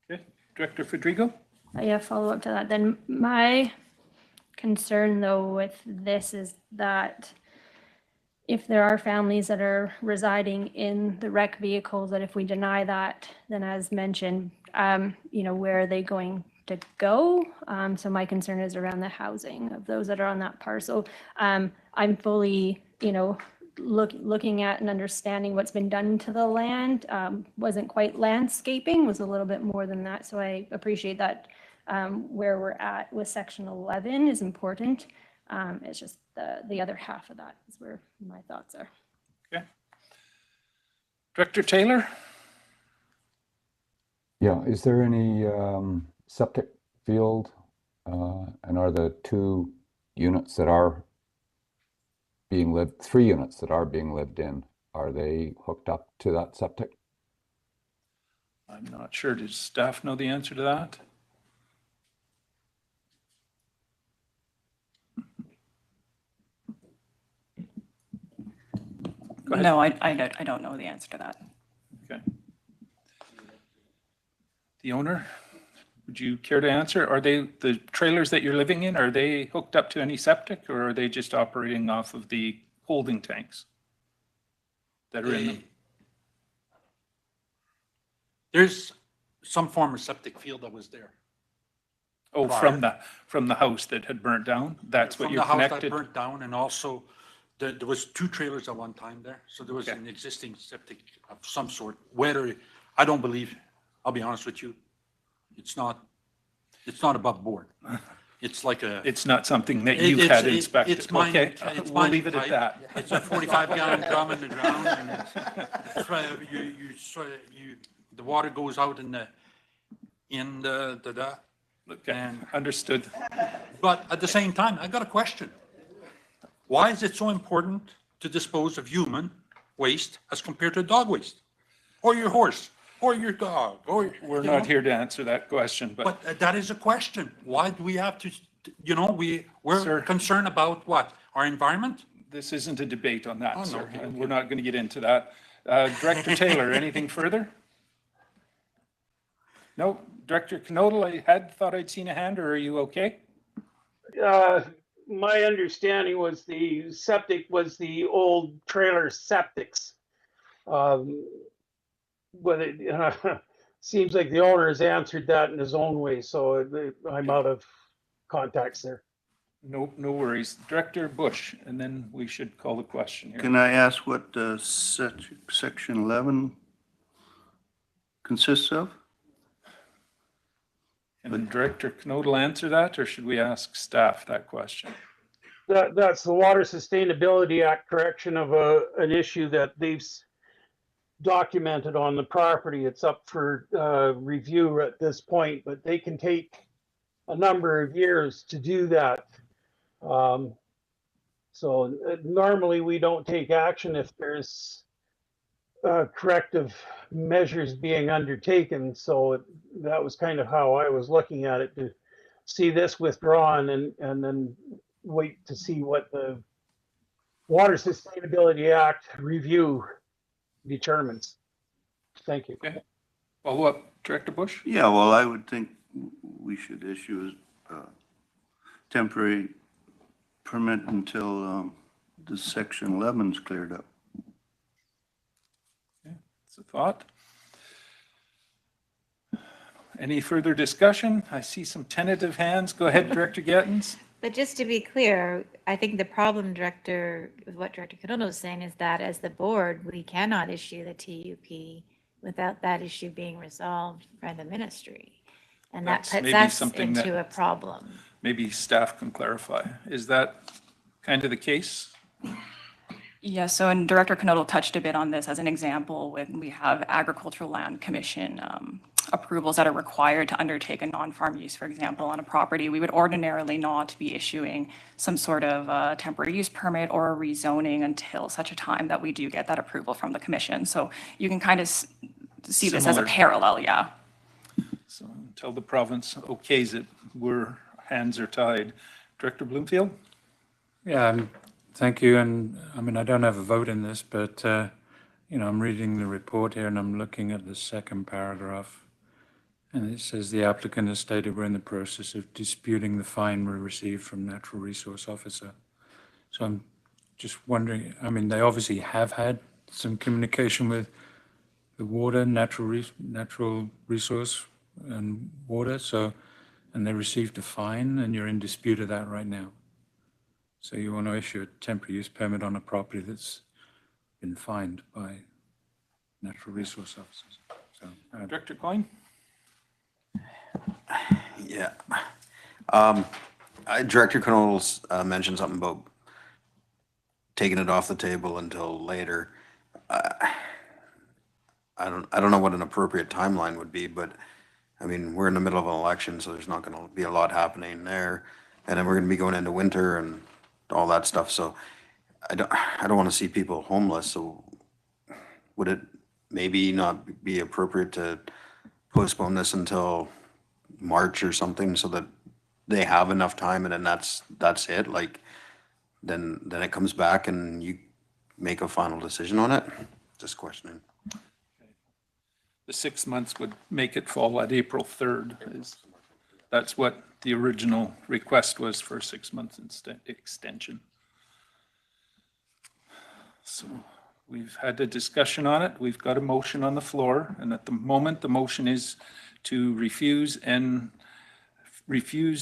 Okay, Director Federico? Yeah, follow up to that. Then my concern though with this is that if there are families that are residing in the rec vehicles, that if we deny that, then as mentioned, where are they going to go? So my concern is around the housing of those that are on that parcel. I'm fully, looking at and understanding what's been done to the land. Wasn't quite landscaping, was a little bit more than that. So I appreciate that where we're at with section 11 is important. It's just the other half of that is where my thoughts are. Okay. Director Taylor? Yeah, is there any septic field? And are the 2 units that are being lived, 3 units that are being lived in, are they hooked up to that septic? I'm not sure. Does staff know the answer to that? No, I don't know the answer to that. Okay. The owner, would you care to answer? Are the trailers that you're living in, are they hooked up to any septic, or are they just operating off of the holding tanks that are in them? There's some form of septic field that was there. Oh, prior. from the house that had burnt down? That's what you're From the house connected? that burnt down, and also there was 2 trailers at one time there. So there was an existing septic of some sort. Whether, I don't believe, I'll be honest with you, it's not above board. It's like a. It's not something that you had inspected? It's mine. Okay, It's we'll mine leave it at pipe. that. It's a 45-gallon drum in the ground, and the water goes out in the Okay, and understood. But at the same time, I got a question. Why is it so important to dispose of human waste as compared to dog waste? Or your horse, or your dog, or... We're not here to answer that question, But that is a question. Why do we have to, we're concerned about what? Our environment? This isn't a debate on that, Oh, no, sir, okay, and okay. we're not going to get into that. Director Taylor, anything further? No? Director Knodel, I thought I'd seen a hand, or are you okay? My understanding was the septic was the old trailer septics. But it seems like the owner has answered that in his own way, so I'm out of context there. No worries. Director Bush, and then we should call the question here. Can I ask what section 11 consists of? Can Director Knodel answer that, or should we ask staff that question? That's the Water Sustainability Act correction of an issue that they've documented on the property. It's up for review at this point, but they can take a number of years to do that. So normally we don't take action if there's corrective measures being undertaken. So that was kind of how I was looking at it, to see this withdrawn and then wait to see what the Water Sustainability Act review determines. Thank you. Okay. Follow up, Director Bush? Yeah, well, I would think we should issue a temporary permit until the section 11 is cleared up. Okay, that's a thought. Any further discussion? I see some tentative hands. Go ahead, Director Gettens. But just to be clear, I think the problem, Director, with what Director Canono is saying is that as the board, we cannot issue the TUP without that issue being resolved by the ministry. And that That's puts maybe us something into that- a problem. Maybe staff can clarify. Is that kind of the case? Yeah, so and Director Knodel touched a bit on this as an example when we have Agricultural Land Commission approvals that are required to undertake a non-farm use, for example, on a property. We would ordinarily not be issuing some sort of temporary use permit or a rezoning until such a time that we do get that approval from the commission. So you can kind of see this as a Similar. parallel, yeah. So until the province okays it, hands are tied. Director Bloomfield? Yeah, thank you. And I mean, I don't have a vote in this, but, I'm reading the report here and I'm looking at the second paragraph. And it says the applicant has stated we're in the process of disputing the fine we received from Natural Resource Officer. So I'm just wondering, I mean, they obviously have had some communication with the water, natural resource and water, so, and they received a fine and you're in dispute of that right now. So you want to issue a temporary use permit on a property that's been fined by natural resource officers. So, Director Coyne? Yeah. Director Connell's mentioned something about taking it off the table until later. I don't know what an appropriate timeline would be, but I mean, we're in the middle of an election, so there's not going to be a lot happening there. And then we're going to be going into winter and all that stuff. So I don't want to see people homeless. So would it maybe not be appropriate to postpone this until March or something so that they have enough time and then that's it? Like, then it comes back and you make a final decision on it? Just questioning. The 6 months would make it fall at April 3rd. That's what the original request was, for 6 months extension. So we've had a discussion on it. We've got a motion on the floor, and at the moment, the motion is to refuse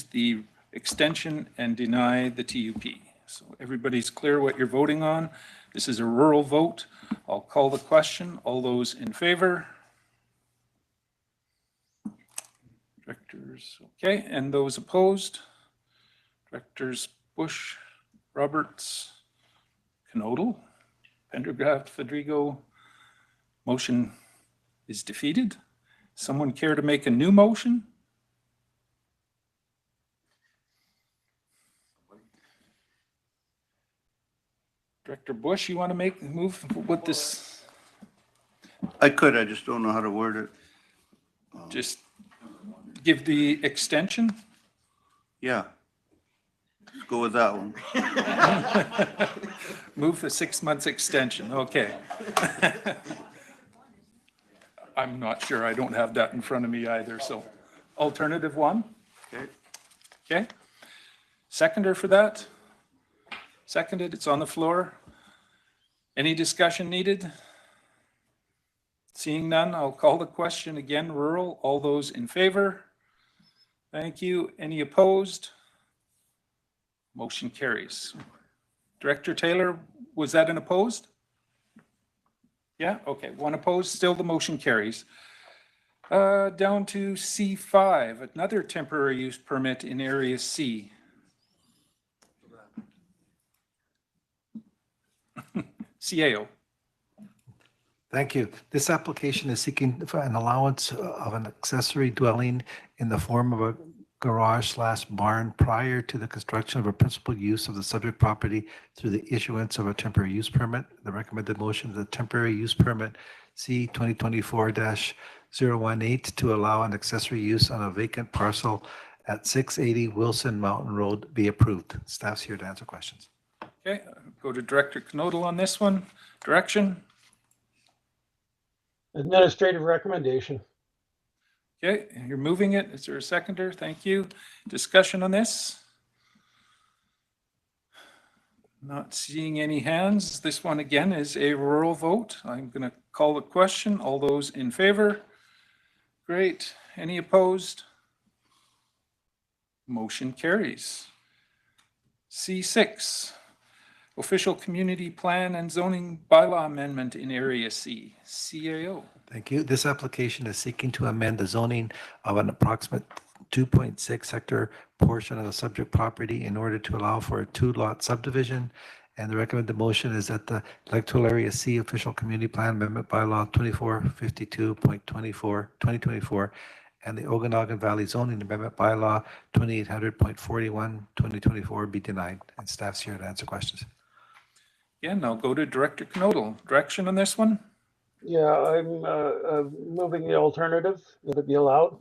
the extension and deny the TUP. So everybody's clear what you're voting on. This is a rural vote. I'll call the question. All those in favor? Directors, okay, and those opposed? Directors Bush, Roberts, Knodel, Pendergraft, Fedrigo. Motion is defeated. Someone care to make a new motion? Director Bush, you want to move with this? I could, I just don't know how to word it. Just give the extension? Yeah. Let's go with that one. Move the 6 months extension, okay. I'm not sure, I don't have that in front of me either, so alternative one? Okay. Okay. Seconder for that? Seconded, it's on the floor. Any discussion needed? Seeing none, I'll call the question again. Rural, all those in favor? Thank you. Any opposed? Motion carries. Director Taylor, was that an opposed? Yeah, okay, one opposed, still the motion carries. Down to C5, another temporary use permit in Area C. CAO. Thank you. This application is seeking for an allowance of an accessory dwelling in the form of a garage/barn prior to the construction of a principal use of the subject property through the issuance of a temporary use permit. The recommended motion is a temporary use permit C 2024-018 to allow an accessory use on a vacant parcel at 680 Wilson Mountain Road be approved. Staff's here to answer questions. Okay, go to Director Knodel on this one. Direction? Administrative recommendation. Okay, you're moving it. Is there a seconder? Thank you. Discussion on this? Not seeing any hands. This one again is a rural vote. I'm going to call the question. All those in favor? Great. Any opposed? Motion carries. C6, official community plan and zoning bylaw amendment in Area C, CAO. Thank you. This application is seeking to amend the zoning of an approximate 2.6 hectare portion of the subject property in order to allow for a 2-lot subdivision. And the recommended motion is that the electoral area C official community plan amendment bylaw 2452.24/2024 and the Okanagan Valley zoning amendment bylaw 2800.41/2024 be denied. And staff's here to answer questions. Again, I'll go to Director Knodel. Direction on this one? Yeah, I'm moving the alternative. Would it be allowed?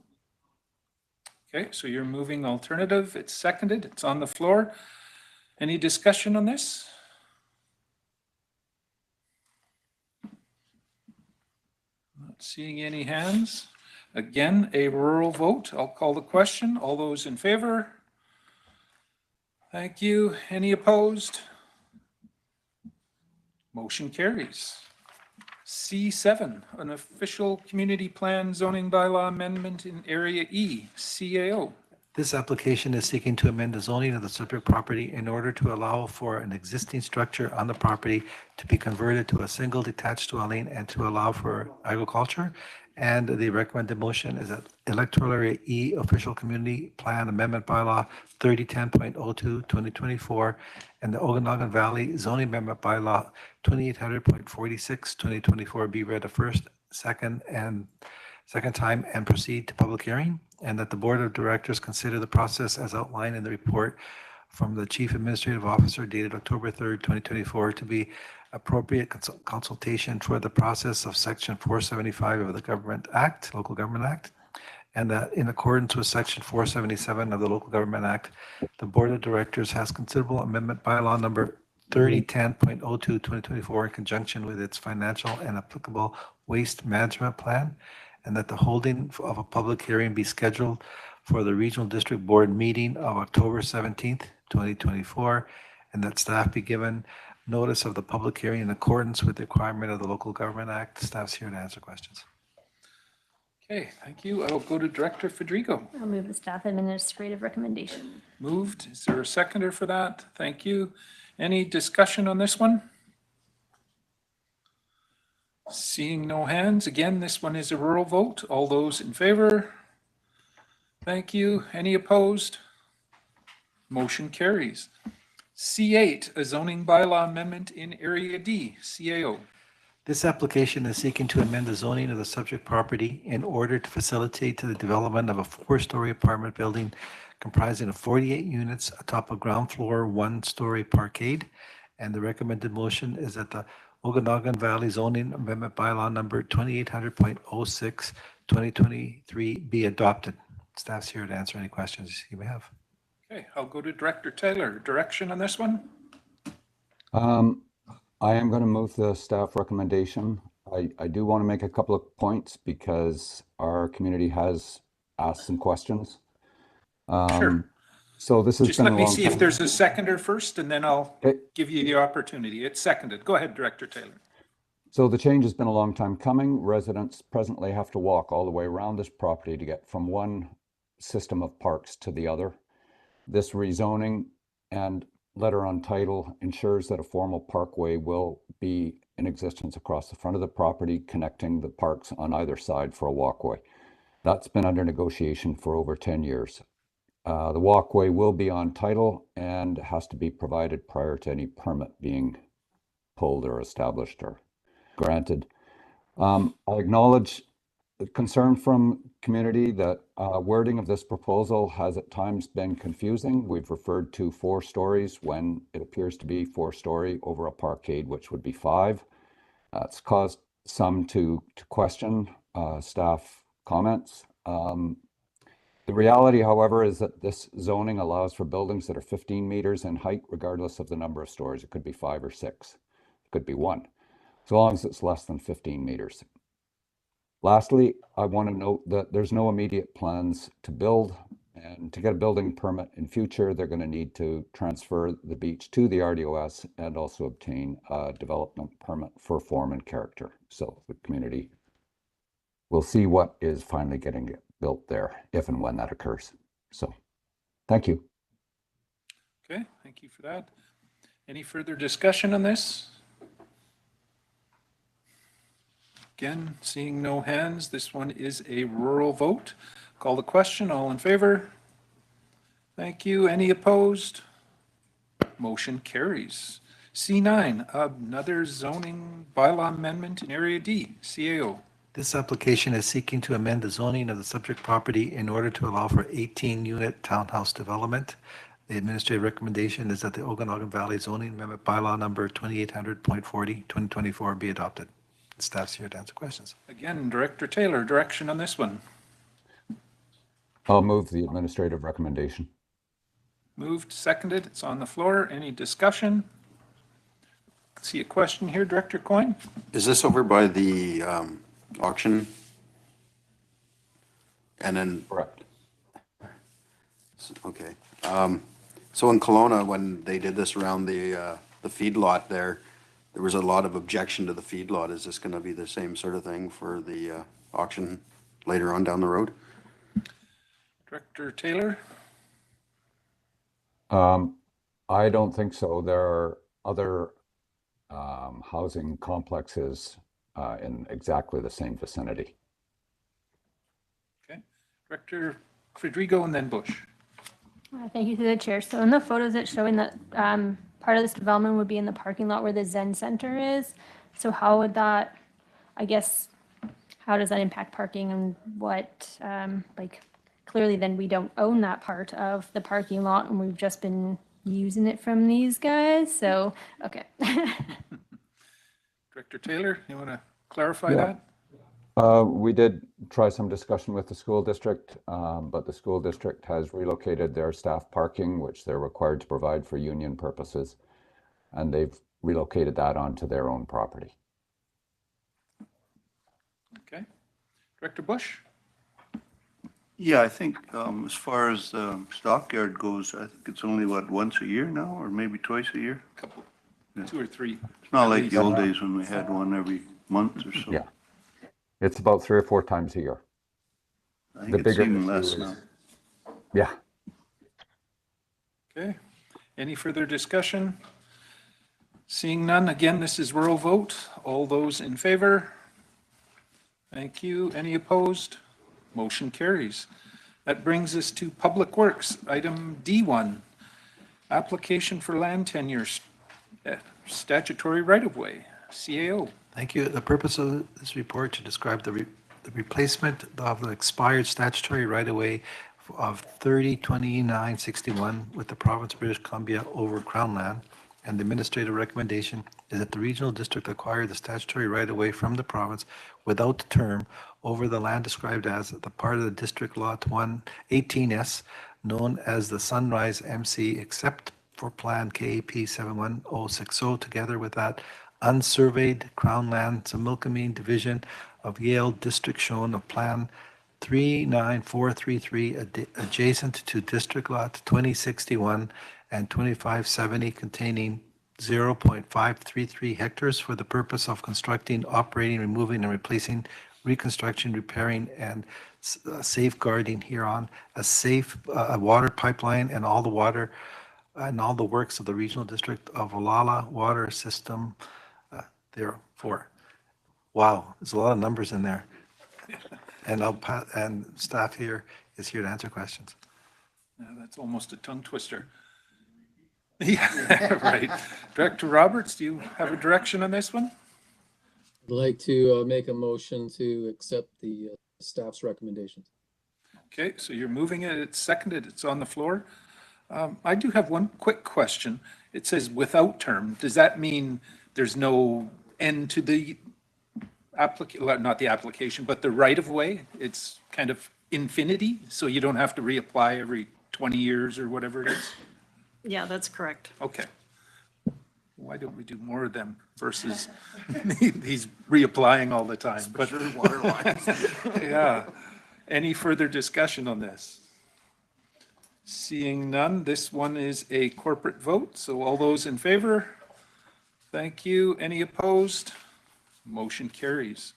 Okay, so you're moving alternative. It's seconded. It's on the floor. Any discussion on this? Not seeing any hands. Again, a rural vote. I'll call the question. All those in favor? Thank you. Any opposed? Motion carries. C7, an official community plan zoning bylaw amendment in Area E, CAO. This application is seeking to amend the zoning of the subject property in order to allow for an existing structure on the property to be converted to a single detached dwelling and to allow for agriculture. And the recommended motion is that Electoral Area E Official Community Plan Amendment Bylaw 3010.02, 2024, and the Okanagan Valley Zoning Amendment Bylaw 2800.46, 2024 be read a first, second time and proceed to public hearing, and that the Board of Directors consider the process as outlined in the report from the Chief Administrative Officer dated October 3rd, 2024 to be appropriate consultation for the process of Section 475 of the Government Act, Local Government Act, and that in accordance with Section 477 of the Local Government Act, the Board of Directors has considerable amendment bylaw number 3010.02, 2024 in conjunction with its financial and applicable waste management plan, and that the holding of a public hearing be scheduled for the Regional District Board meeting of October 17th, 2024, and that staff be given notice of the public hearing in accordance with the requirement of the Local Government Act. Staff's here to answer questions. Okay, thank you. I'll go to Director Federico. I'll move the staff administrative recommendation. Moved. Is there a seconder for that? Thank you. Any discussion on this one? Seeing no hands, again, this one is a rural vote. All those in favor? Thank you. Any opposed? Motion carries. C8, a zoning bylaw amendment in Area D, CAO. This application is seeking to amend the zoning of the subject property in order to facilitate the development of a 4-story apartment building comprising of 48 units atop a ground floor, 1-story parkade. And the recommended motion is that the Okanagan Valley Zoning Amendment Bylaw number 2800.06, 2023 be adopted. Staff's here to answer any questions you may have. Okay, I'll go to Director Taylor. Direction on this one? I am going to move the staff recommendation. I do want to make a couple of points because our community has asked some questions. Sure. So this has Just been let a me long see time. if there's a seconder first, and then I'll Okay. give you the opportunity. It's seconded. Go ahead, Director Taylor. So the change has been a long time coming. Residents presently have to walk all the way around this property to get from one system of parks to the other. This rezoning and letter on title ensures that a formal parkway will be in existence across the front of the property, connecting the parks on either side for a walkway. That's been under negotiation for over 10 years. The walkway will be on title and has to be provided prior to any permit being pulled or established or granted. I acknowledge the concern from community that wording of this proposal has at times been confusing. We've referred to 4 stories when it appears to be 4-story over a parkade, which would be 5. It's caused some to question staff comments. The reality, however, is that this zoning allows for buildings that are 15 meters in height, regardless of the number of stories. It could be 5 or 6, it could be 1, as long as it's less than 15 meters. Lastly, I want to note that there's no immediate plans to build, and to get a building permit in future, they're going to need to transfer the beach to the RDOS and also obtain a development permit for form and character. So the community will see what is finally getting built there, if and when that occurs. So, thank you. Okay, thank you for that. Any further discussion on this? Again, seeing no hands, this one is a rural vote. Call the question. All in favor? Thank you. Any opposed? Motion carries. C9, another zoning bylaw amendment in Area D, CAO. This application is seeking to amend the zoning of the subject property in order to allow for 18-unit townhouse development. The administrative recommendation is that the Okanagan Valley Zoning Amendment Bylaw number 2800.40, 2024 be adopted. Staff's here to answer questions. Again, Director Taylor, direction on this one. I'll move the administrative recommendation. Moved, seconded. It's on the floor. Any discussion? See a question here, Director Coyne? Is this over by the auction And then, Correct. okay. So in Kelowna, when they did this around the feedlot there was a lot of objection to the feedlot. Is this gonna be the same sort of thing for the auction later on down the road? Director Taylor? I don't think so. There are other housing complexes in exactly the same vicinity. Okay. Director Federico and then Bush. Thank you to the chair. So in the photos, it's showing that part of this development would be in the parking lot where the Zen Center is. So how would that, I guess, how does that impact parking and what, like, clearly then we don't own that part of the parking lot and we've just been using it from these guys. So, okay. Director Taylor, you want to clarify Yeah. that? We did try some discussion with the school district, but the school district has relocated their staff parking, which they're required to provide for union purposes, and they've relocated that onto their own property. Okay. Director Bush? Yeah, I think as far as the stockyard goes, I think it's only, what, once a year now, or maybe twice a year? Couple, 2 or 3. It's not at like least. the old days when we had one every month or so. Yeah. It's about 3 or 4 times a year. I think it's even less now. Yeah. Okay. Any further discussion? Seeing none, again, this is rural vote. All those in favor? Thank you. Any opposed? Motion carries. That brings us to Public Works, item D1, application for land tenure, statutory right-of-way, CAO. Thank you. The purpose of this report to describe the replacement of the expired statutory right-of-way of 302961 with the province of British Columbia over Crown land. And the administrative recommendation is that the regional district acquire the statutory right-of-way from the province without term over the land described as the part of the district lot 118S known as the Sunrise MC except for plan KAP 71060 together with that unsurveyed Crown land Similkameen division of Yale district shown of plan 39433 adjacent to district lot 2061 and 2570 containing 0.533 hectares for the purpose of constructing, operating, removing, and replacing, reconstruction, repairing, and safeguarding hereon a safe water pipeline and all the water and all the works of the regional district of Olalla water system. Therefore, wow, there's a lot of numbers in there. And and staff here is here to answer questions. Yeah, that's almost a tongue twister. Yeah, right. Director Roberts, do you have a direction on this one? I'd like to make a motion to accept the staff's recommendations. Okay, so you're moving it, it's seconded, it's on the floor. I do have one quick question. It says without term. Does that mean there's no end to the application, not the application, but the right of way? It's kind of infinity, so you don't have to reapply every 20 years or whatever it is? Yeah, that's correct. Okay. Why don't we do more of them versus these reapplying all the time? But water lines. yeah. Any further discussion on this? Seeing none, this one is a corporate vote. So all those in favor? Thank you. Any opposed? Motion carries.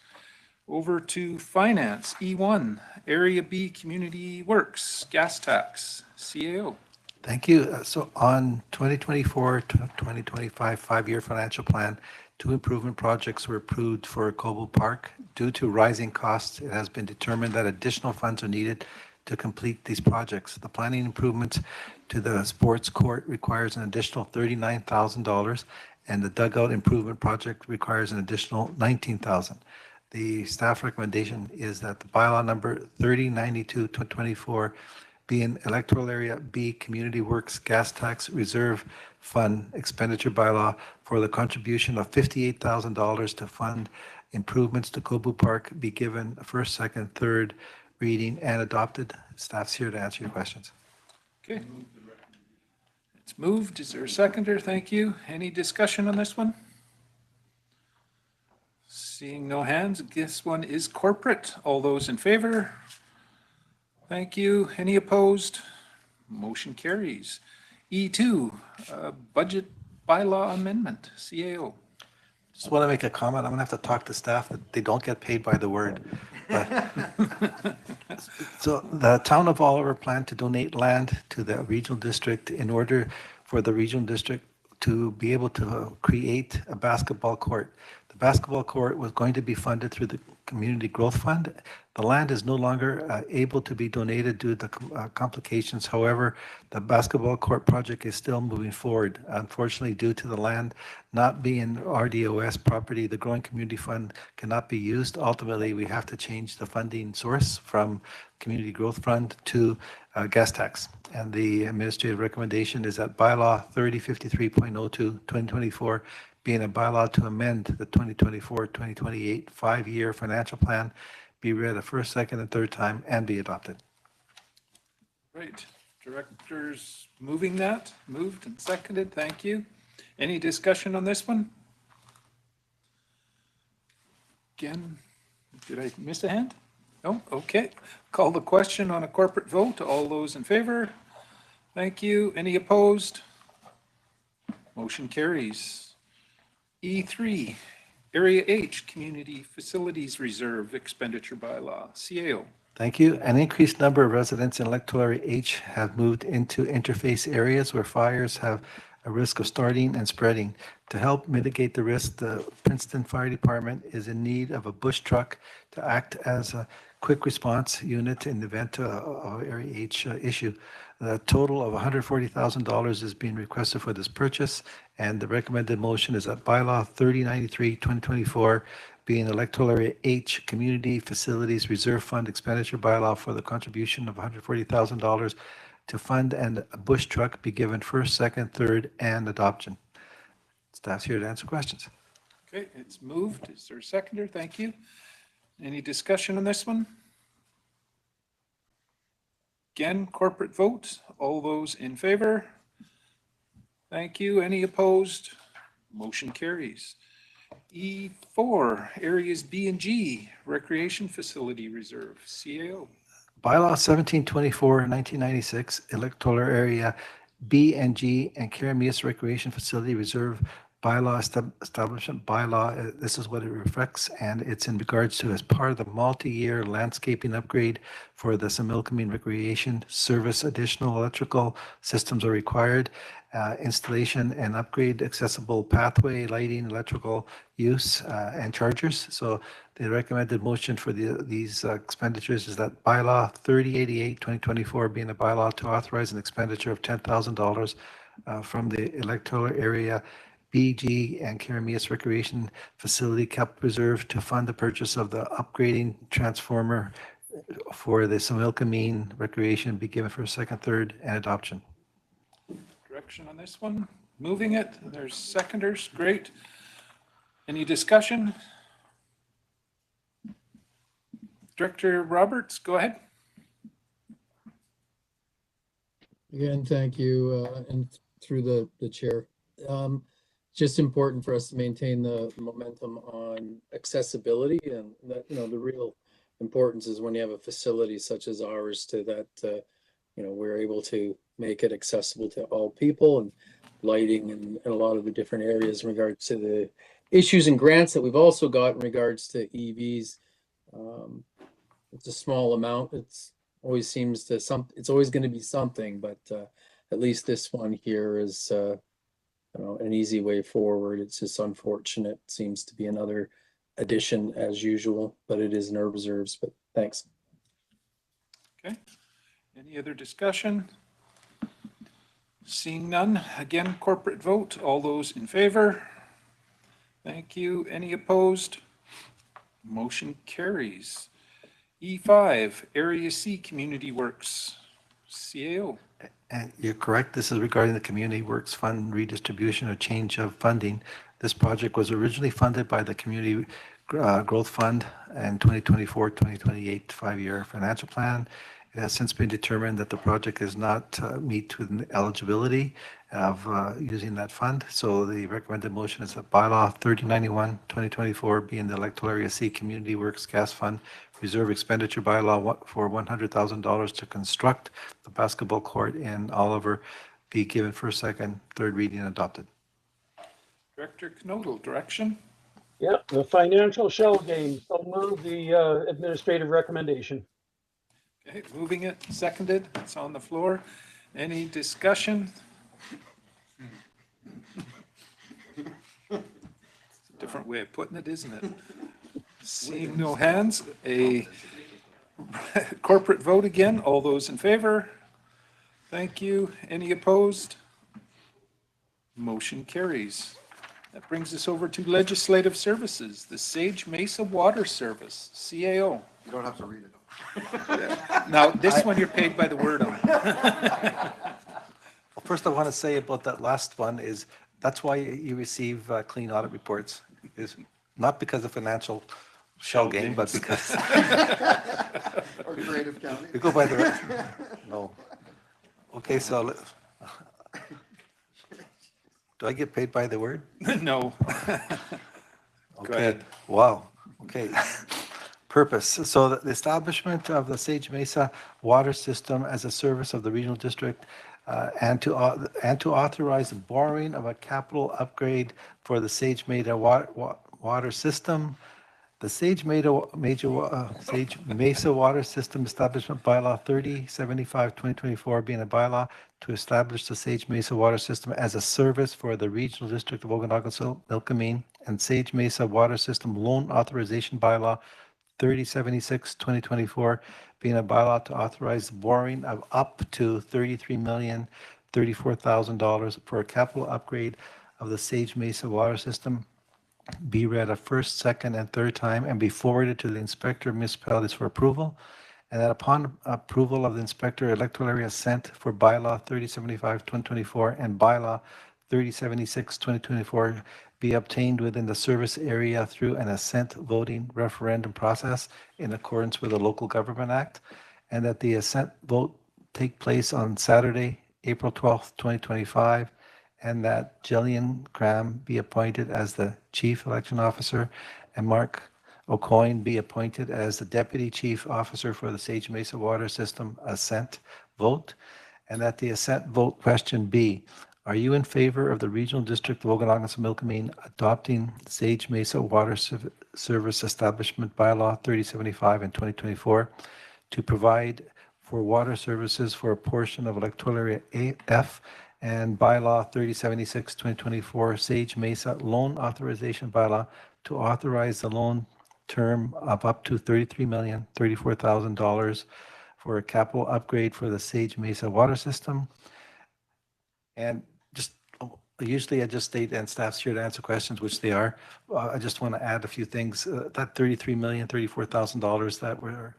Over to finance, E1, Area B Community Works, gas tax, CAO. Thank you. So on 2024 to 2025 5-year financial plan, 2 improvement projects were approved for Coble Park. Due to rising costs, it has been determined that additional funds are needed to complete these projects. The planning improvements to the sports court requires an additional $39,000, and the dugout improvement project requires an additional $19,000. The staff recommendation is that the bylaw number 3092-24 be an electoral area B Community Works Gas Tax Reserve Fund expenditure bylaw for the contribution of $58,000 to fund improvements to Cobu Park be given a first, second, third reading and adopted. Staff's here to answer your questions. Okay. It's moved. Is there a seconder? Thank you. Any discussion on this one? Seeing no hands, this one is corporate. All those in favor? Thank you. Any opposed? Motion carries. E2, budget bylaw amendment, CAO. Just want to make a comment. I'm going to have to talk to staff that they don't get paid by the word. So the town of Oliver planned to donate land to the regional district in order for the regional district to be able to create a basketball court. The basketball court was going to be funded through the Community Growth Fund. The land is no longer able to be donated due to complications. However, the basketball court project is still moving forward. Unfortunately, due to the land not being RDOS property, the Growing Community Fund cannot be used. Ultimately, we have to change the funding source from Community Growth Fund to gas tax. And the administrative recommendation is that bylaw 3053.02 2024 being a bylaw to amend the 2024-2028 5-year financial plan be read a first, second, and third time and be adopted. Right. Directors moving that? Moved and seconded. Thank you. Any discussion on this one? Again, did I miss a hand? No? Okay. Call the question on a corporate vote. All those in favor? Thank you. Any opposed? Motion carries. E3, Area H, Community Facilities Reserve Expenditure Bylaw, CAO. Thank you. An increased number of residents in electoral area H have moved into interface areas where fires have a risk of starting and spreading. To help mitigate the risk, the Penticton Fire Department is in need of a bush truck to act as a quick response unit in the event of area H issue. The total of $140,000 is being requested for this purchase, and the recommended motion is that bylaw 3093-2024 being electoral area H Community Facilities Reserve Fund expenditure bylaw for the contribution of $140,000 to fund and a bush truck be given first, second, third, and adoption. Staff's here to answer questions. Okay, it's moved. Is there a seconder? Thank you. Any discussion on this one? Again, corporate vote. All those in favor? Thank you. Any opposed? Motion carries. E4, areas B and G, Recreation Facility Reserve, CAO. Bylaw 1724, 1996, electoral area B and G and Karameas Recreation Facility Reserve bylaw establishment bylaw. This is what it reflects, and it's in regards to as part of the multi-year landscaping upgrade for the Similkameen Recreation Service. Additional electrical systems are required. Installation and upgrade accessible pathway, lighting, electrical use, and chargers. So the recommended motion for these expenditures is that bylaw 3088-2024 being a bylaw to authorize an expenditure of $10,000 from the electoral area BG and Karameas Recreation Facility Capital Reserve to fund the purchase of the upgrading transformer for the Similkameen Recreation be given for second, third, and adoption. Direction on this one? Moving it. There's seconders. Great. Any discussion? Director Roberts, go ahead. Again, thank you, and through the chair. Just important for us to maintain the momentum on accessibility, and that, you know, the real importance is when you have a facility such as ours to that, you know, we're able to make it accessible to all people, and lighting and a lot of the different areas in regards to the issues and grants that we've also got in regards to EVs. It's a small amount. It's always seems to it's always going to be something, but at least this one here is you know, an easy way forward. It's just unfortunate. Seems to be another addition as usual, but it is in our reserves. But thanks. Okay. Any other discussion? Seeing none. Again, corporate vote. All those in favor? Thank you. Any opposed? Motion carries. E5, Area C Community Works, CAO. And you're correct. This is regarding the Community Works Fund redistribution or change of funding. This project was originally funded by the Community Growth Fund and 2024-2028 5-year financial plan. It has since been determined that the project does not meet with eligibility of using that fund. So the recommended motion is that bylaw 3091-2024 be in the electoral area C Community Works Gas Fund reserve expenditure bylaw for $100,000 to construct the basketball court in Oliver be given first, second, third reading and adopted. Director Knodel, direction? Yeah, the financial shell game. I'll move the administrative recommendation. Okay, moving it, seconded, it's on the floor. Any discussion? Different way of putting it, isn't it? Seeing no hands, a corporate vote again. All those in favor? Thank you. Any opposed? Motion carries. That brings us over to Legislative Services, the Sage Mesa Water Service, CAO. You don't have to read it. Now, this one you're paid by the word on. Well, first I want to say about that last one is that's why you receive clean audit reports. Is not because of financial shell game, but because. Or creative county. We go by the, no. Okay, so, do I get paid by the word? No. Okay. ahead. Wow, okay. Purpose, so the establishment of the Sage Mesa water system as a service of the regional district and to authorize the borrowing of a capital upgrade for the Sage Mesa water system. The Sage Mesa Water System Establishment Bylaw 3075-2024 being a bylaw to establish the Sage Mesa Water System as a service for the Regional District of Okanagan-Milkameen, and Sage Mesa Water System Loan Authorization Bylaw 3076-2024 being a bylaw to authorize the borrowing of up to $33,034,000 for a capital upgrade of the Sage Mesa Water System, be read a first, second, and third time and be forwarded to the Inspector of Municipalities for approval, and that upon approval of the Inspector, electoral area sent for Bylaw 3075-2024 and Bylaw 3076-2024 be obtained within the service area through an assent voting referendum process in accordance with the Local Government Act, and that the assent vote take place on Saturday, April 12th, 2025, and that Jillian Cram be appointed as the Chief Election Officer and Mark O'Coin be appointed as the Deputy Chief Officer for the Sage Mesa Water System assent vote, and that the assent vote question be, are you in favor of the Regional District of Okanagan-Milkameen adopting Sage Mesa Water Service Establishment Bylaw 3075 and 2024 to provide for water services for a portion of electoral area AF, and Bylaw 3076-2024 Sage Mesa Loan Authorization Bylaw to authorize the loan term of up to $33,034,000 for a capital upgrade for the Sage Mesa water system. And just usually I just state and staff's here to answer questions, which they are. I just want to add a few things. That $33,034,000 that we're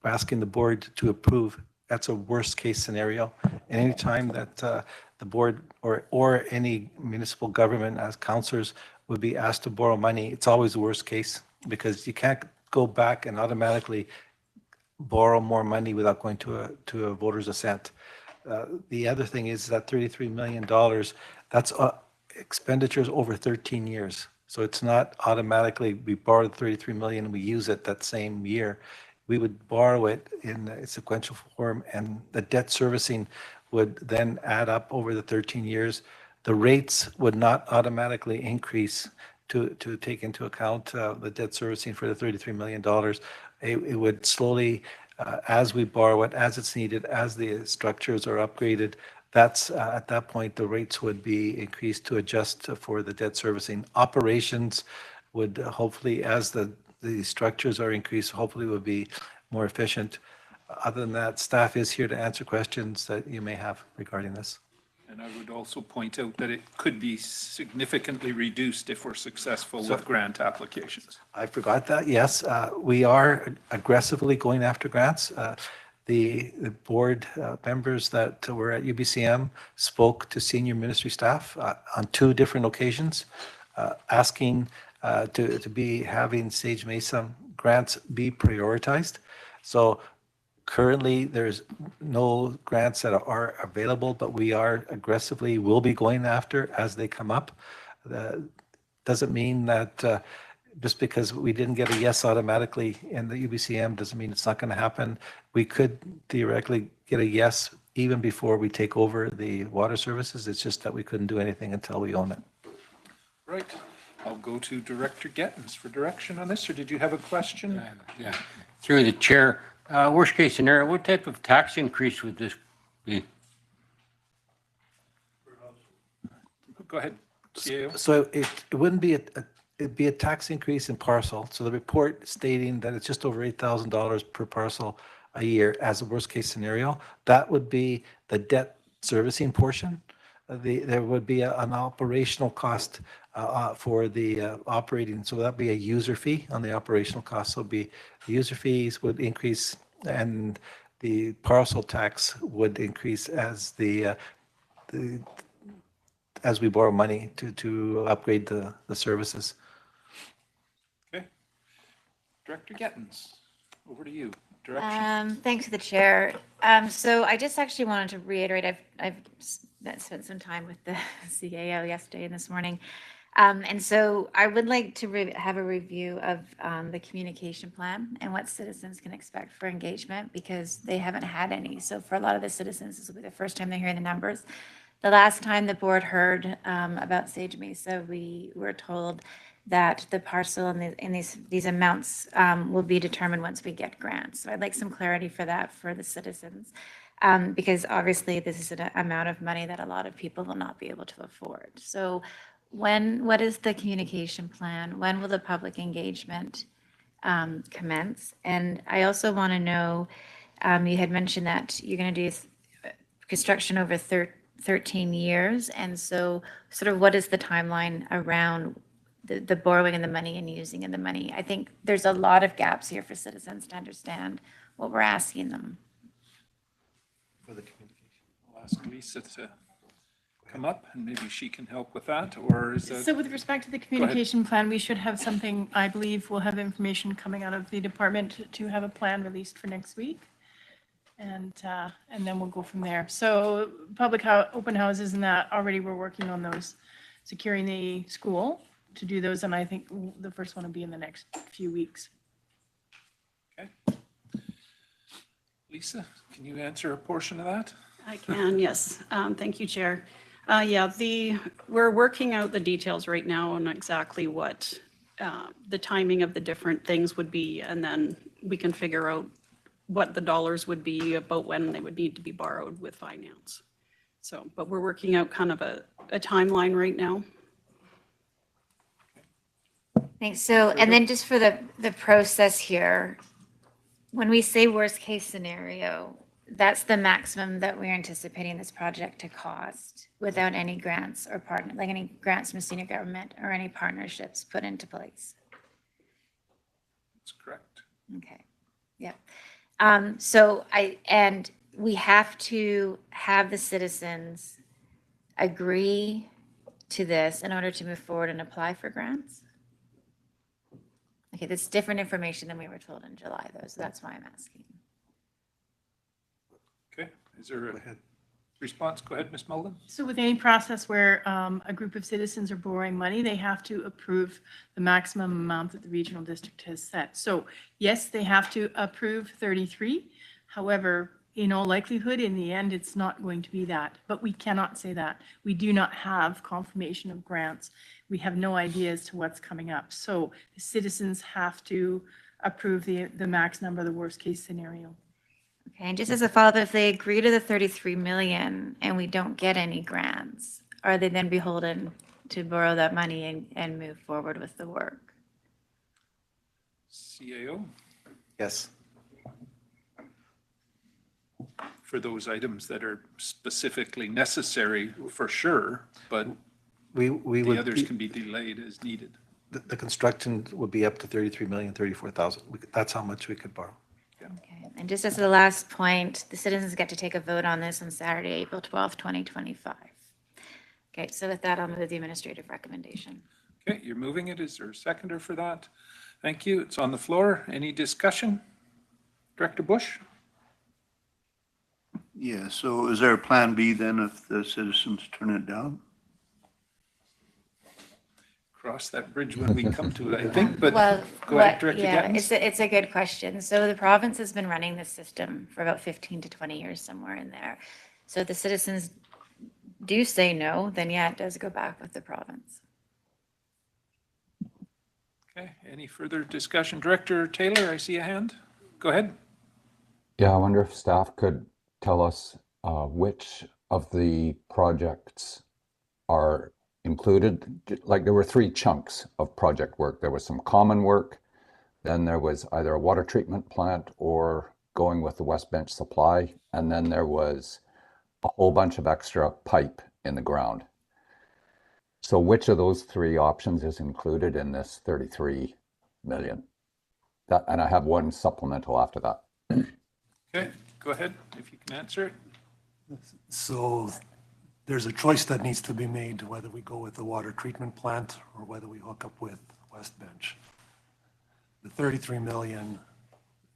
asking the board to approve, that's a worst case scenario. And anytime that the board or any municipal government as councillors would be asked to borrow money, it's always the worst case because you can't go back and automatically borrow more money without going to a voter's assent. The other thing is that $33 million, that's expenditures over 13 years. So it's not automatically we borrow the 33 million and we use it that same year. We would borrow it in a sequential form, and the debt servicing would then add up over the 13 years. The rates would not automatically increase to take into account the debt servicing for the $33 million. It would slowly, as we borrow it, as it's needed, as the structures are upgraded, that's at that point, the rates would be increased to adjust for the debt servicing. Operations would hopefully, as the structures are increased, hopefully will be more efficient. Other than that, staff is here to answer questions that you may have regarding this. And I would also point out that it could be significantly reduced if we're successful with grant applications. I forgot that, yes. We are aggressively going after grants. The board members that were at UBCM spoke to senior ministry staff on 2 different occasions, asking to be having Sage Mesa grants be prioritized. So currently there's no grants that are available, but we are will be going after as they come up. Doesn't mean that just because we didn't get a yes automatically in the UBCM doesn't mean it's not going to happen. We could theoretically get a yes even before we take over the water services. It's just that we couldn't do anything until we own it. Right. I'll go to Director Gettens for direction on this, or did you have a question? Yeah, through the chair, worst case scenario, what type of tax increase would this be? Go ahead, CAO. So it wouldn't be it'd be a tax increase in parcel. So the report stating that it's just over $8,000 per parcel a year as a worst case scenario, that would be the debt servicing portion. There would be an operational cost for the operating. So that'd be a user fee on the operational cost. So the user fees would increase and the parcel tax would increase as as we borrow money to upgrade the services. Okay. Director Gettens, over to you. Direction. Thanks to the chair. So I just actually wanted to reiterate, I've spent some time with the CAO yesterday and this morning. And so I would like to have a review of the communication plan and what citizens can expect for engagement, because they haven't had any. So for a lot of the citizens, this will be the first time they're hearing the numbers. The last time the board heard about Sage Mesa, we were told that the parcel and these amounts will be determined once we get grants. So I'd like some clarity for that for the citizens, because obviously this is an amount of money that a lot of people will not be able to afford. So what is the communication plan? When will the public engagement commence? And I also want to know, you had mentioned that you're going to do construction over 13 years. And so sort of what is the timeline around the borrowing and the money and using of the money? I think there's a lot of gaps here for citizens to understand what we're asking them. For the communication, I'll ask Lisa to come up and maybe she can help with that, or is that? So with respect to the communication plan, we should have something, I believe we'll have information coming out of the department to have a plan released for next week. And then we'll go from there. So open houses and that, already we're working on those, securing the school to do those. And I think the first one will be in the next few weeks. Okay. Lisa, can you answer a portion of that? I can, yes. Thank you, Chair. Yeah, we're working out the details right now on exactly what the timing of the different things would be, and then we can figure out what the dollars would be about when they would need to be borrowed with finance. So, but we're working out kind of a timeline right now. Thanks. So, and then just for the process here, when we say worst case scenario, that's the maximum that we're anticipating this project to cost without any grants or like any grants from senior government or any partnerships put into place. That's correct. Okay. Yep. And we have to have the citizens agree to this in order to move forward and apply for grants. Okay, that's different information than we were told in July, though, so that's why I'm asking. Okay, is there a response? Go ahead, Ms. Mullen. So with any process where a group of citizens are borrowing money, they have to approve the maximum amount that the regional district has set. So yes, they have to approve 33. However, in all likelihood, in the end, it's not going to be that. But we cannot say that. We do not have confirmation of grants. We have no idea as to what's coming up. So the citizens have to approve the max number, the worst case scenario. Okay, and just as a follow-up, if they agree to the 33 million and we don't get any grants, are they then beholden to borrow that money and move forward with the work? CAO? Yes. For those items that are specifically necessary, for sure, but the others can be delayed as needed. The construction would be up to 33,034,000. That's how much we could borrow. Okay, and just as the last point, the citizens get to take a vote on this on Saturday, April 12th, 2025. Okay, so with that, I'll move the administrative recommendation. Okay, you're moving it. Is there a seconder for that? Thank you. It's on the floor. Any discussion? Director Bush? Yeah, so is there a plan B then if the citizens turn it down? cross that bridge when we come to it, I think, but Well, go ahead, Director yeah, Gittens. it's a good question. So the province has been running this system for about 15 to 20 years, somewhere in there. So if the citizens do say no, then yeah, it does go back with the province. Okay, any further discussion? Director Taylor, I see a hand. Go ahead. Yeah, I wonder if staff could tell us which of the projects are included. Like there were 3 chunks of project work. There was some common work, then there was either a water treatment plant or going with the West Bench supply, and then there was a whole bunch of extra pipe in the ground. So which of those 3 options is included in this 33 million? That, and I have one supplemental after that. Okay, go ahead if you can answer it. So there's a choice that needs to be made whether we go with the water treatment plant or whether we hook up with West Bench. The 33 million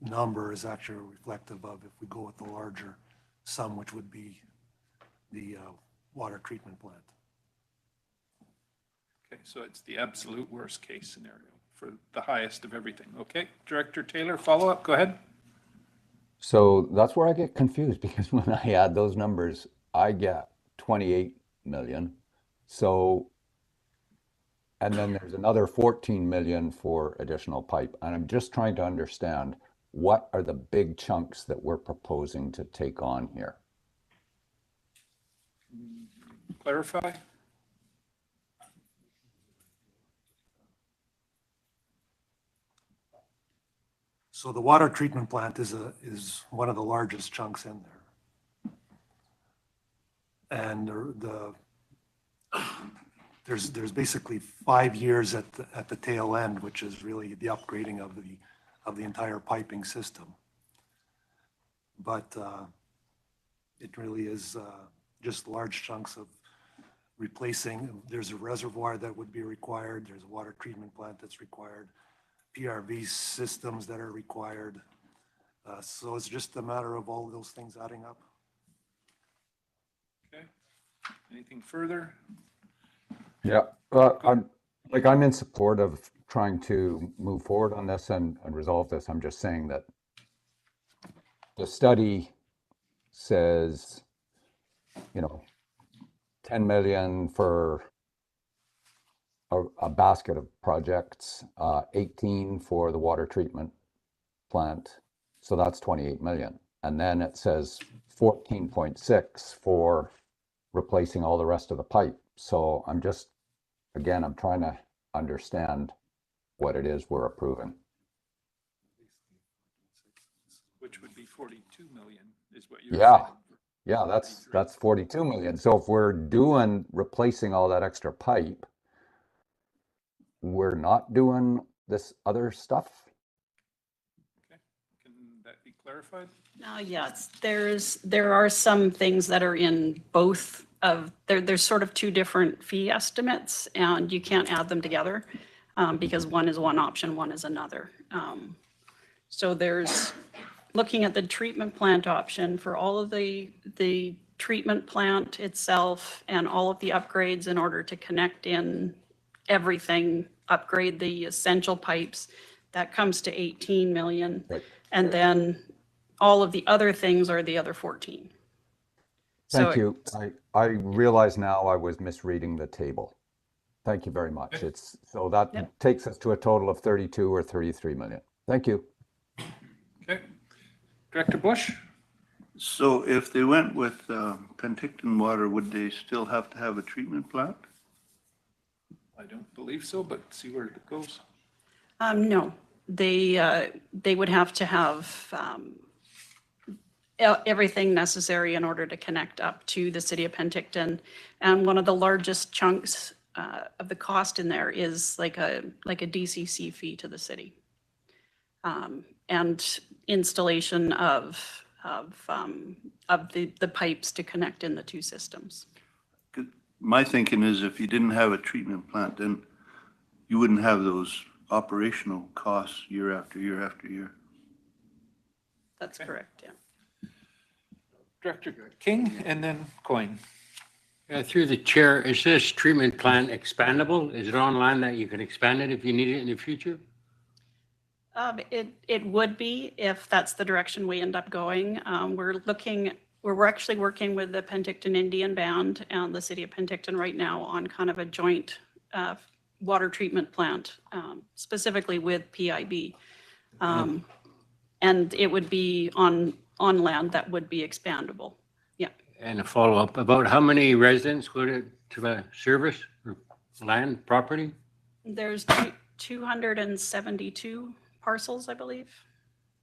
number is actually reflective of if we go with the larger sum, which would be the water treatment plant. Okay, so it's the absolute worst case scenario for the highest of everything. Okay, Director Taylor, follow up, go ahead. So that's where I get confused because when I add those numbers, I get 28 million. So, and then there's another 14 million for additional pipe. And I'm just trying to understand what are the big chunks that we're proposing to take on here? Clarify. So the water treatment plant is one of the largest chunks in there. And there's basically 5 years at the tail end, which is really the upgrading of the entire piping system. But it really is just large chunks of replacing. There's a reservoir that would be required. There's a water treatment plant that's required. PRV systems that are required. So it's just a matter of all of those things adding up. Okay, anything further? Yeah, I'm in support of trying to move forward on this and resolve this. I'm just saying that the study says, 10 million for a basket of projects, 18 for the water treatment plant. So that's 28 million. And then it says 14.6 for replacing all the rest of the pipe. So I'm trying to understand what it is we're approving. Which would be 42 million is what you're saying. Yeah, that's 42 million. So if we're replacing all that extra pipe, we're not doing this other stuff? Okay, can that be clarified? Yes, there are some things that are in both of, there's sort of 2 different fee estimates and you can't add them together because one is one option, one is another. So there's looking at the treatment plant option for all of the treatment plant itself and all of the upgrades in order to connect in everything, upgrade the essential pipes, that comes to 18 million. Right. And then all of the other things are the other 14. Thank you. I realize now I was misreading the table. Thank you very much. So that takes us to a total of 32 or 33 million. Thank you. Okay, Director Bush? So if they went with Penticton water, would they still have to have a treatment plant? I don't believe so, but see where it goes. No, they would have to have everything necessary in order to connect up to the city of Penticton. And one of the largest chunks of the cost in there is like a DCC fee to the city. And installation of the pipes to connect in the 2 systems. My thinking is if you didn't have a treatment plant, then you wouldn't have those operational costs year after year after year. That's correct, yeah. Director King and then Coyne. Through the chair, is this treatment plant expandable? Is it online that you can expand it if you need it in the future? It would be if that's the direction we end up going. We're actually working with the Penticton Indian Band and the city of Penticton right now on kind of a joint water treatment plant, specifically with PIB. And it would be on land that would be expandable. Yeah. And a follow-up, about how many residents would it to service or land property? There's 272 parcels, I believe.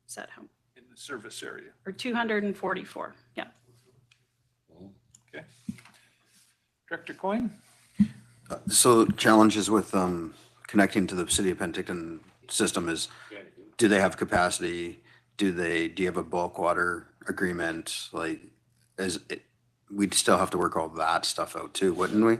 Is that how? In the service area. Or 244, yeah. Okay. Director Coyne? So challenges with connecting to the city of Penticton system is, do they have capacity? Do you have a bulk water agreement? Like, we'd still have to work all that stuff out too, wouldn't we?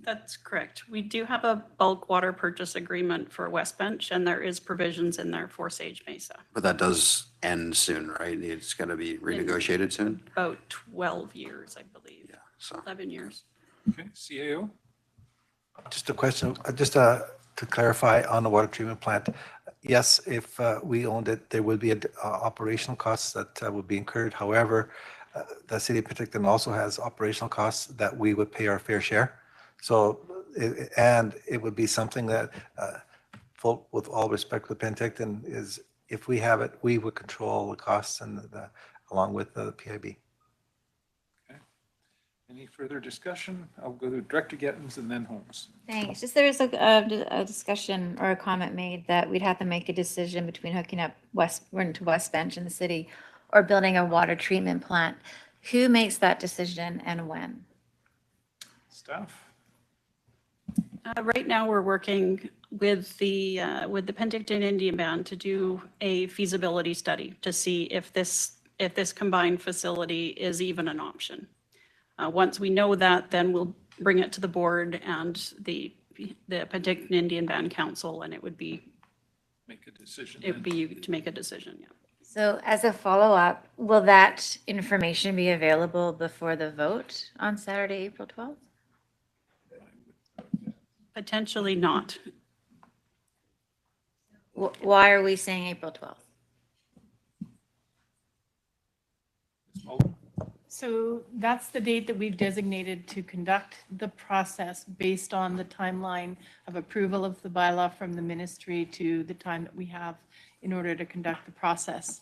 That's correct. We do have a bulk water purchase agreement for West Bench, and there is provisions in there for Sage Mesa. But that does end soon, right? It's got to be renegotiated soon? About 12 years, I believe. Yeah, so. 11 years. Okay, CAO? Just a question, to clarify on the water treatment plant. Yes, if we owned it, there would be operational costs that would be incurred. However, the city of Penticton also has operational costs that we would pay our fair share. So, it would be something that, with all respect with Penticton, is if we have it, we would control the costs and along with the PIB. Okay. Any further discussion? I'll go to Director Gettins and then Holmes. Thanks. Just there was a discussion or a comment made that we'd have to make a decision between hooking up to West Bench in the city or building a water treatment plant. Who makes that decision and when? Staff? Right now, we're working with the Penticton Indian Band to do a feasibility study to see if this combined facility is even an option. Once we know that, then we'll bring it to the board and the Penticton Indian Band Council, and it would be Make a decision. it would be you to make a decision. Yeah. So as a follow-up, will that information be available before the vote on Saturday, April 12th? Potentially not. Why are we saying April 12th? So that's the date that we've designated to conduct the process based on the timeline of approval of the bylaw from the ministry to the time that we have in order to conduct the process.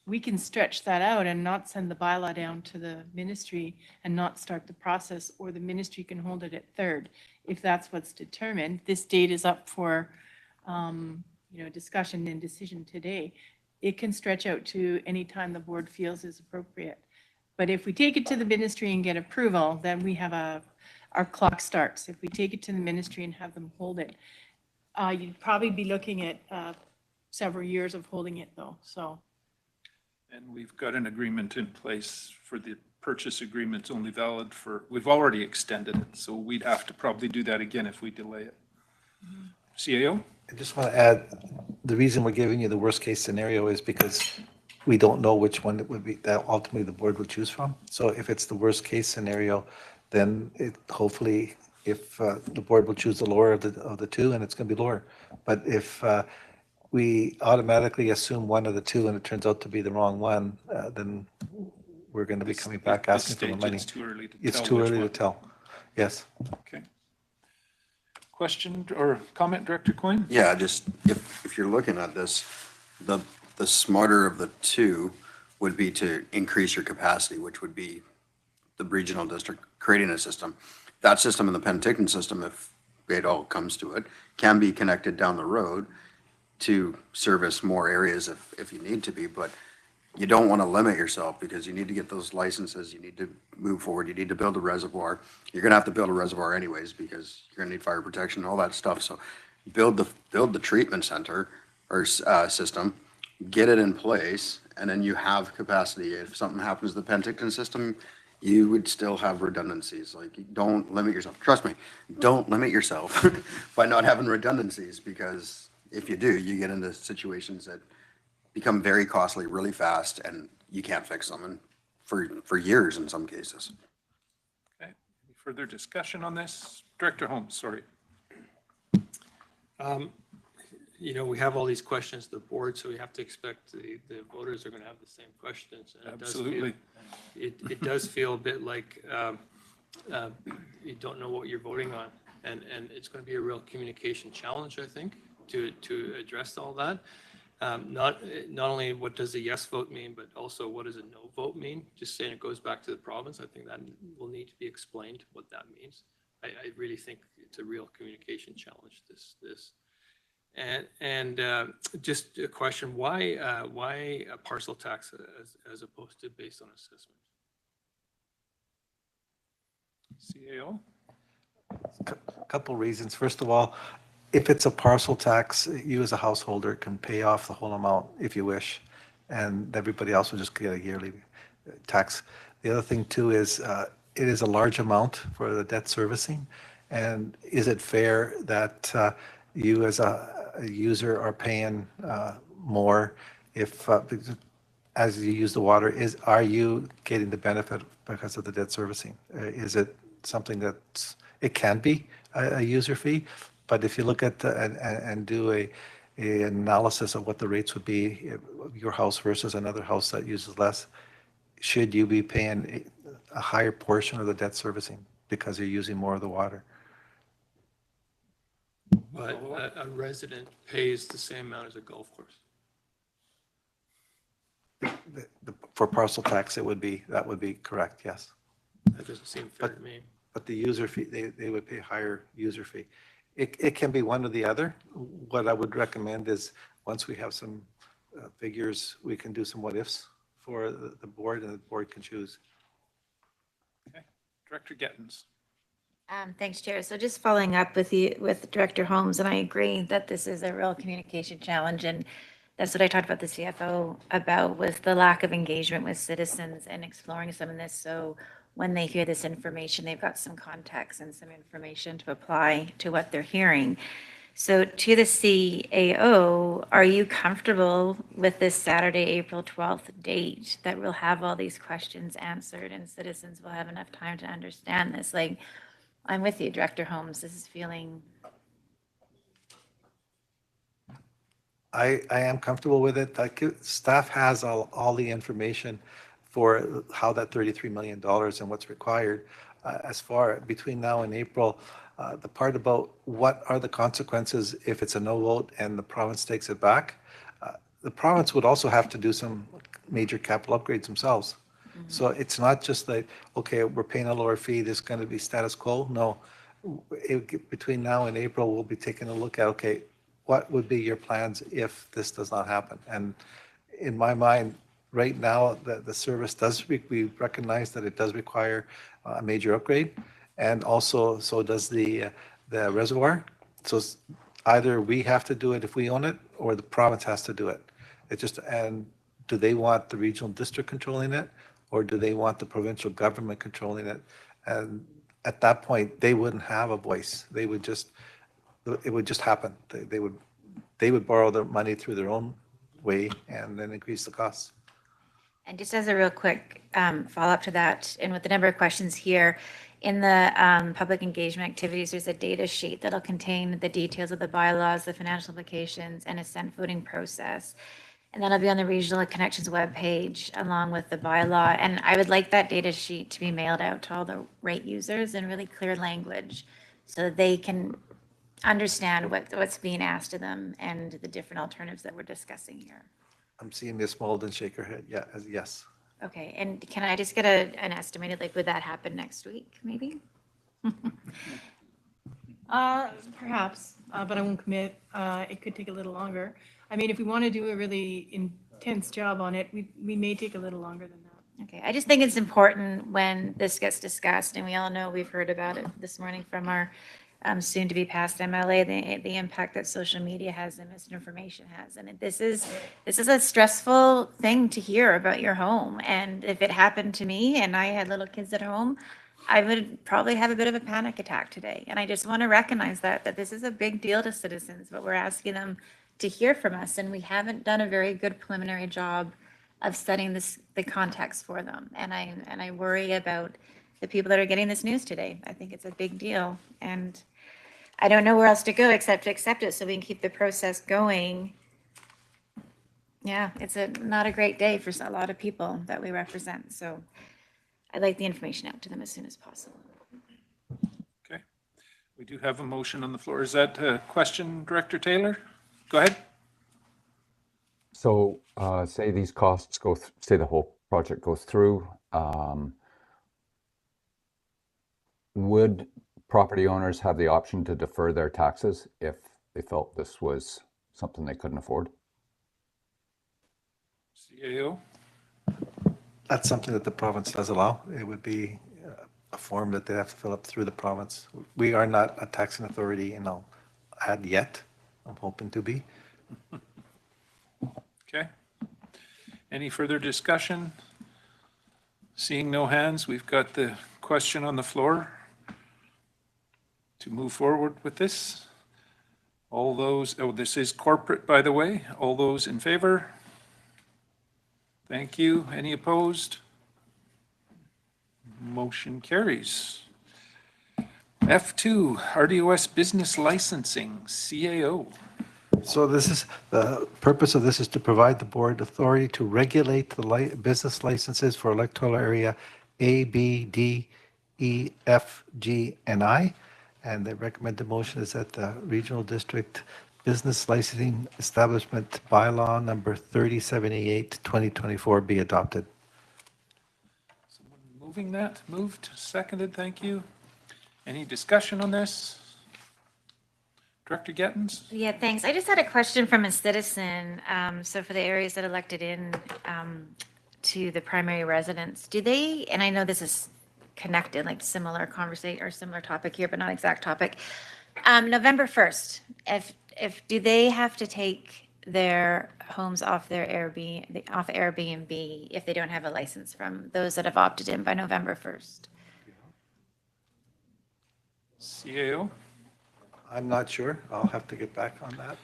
We can stretch that out and not send the bylaw down to the ministry and not start the process, or the ministry can hold it at third. If that's what's determined, this date is up for, discussion and decision today. It can stretch out to any time the board feels is appropriate. But if we take it to the ministry and get approval, then we have our clock starts. If we take it to the ministry and have them hold it, you'd probably be looking at several years of holding it though, so. And we've got an agreement in place for the purchase agreement's only valid for, we've already extended it, so we'd have to probably do that again if we delay it. CAO? I just want to add, the reason we're giving you the worst case scenario is because we don't know which one it would be that ultimately the board would choose from. So if it's the worst case scenario, then hopefully if the board will choose the lower of the two, and it's going to be lower. But if we automatically assume one of the two and it turns out to be the wrong one, then we're going to be coming back asking for the money. It's too early to tell. It's too early to tell. Yes. Okay. Question or comment, Director Coyne? Yeah, just if you're looking at this, the smarter of the two would be to increase your capacity, which would be the regional district creating a system. That system and the Penticton system, if it all comes to it, can be connected down the road to service more areas if you need to be, but you don't want to limit yourself because you need to get those licenses, you need to move forward, you need to build a reservoir. You're going to have to build a reservoir anyways because you're going to need fire protection and all that stuff. So build the treatment center or system, get it in place, and then you have capacity. If something happens to the Penticton system, you would still have redundancies. Like, don't limit yourself. Trust me, don't limit yourself by not having redundancies, because if you do, you get into situations that become very costly really fast and you can't fix them for years in some cases. Okay. further discussion on this? Director Holmes, sorry. You know, we have all these questions to the board, so we have to expect the voters are going to have the same questions. And Absolutely. It does feel a bit like you don't know what you're voting on. And it's going to be a real communication challenge, I think, to address all that. Not only what does a yes vote mean, but also what does a no vote mean? Just saying it goes back to the province, I think that will need to be explained what that means. I really think it's a real communication challenge, this. And just a question, why a parcel tax as opposed to based on assessment? CAO? Couple reasons. First of all, if it's a parcel tax, you as a householder can pay off the whole amount if you wish, and everybody else will just get a yearly tax. The other thing too is it is a large amount for the debt servicing, and is it fair that you as a user are paying more if as you use the water? Are you getting the benefit because of the debt servicing? Is it something that's, it can be a user fee, but if you look at and do a analysis of what the rates would be, your house versus another house that uses less, should you be paying a higher portion of the debt servicing because you're using more of the water? But a resident pays the same amount as a golf course. For parcel tax, that would be correct, yes. That doesn't seem fair to me. But the user fee, they would pay higher user fee. It can be one or the other. What I would recommend is once we have some figures, we can do some what ifs for the board, and the board can choose. Okay, Director Gettins. Thanks, Chair. So just following up with Director Holmes, and I agree that this is a real communication challenge, and that's what I talked about the CFO about, was the lack of engagement with citizens and exploring some of this. So when they hear this information, they've got some context and some information to apply to what they're hearing. So to the CAO, are you comfortable with this Saturday, April 12th date, that we'll have all these questions answered and citizens will have enough time to understand this? Like, I'm with you, Director Holmes. This is feeling. I am comfortable with it. Staff has all the information for how that $33 million and what's required. As far between now and April, the part about what are the consequences if it's a no vote and the province takes it back, the province would also have to do some major capital upgrades themselves. So it's not just like, okay, we're paying a lower fee, there's going to be status quo. No, between now and April, we'll be taking a look at, okay, what would be your plans if this does not happen? And in my mind, right now, the service does, we recognize that it does require a major upgrade. And also, so does the reservoir. So either we have to do it if we own it, or the province has to do it. It just, and do they want the regional district controlling it, or do they want the provincial government controlling it? And at that point, they wouldn't have a voice. They would just, it would just happen. They would borrow their money through their own way and then increase the costs. And just as a real quick follow-up to that, and with the number of questions here, in the public engagement activities, there's a data sheet that'll contain the details of the bylaws, the financial implications, and assent voting process. And that'll be on the Regional Connections webpage along with the bylaw. And I would like that data sheet to be mailed out to all the rate users in really clear language so that they can understand what's being asked of them and the different alternatives that we're discussing here. I'm seeing Ms. Molden shake her head. Yeah, yes. Okay, and can I just get an estimated, like, would that happen next week, maybe? Perhaps, but I won't commit. It could take a little longer. I mean, if we want to do a really intense job on it, we may take a little longer than that. Okay, I just think it's important when this gets discussed, and we all know, we've heard about it this morning from our soon to be passed MLA, the impact that social media has and misinformation has. And this is a stressful thing to hear about your home. And if it happened to me and I had little kids at home, I would probably have a bit of a panic attack today. And I just want to recognize that this is a big deal to citizens, but we're asking them to hear from us. And we haven't done a very good preliminary job of setting the context for them. And I worry about the people that are getting this news today. I think it's a big deal. And I don't know where else to go except to accept it so we can keep the process going. Yeah, it's not a great day for a lot of people that we represent. So I'd like the information out to them as soon as possible. Okay. We do have a motion on the floor. Is that a question, Director Taylor? Go ahead. So say these costs say the whole project goes through, would property owners have the option to defer their taxes if they felt this was something they couldn't afford? CAO? That's something that the province does allow. It would be a form that they have to fill up through the province. We are not a taxing authority, and I'll add yet. I'm hoping to be. Okay. Any further discussion? Seeing no hands, we've got the question on the floor to move forward with this. All those, oh, this is corporate, by the way. All those in favor? Thank you. Any opposed? Motion carries. F2, RDOS Business Licensing, CAO. So this is, the purpose of this is to provide the board authority to regulate the business licenses for electoral area A, B, D, E, F, G, and I. And the recommended motion is that the Regional District Business Licensing Establishment Bylaw number 3078, 2024 be adopted. Someone moving that? Moved, seconded, thank you. Any discussion on this? Director Gettens? Yeah, thanks. I just had a question from a citizen. So for the areas that elected in to the primary residence, do they, and I know this is connected, like similar conversation or similar topic here, but not exact topic. November 1st, if do they have to take their homes off their Airbnb if they don't have a license from those that have opted in by November 1st? CAO? I'm not sure. I'll have to get back on that.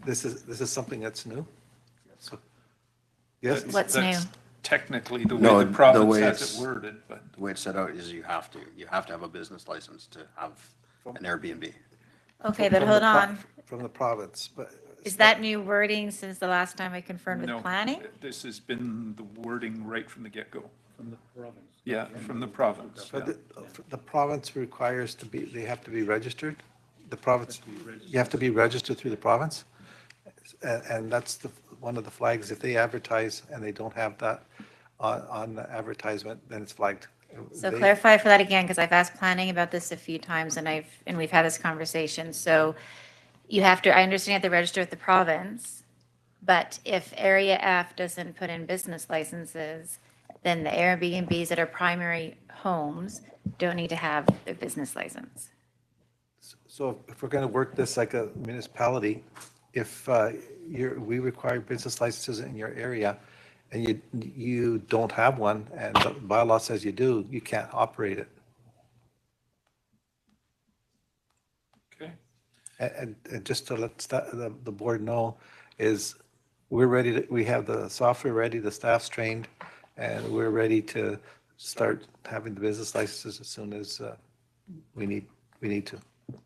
This is something that's new. So, yes. What's new? That's technically the No, way the the province way has it's- it worded, but The way it's set out is you have to have a business license to have an Airbnb. Okay, but From hold the on. From the province, but. Is that new wording since the last time I confirmed with no. planning? This has been the wording right from the get-go. From the province? Yeah, from the province. But the province requires they have to be registered. The province, you have to be registered through the province. And that's one of the flags. If they advertise and they don't have that on the advertisement, then it's flagged. So clarify for that again, because I've asked planning about this a few times and we've had this conversation. So you have to, I understand you have to register with the province, but if Area F doesn't put in business licenses, then the Airbnbs that are primary homes don't need to have their business license. So if we're going to work this like a municipality, if we require business licenses in your area and you don't have one and the bylaw says you do, you can't operate it. Okay. And just to let the board know is we're ready we have the software ready, the staff's trained, and we're ready to start having the business licenses as soon as we need to.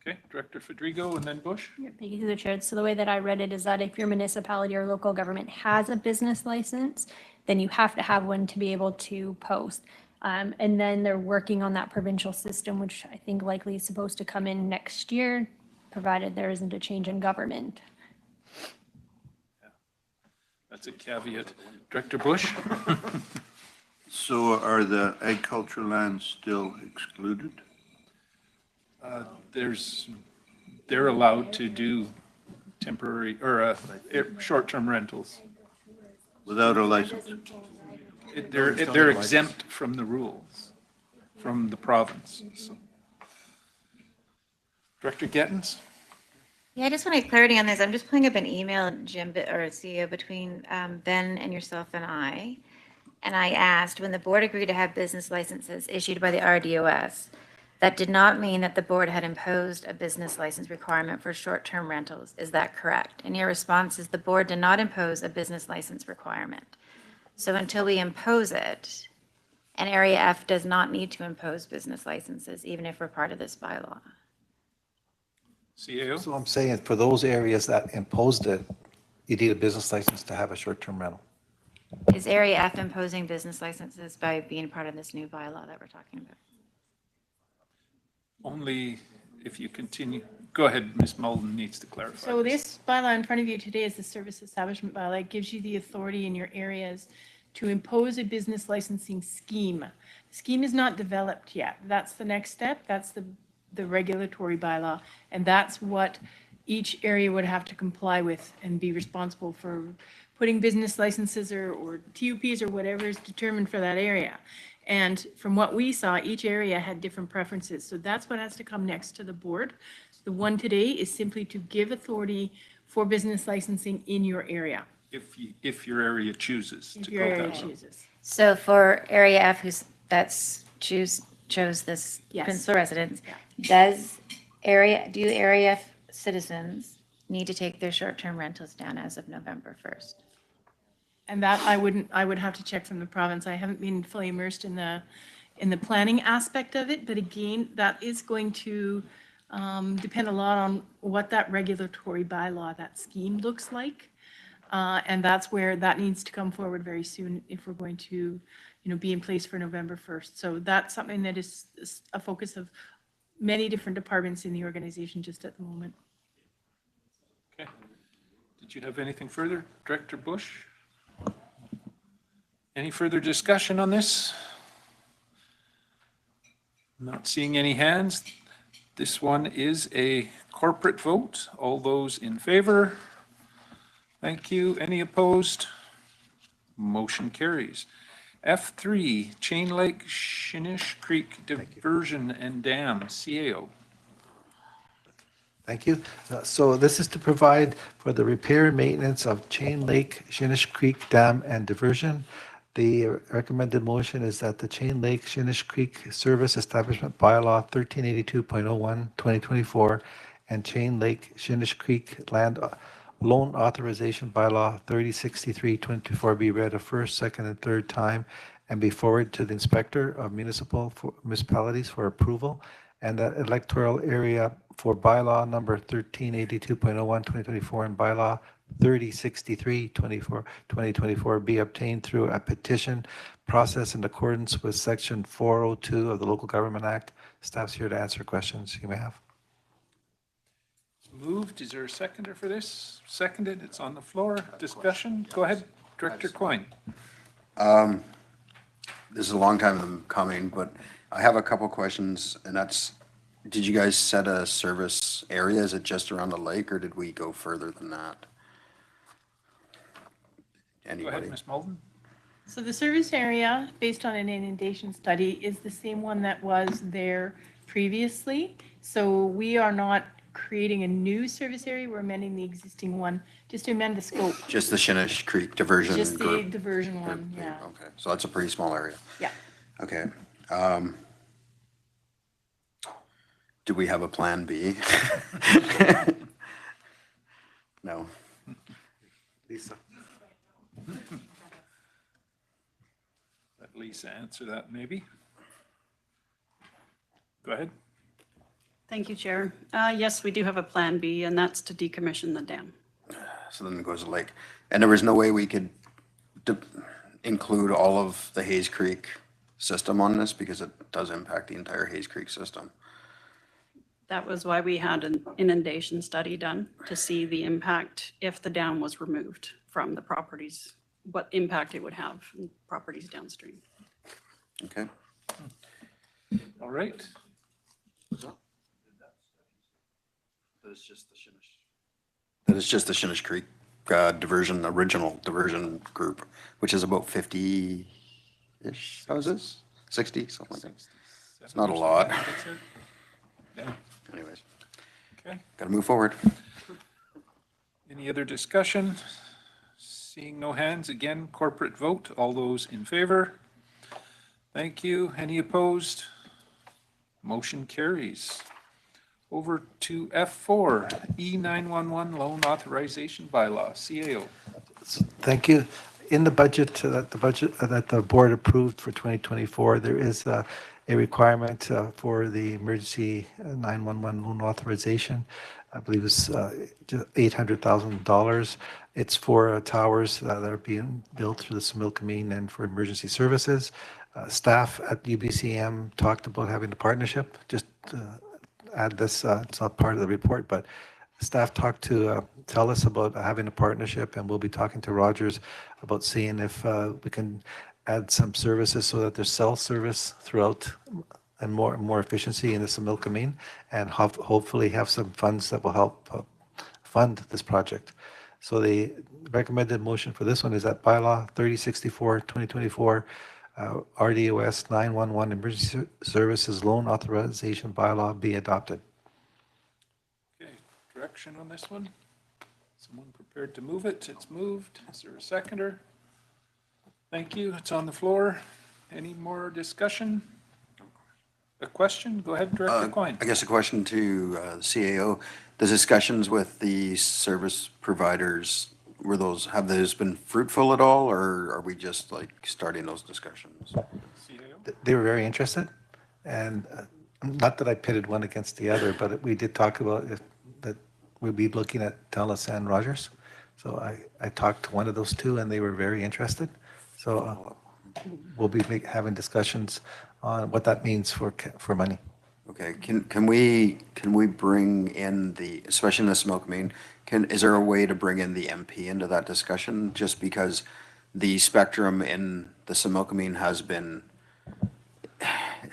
Okay, Director Fedrigo and then Bush. Yeah, thank you through the chair. So the way that I read it is that if your municipality or local government has a business license, then you have to have one to be able to post. And then they're working on that provincial system, which I think likely is supposed to come in next year, provided there isn't a change in government. That's a caveat. Director Bush? So are the agricultural lands still excluded? They're allowed to do temporary or short-term rentals. Without a license? They're exempt from the rules, from the province. So. Director Gettens? Yeah, I just wanted clarity on this. I'm just pulling up an email, Jim, or CEO, between Ben and yourself and I. And I asked, when the board agreed to have business licenses issued by the RDOS, that did not mean that the board had imposed a business license requirement for short-term rentals. Is that correct? And your response is the board did not impose a business license requirement. So until we impose it, And Area F does not need to impose business licenses, even if we're part of this bylaw. CAO? So I'm saying for those areas that imposed it, you need a business license to have a short-term rental. Is Area F imposing business licenses by being part of this new bylaw that we're talking about? Only if you continue. Go ahead, Ms. Mullen needs to clarify. So this bylaw in front of you today is the service establishment bylaw. It gives you the authority in your areas to impose a business licensing scheme. The scheme is not developed yet. That's the next step. That's the regulatory bylaw. And that's what each area would have to comply with and be responsible for putting business licenses or TUPs or whatever is determined for that area. And from what we saw, each area had different preferences. So that's what has to come next to the board. The one today is simply to give authority for business licensing in your area. If your area chooses If to your go area that route. chooses. So for Area F, chose this Yes. Peninsula residents, do Area F citizens need to take their short-term rentals down as of November 1st? And that I would have to check from the province. I haven't been fully immersed in the planning aspect of it, but again, that is going to depend a lot on what that regulatory bylaw, that scheme looks like. And that's where that needs to come forward very soon if we're going to, be in place for November 1st. So that's something that is a focus of many different departments in the organization just at the moment. Okay. Did you have anything further, Director Bush? Any further discussion on this? Not seeing any hands. This one is a corporate vote. All those in favor? Thank you. Any opposed? Motion carries. F3, Chain Lake Shinish Creek Diversion and Dam, CAO. Thank you. So this is to provide for the repair and maintenance of Chain Lake Shinish Creek Dam and Diversion. The recommended motion is that the Chain Lake Shinish Creek Service Establishment Bylaw 1382.01, 2024, and Chain Lake Shinish Creek Land Loan Authorization Bylaw 3063, 2024 be read a first, second, and third time and be forwarded to the Inspector of Municipalities for approval, and that electoral area for bylaw number 1382.01, 2024 and bylaw 3063, 2024 be obtained through a petition process in accordance with section 402 of the Local Government Act. Staff's here to answer questions you may have. Moved. Is there a seconder for this? Seconded. It's on the floor. Discussion. Go ahead, Director Coyne. This is a long time coming, but I have a couple questions, and that's, did you guys set a service area? Is it just around the lake, or did we go further than that? Anybody? Go ahead, Ms. Mulden. So the service area, based on an inundation study, is the same one that was there previously. So we are not creating a new service area. We're amending the existing one just to amend the scope. Just the Shinish Creek diversion Just the group? diversion one, yeah. Okay, so that's a pretty small area. Yeah. Okay. Do we have a plan B? No. Lisa. Let Lisa answer that maybe. Go ahead. Thank you, Chair. Yes, we do have a plan B, and that's to decommission the dam. So then it goes to the lake. And there was no way we could include all of the Hayes Creek system on this, because it does impact the entire Hayes Creek system. That was why we had an inundation study done to see the impact if the dam was removed from the properties, what impact it would have on properties downstream. Okay. All right. That is just the Shinish. That is just the Shinish Creek diversion, original diversion group, which is about 50-ish houses, 60, something like that. It's not a lot. Yeah. Anyways. Okay. Got to move forward. Any other discussion? Seeing no hands, again, corporate vote. All those in favor? Thank you. Any opposed? Motion carries. Over to F4, E911 Loan Authorization Bylaw, CAO. Thank you. in the budget that the board approved for 2024, there is a requirement for the emergency 911 loan authorization. I believe it's just $800,000. It's for towers that are being built through the Similkameen and for emergency services. Staff at UBCM talked about having a partnership. Just add this, it's not part of the report, but staff talked to TELUS about having a partnership, and we'll be talking to Rogers about seeing if we can add some services so that there's cell service throughout and more efficiency in the Similkameen, and hopefully have some funds that will help fund this project. So the recommended motion for this one is that bylaw 3064 2024 RDOS 911 emergency services loan authorization bylaw be adopted. Okay, direction on this one? Someone prepared to move it? It's moved. Is there a seconder? Thank you. It's on the floor. Any more discussion? A question? Go ahead, Director Coyne. I guess a question to the CAO. The discussions with the service providers, have those been fruitful at all, or are we just like starting those discussions? They were very interested, and not that I pitted one against the other, but we did talk about that we'd be looking at TELUS and Rogers. So I talked to one of those two, and they were very interested. So we'll be having discussions on what that means for money. Okay, can we bring in especially in the Similkameen, is there a way to bring in the MP into that discussion? Just because the spectrum in the Similkameen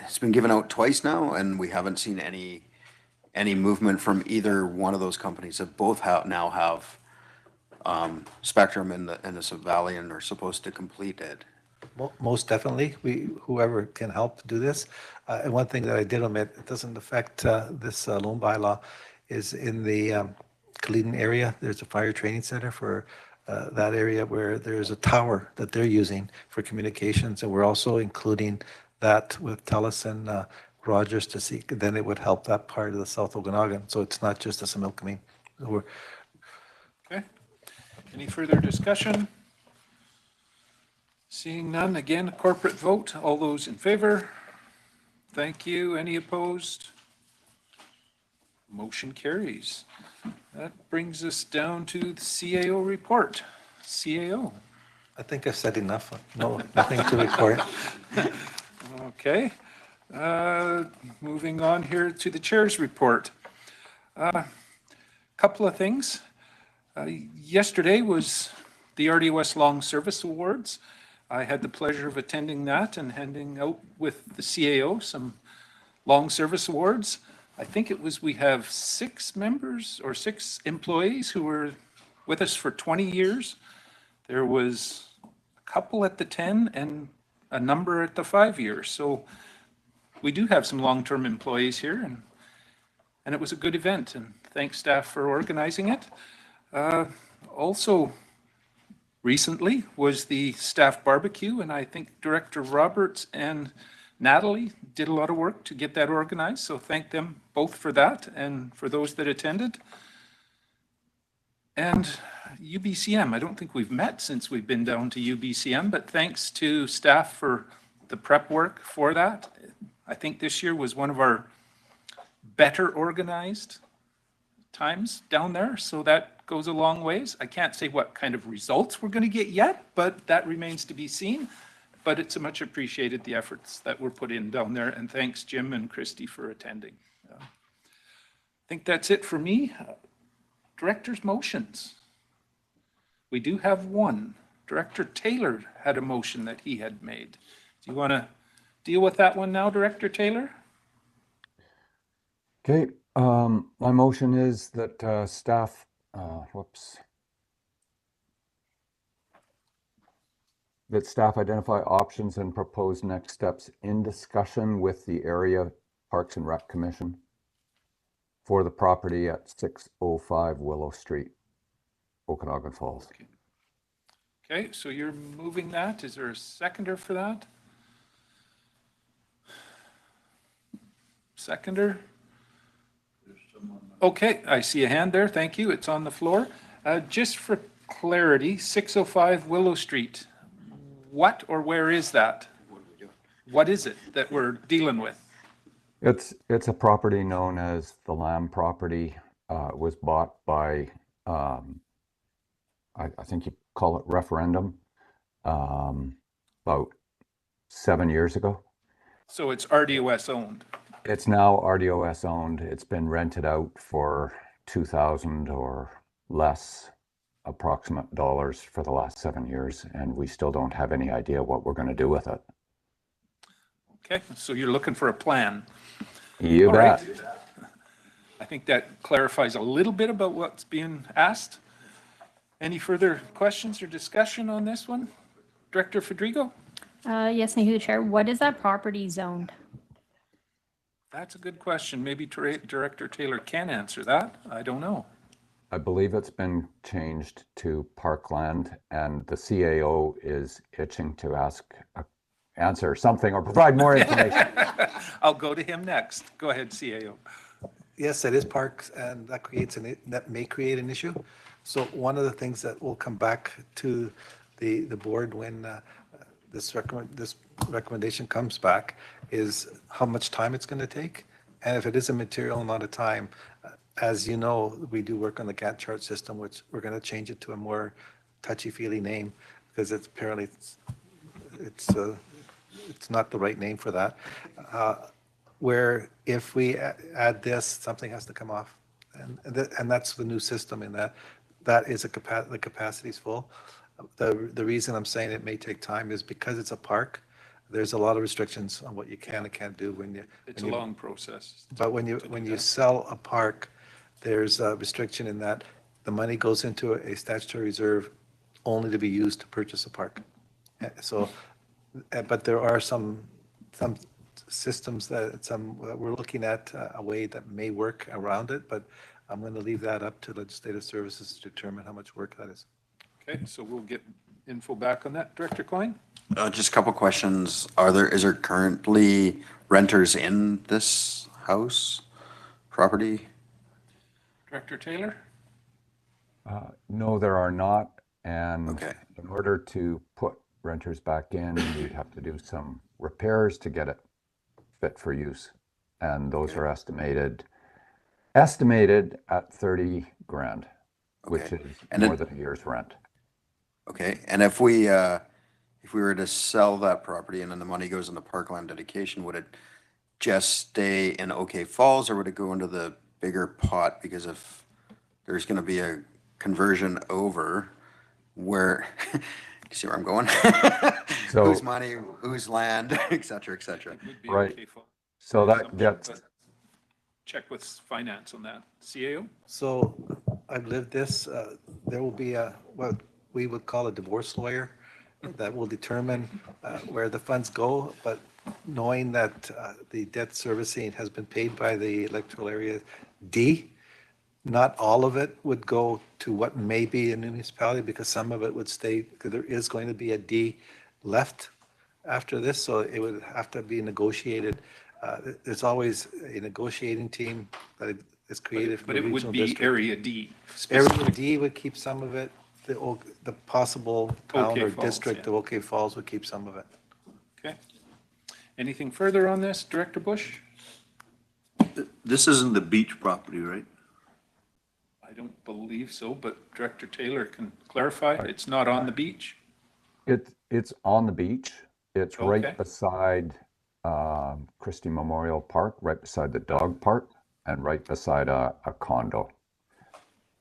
it's been given out twice now, and we haven't seen any movement from either one of those companies that both now have spectrum in the Valley and are supposed to complete it. Most definitely, whoever can help do this. And one thing that I did omit, it doesn't affect this loan bylaw, is in the Caledon area, there's a fire training center for that area where there's a tower that they're using for communications, and we're also including that with TELUS and Rogers to see, then it would help that part of the South Okanagan. So it's not just the Similkameen. Okay. Any further discussion? Seeing none, again, a corporate vote. All those in favor? Thank you. Any opposed? Motion carries. That brings us down to the CAO report. CAO. I think I've said enough. No, nothing to report. Okay. Moving on here to the chair's report. Couple of things. Yesterday was the RDOS Long Service Awards. I had the pleasure of attending that and handing out with the CAO some long service awards. I think we have 6 members or 6 employees who were with us for 20 years. There was a couple at the 10 and a number at the 5 years. So we do have some long-term employees here, and it was a good event, and thanks staff for organizing it. Also, recently was the staff barbecue, and I think Director Roberts and Natalie did a lot of work to get that organized, so thank them both for that and for those that attended. And UBCM, I don't think we've met since we've been down to UBCM, but thanks to staff for the prep work for that. I think this year was one of our better organized times down there, so that goes a long ways. I can't say what kind of results we're going to get yet, but that remains to be seen. But it's a much appreciated, the efforts that were put in down there, and thanks Jim and Christy for attending. I think that's it for me. Director's motions. We do have one. Director Taylor had a motion that he had made. Do you want to deal with that one now, Director Taylor? Okay, my motion is that staff, that staff identify options and propose next steps in discussion with the area Parks and Rec Commission for the property at 605 Willow Street, Okanagan Falls. Okay, so you're moving that. Is there a seconder for that? Seconder? Okay, I see a hand there. Thank you. It's on the floor. Just for clarity, 605 Willow Street. What or where is that? What is it that we're dealing with? It's a property known as the Lamb property. It was bought by, I think you call it referendum, about 7 years ago. So it's RDOS owned. It's now RDOS owned. It's been rented out for 2,000 or less approximate dollars for the last 7 years, and we still don't have any idea what we're going to do with it. Okay, so you're looking for a plan. You All bet. right. I think that clarifies a little bit about what's being asked. Any further questions or discussion on this one? Director Federico? Yes, thank you, the chair. What is that property zoned? That's a good question. Maybe Director Taylor can answer that. I don't know. I believe it's been changed to parkland, and the CAO is itching to answer something or provide more information. I'll go to him next. Go ahead, CAO. Yes, it is parks, and that may create an issue. So one of the things that will come back to the board when this recommendation comes back is how much time it's going to take. And if it is a material amount of time, as you know, we do work on the Gantt chart system, which we're going to change it to a more touchy-feely name because it's apparently it's not the right name for that. Where if we add this, something has to come off, and that's the new system in that is the capacity is full. The reason I'm saying it may take time is because it's a park. There's a lot of restrictions on what you can and can't do when you. It's a long process. But when you sell a park, there's a restriction in that the money goes into a statutory reserve only to be used to purchase a park. So, but there are some systems that we're looking at a way that may work around it, but I'm going to leave that up to legislative services to determine how much work that is. Okay, so we'll get info back on that. Director Coyne? Just a couple questions. Is there currently renters in this house property? Director Taylor? No, there are not. And Okay. in order to put renters back in, you'd have to do some repairs to get it fit for use. And those are estimated at 30 grand, which is more than a year's rent. Okay, and if we were to sell that property and then the money goes into parkland dedication, would it just stay in OK Falls or would it go into the bigger pot? Because if there's going to be a conversion over where, you see where I'm going? So, whose money, whose land, et cetera, et cetera. Right. So that gets. Check with finance on that. CAO? So I've lived this. There will be what we would call a divorce lawyer that will determine where the funds go. But knowing that the debt servicing has been paid by the electoral area D, not all of it would go to what may be a municipality because some of it would stay, because there is going to be a D left after this. So it would have to be negotiated. There's always a negotiating team that is created from But the it would regional be district. Area D. Area D would keep some of it. The possible town OK or Falls, district yeah. of OK Falls would keep some of it. Okay. Anything further on this, Director Bush? This isn't the beach property, right? I don't believe so, but Director Taylor can clarify. It's not on the beach? It's on the beach. It's Okay. right beside Christie Memorial Park, right beside the dog park, and right beside a condo.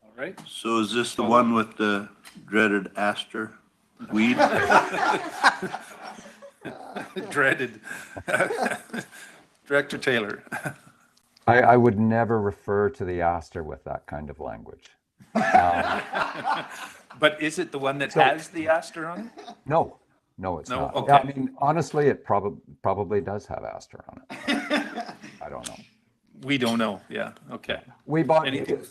All right. So is this the one with the dreaded aster weed? Dreaded. Director Taylor. I would never refer to the aster with that kind of language. But is it the one that has the aster on it? No, it's No? not. Okay. I mean, honestly, it probably does have aster on it. I don't know. We don't know. Yeah. Okay. We bought, Anything?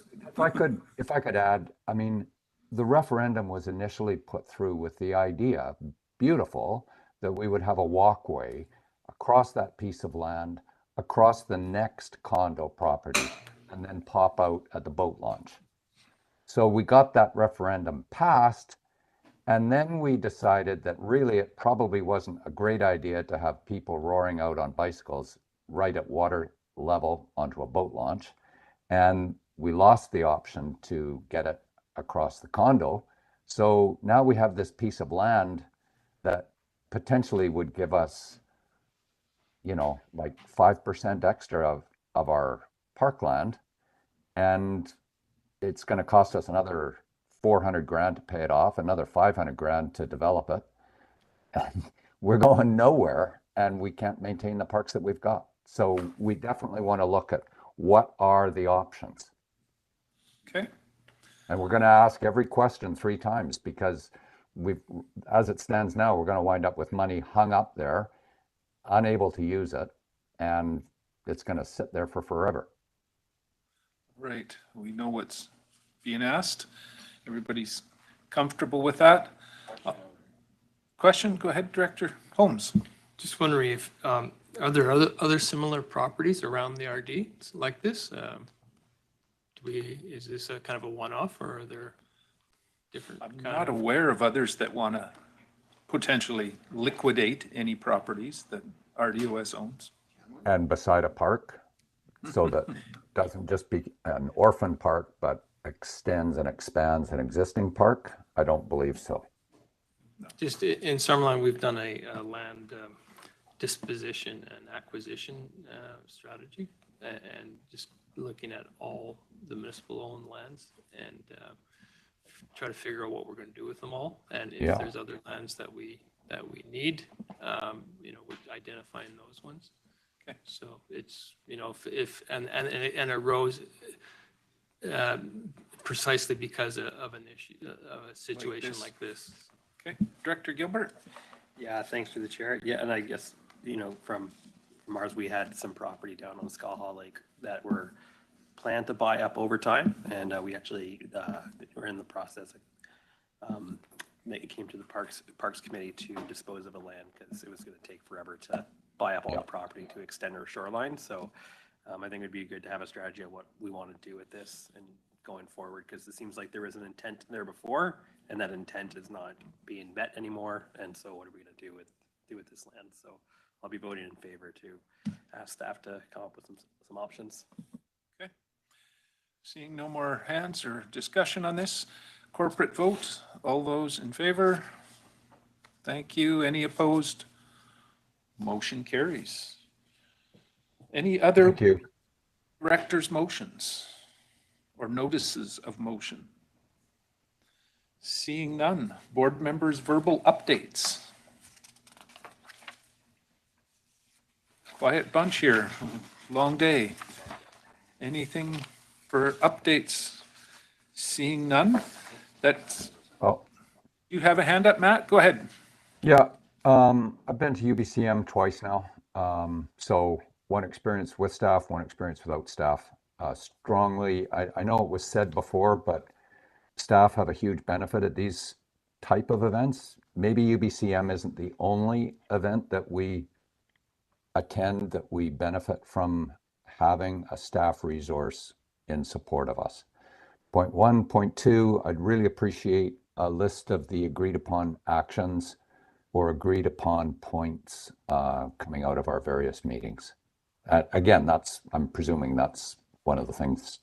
if I could add, I mean, the referendum was initially put through with the idea, beautiful, that we would have a walkway across that piece of land, across the next condo property, and then pop out at the boat launch. So we got that referendum passed, and then we decided that really it probably wasn't a great idea to have people roaring out on bicycles right at water level onto a boat launch. And we lost the option to get it across the condo. So now we have this piece of land that potentially would give us, you know, like 5% extra of our parkland. And it's going to cost us another 400 grand to pay it off, another 500 grand to develop it. And we're going nowhere, and we can't maintain the parks that we've got. So we definitely want to look at what are the options. Okay. And we're going to ask every question 3 times, because as it stands now, we're going to wind up with money hung up there, unable to use it, and it's going to sit there for forever. Right. We know what's being asked. Everybody's comfortable with that. Question? Go ahead, Director Holmes. Just wondering if, are there other similar properties around the RD like this? Is this a kind of a one-off, or are there different? I'm not aware of others that want to potentially liquidate any properties that RDOS owns. And beside a park, so that doesn't just be an orphan park, but extends and expands an existing park? I don't believe so. Just in Summerline, we've done a land disposition and acquisition strategy, and just looking at all the municipal owned lands and try to figure out what we're going to do with them all. And if there's other lands that we need, you know, we're identifying those ones. Okay. So it's, you know, if and it arose precisely because of an issue, of a situation like this. Okay, Director Gilbert. Yeah, thanks to the chair. Yeah, and I guess, you know, from ours, we had some property down on Skaha Lake that were planned to buy up over time, and we actually were in the process. It came to the Parks Committee to dispose of the land because it was going to take forever to buy up all the property to extend our shoreline. So I think it'd be good to have a strategy of what we want to do with this and going forward, because it seems like there was an intent there before, and that intent is not being met anymore. And so what are we going to do with this land? So I'll be voting in favor to ask staff to come up with some options. Okay. Seeing no more hands or discussion on this, corporate vote. All those in favor? Thank you. Any opposed? Motion carries. Any other director's motions or notices of motion? Seeing none. Board members' verbal updates. Quiet bunch here. Long day. Anything for updates? Seeing none. That's. Oh. You have a hand up, Matt? Go ahead. Yeah. I've been to UBCM twice now. So one experience with staff, one experience without staff. Strongly, I know it was said before, but staff have a huge benefit at these type of events. Maybe UBCM isn't the only event that we attend that we benefit from having a staff resource in support of us. Point 1, point 2, I'd really appreciate a list of the agreed upon actions or agreed upon points coming out of our various meetings. Again, I'm presuming that's one of the things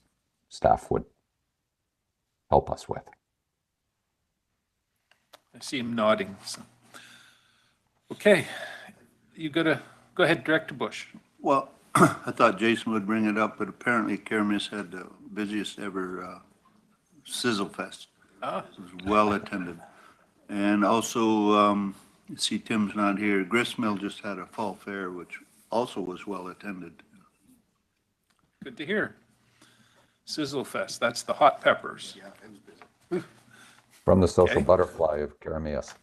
staff would help us with. I see him nodding. So. Okay, you gotta go ahead, Director Bush. Well, I thought Jason would bring it up, but apparently Kermis had the busiest ever Sizzle Fest. It was well attended. And also, see Tim's not here. Gristmill just had a fall fair, which also was well attended. Good to hear. Sizzle Fest, that's the hot peppers. Yeah, it was busy. From the social butterfly of Karamias.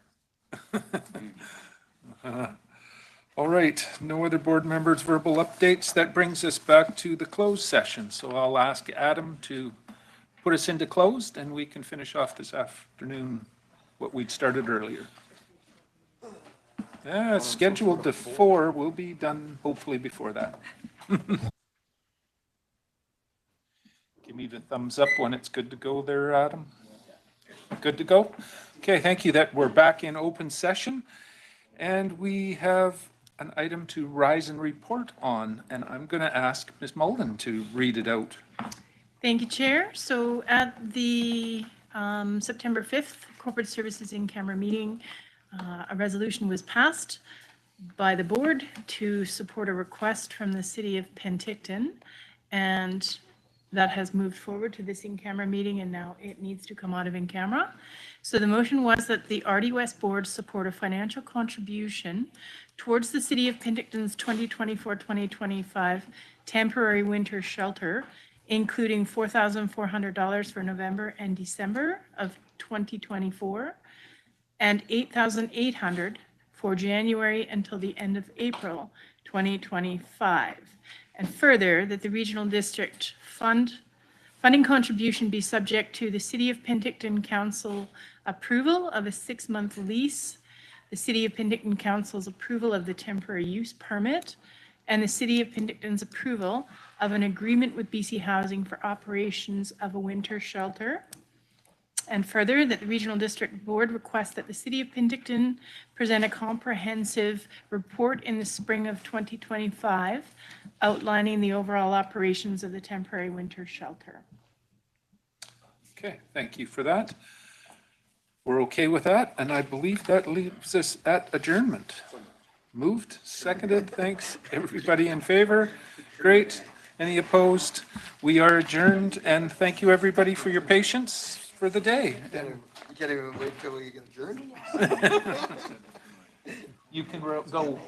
All right, no other board members' verbal updates. That brings us back to the closed session. So I'll ask Adam to put us into closed, and we can finish off this afternoon what we'd started earlier. Yeah, it's scheduled to 4. We'll be done hopefully before that. Give me you the thumbs up when it's good to go there, Adam. Good to go? Okay, thank you. That we're back in open session. And we have an item to rise and report on, and I'm going to ask Ms. Mullen to read it out. Thank you, Chair. So at the September 5th Corporate Services in-camera meeting, a resolution was passed by the board to support a request from the city of Penticton, and that has moved forward to this in-camera meeting, and now it needs to come out of in-camera. So the motion was that the RDOS board support a financial contribution towards the city of Penticton's 2024-2025 temporary winter shelter, including $4,400 for November and December of 2024, and $8,800 for January until the end of April 2025. And further, that the regional district funding contribution be subject to the City of Penticton Council approval of a 6-month lease, the City of Penticton Council's approval of the temporary use permit, and the City of Penticton's approval of an agreement with BC Housing for operations of a winter shelter. And further, that the Regional District Board requests that the City of Penticton present a comprehensive report in the spring of 2025 outlining the overall operations of the temporary winter shelter. Okay, thank you for that. We're okay with that, and I believe that leaves us at adjournment. Moved, seconded, thanks. Everybody in favor? Great. Any opposed? We are adjourned, and thank you everybody for your patience for the day. You can't even wait till we get adjourned? You can go.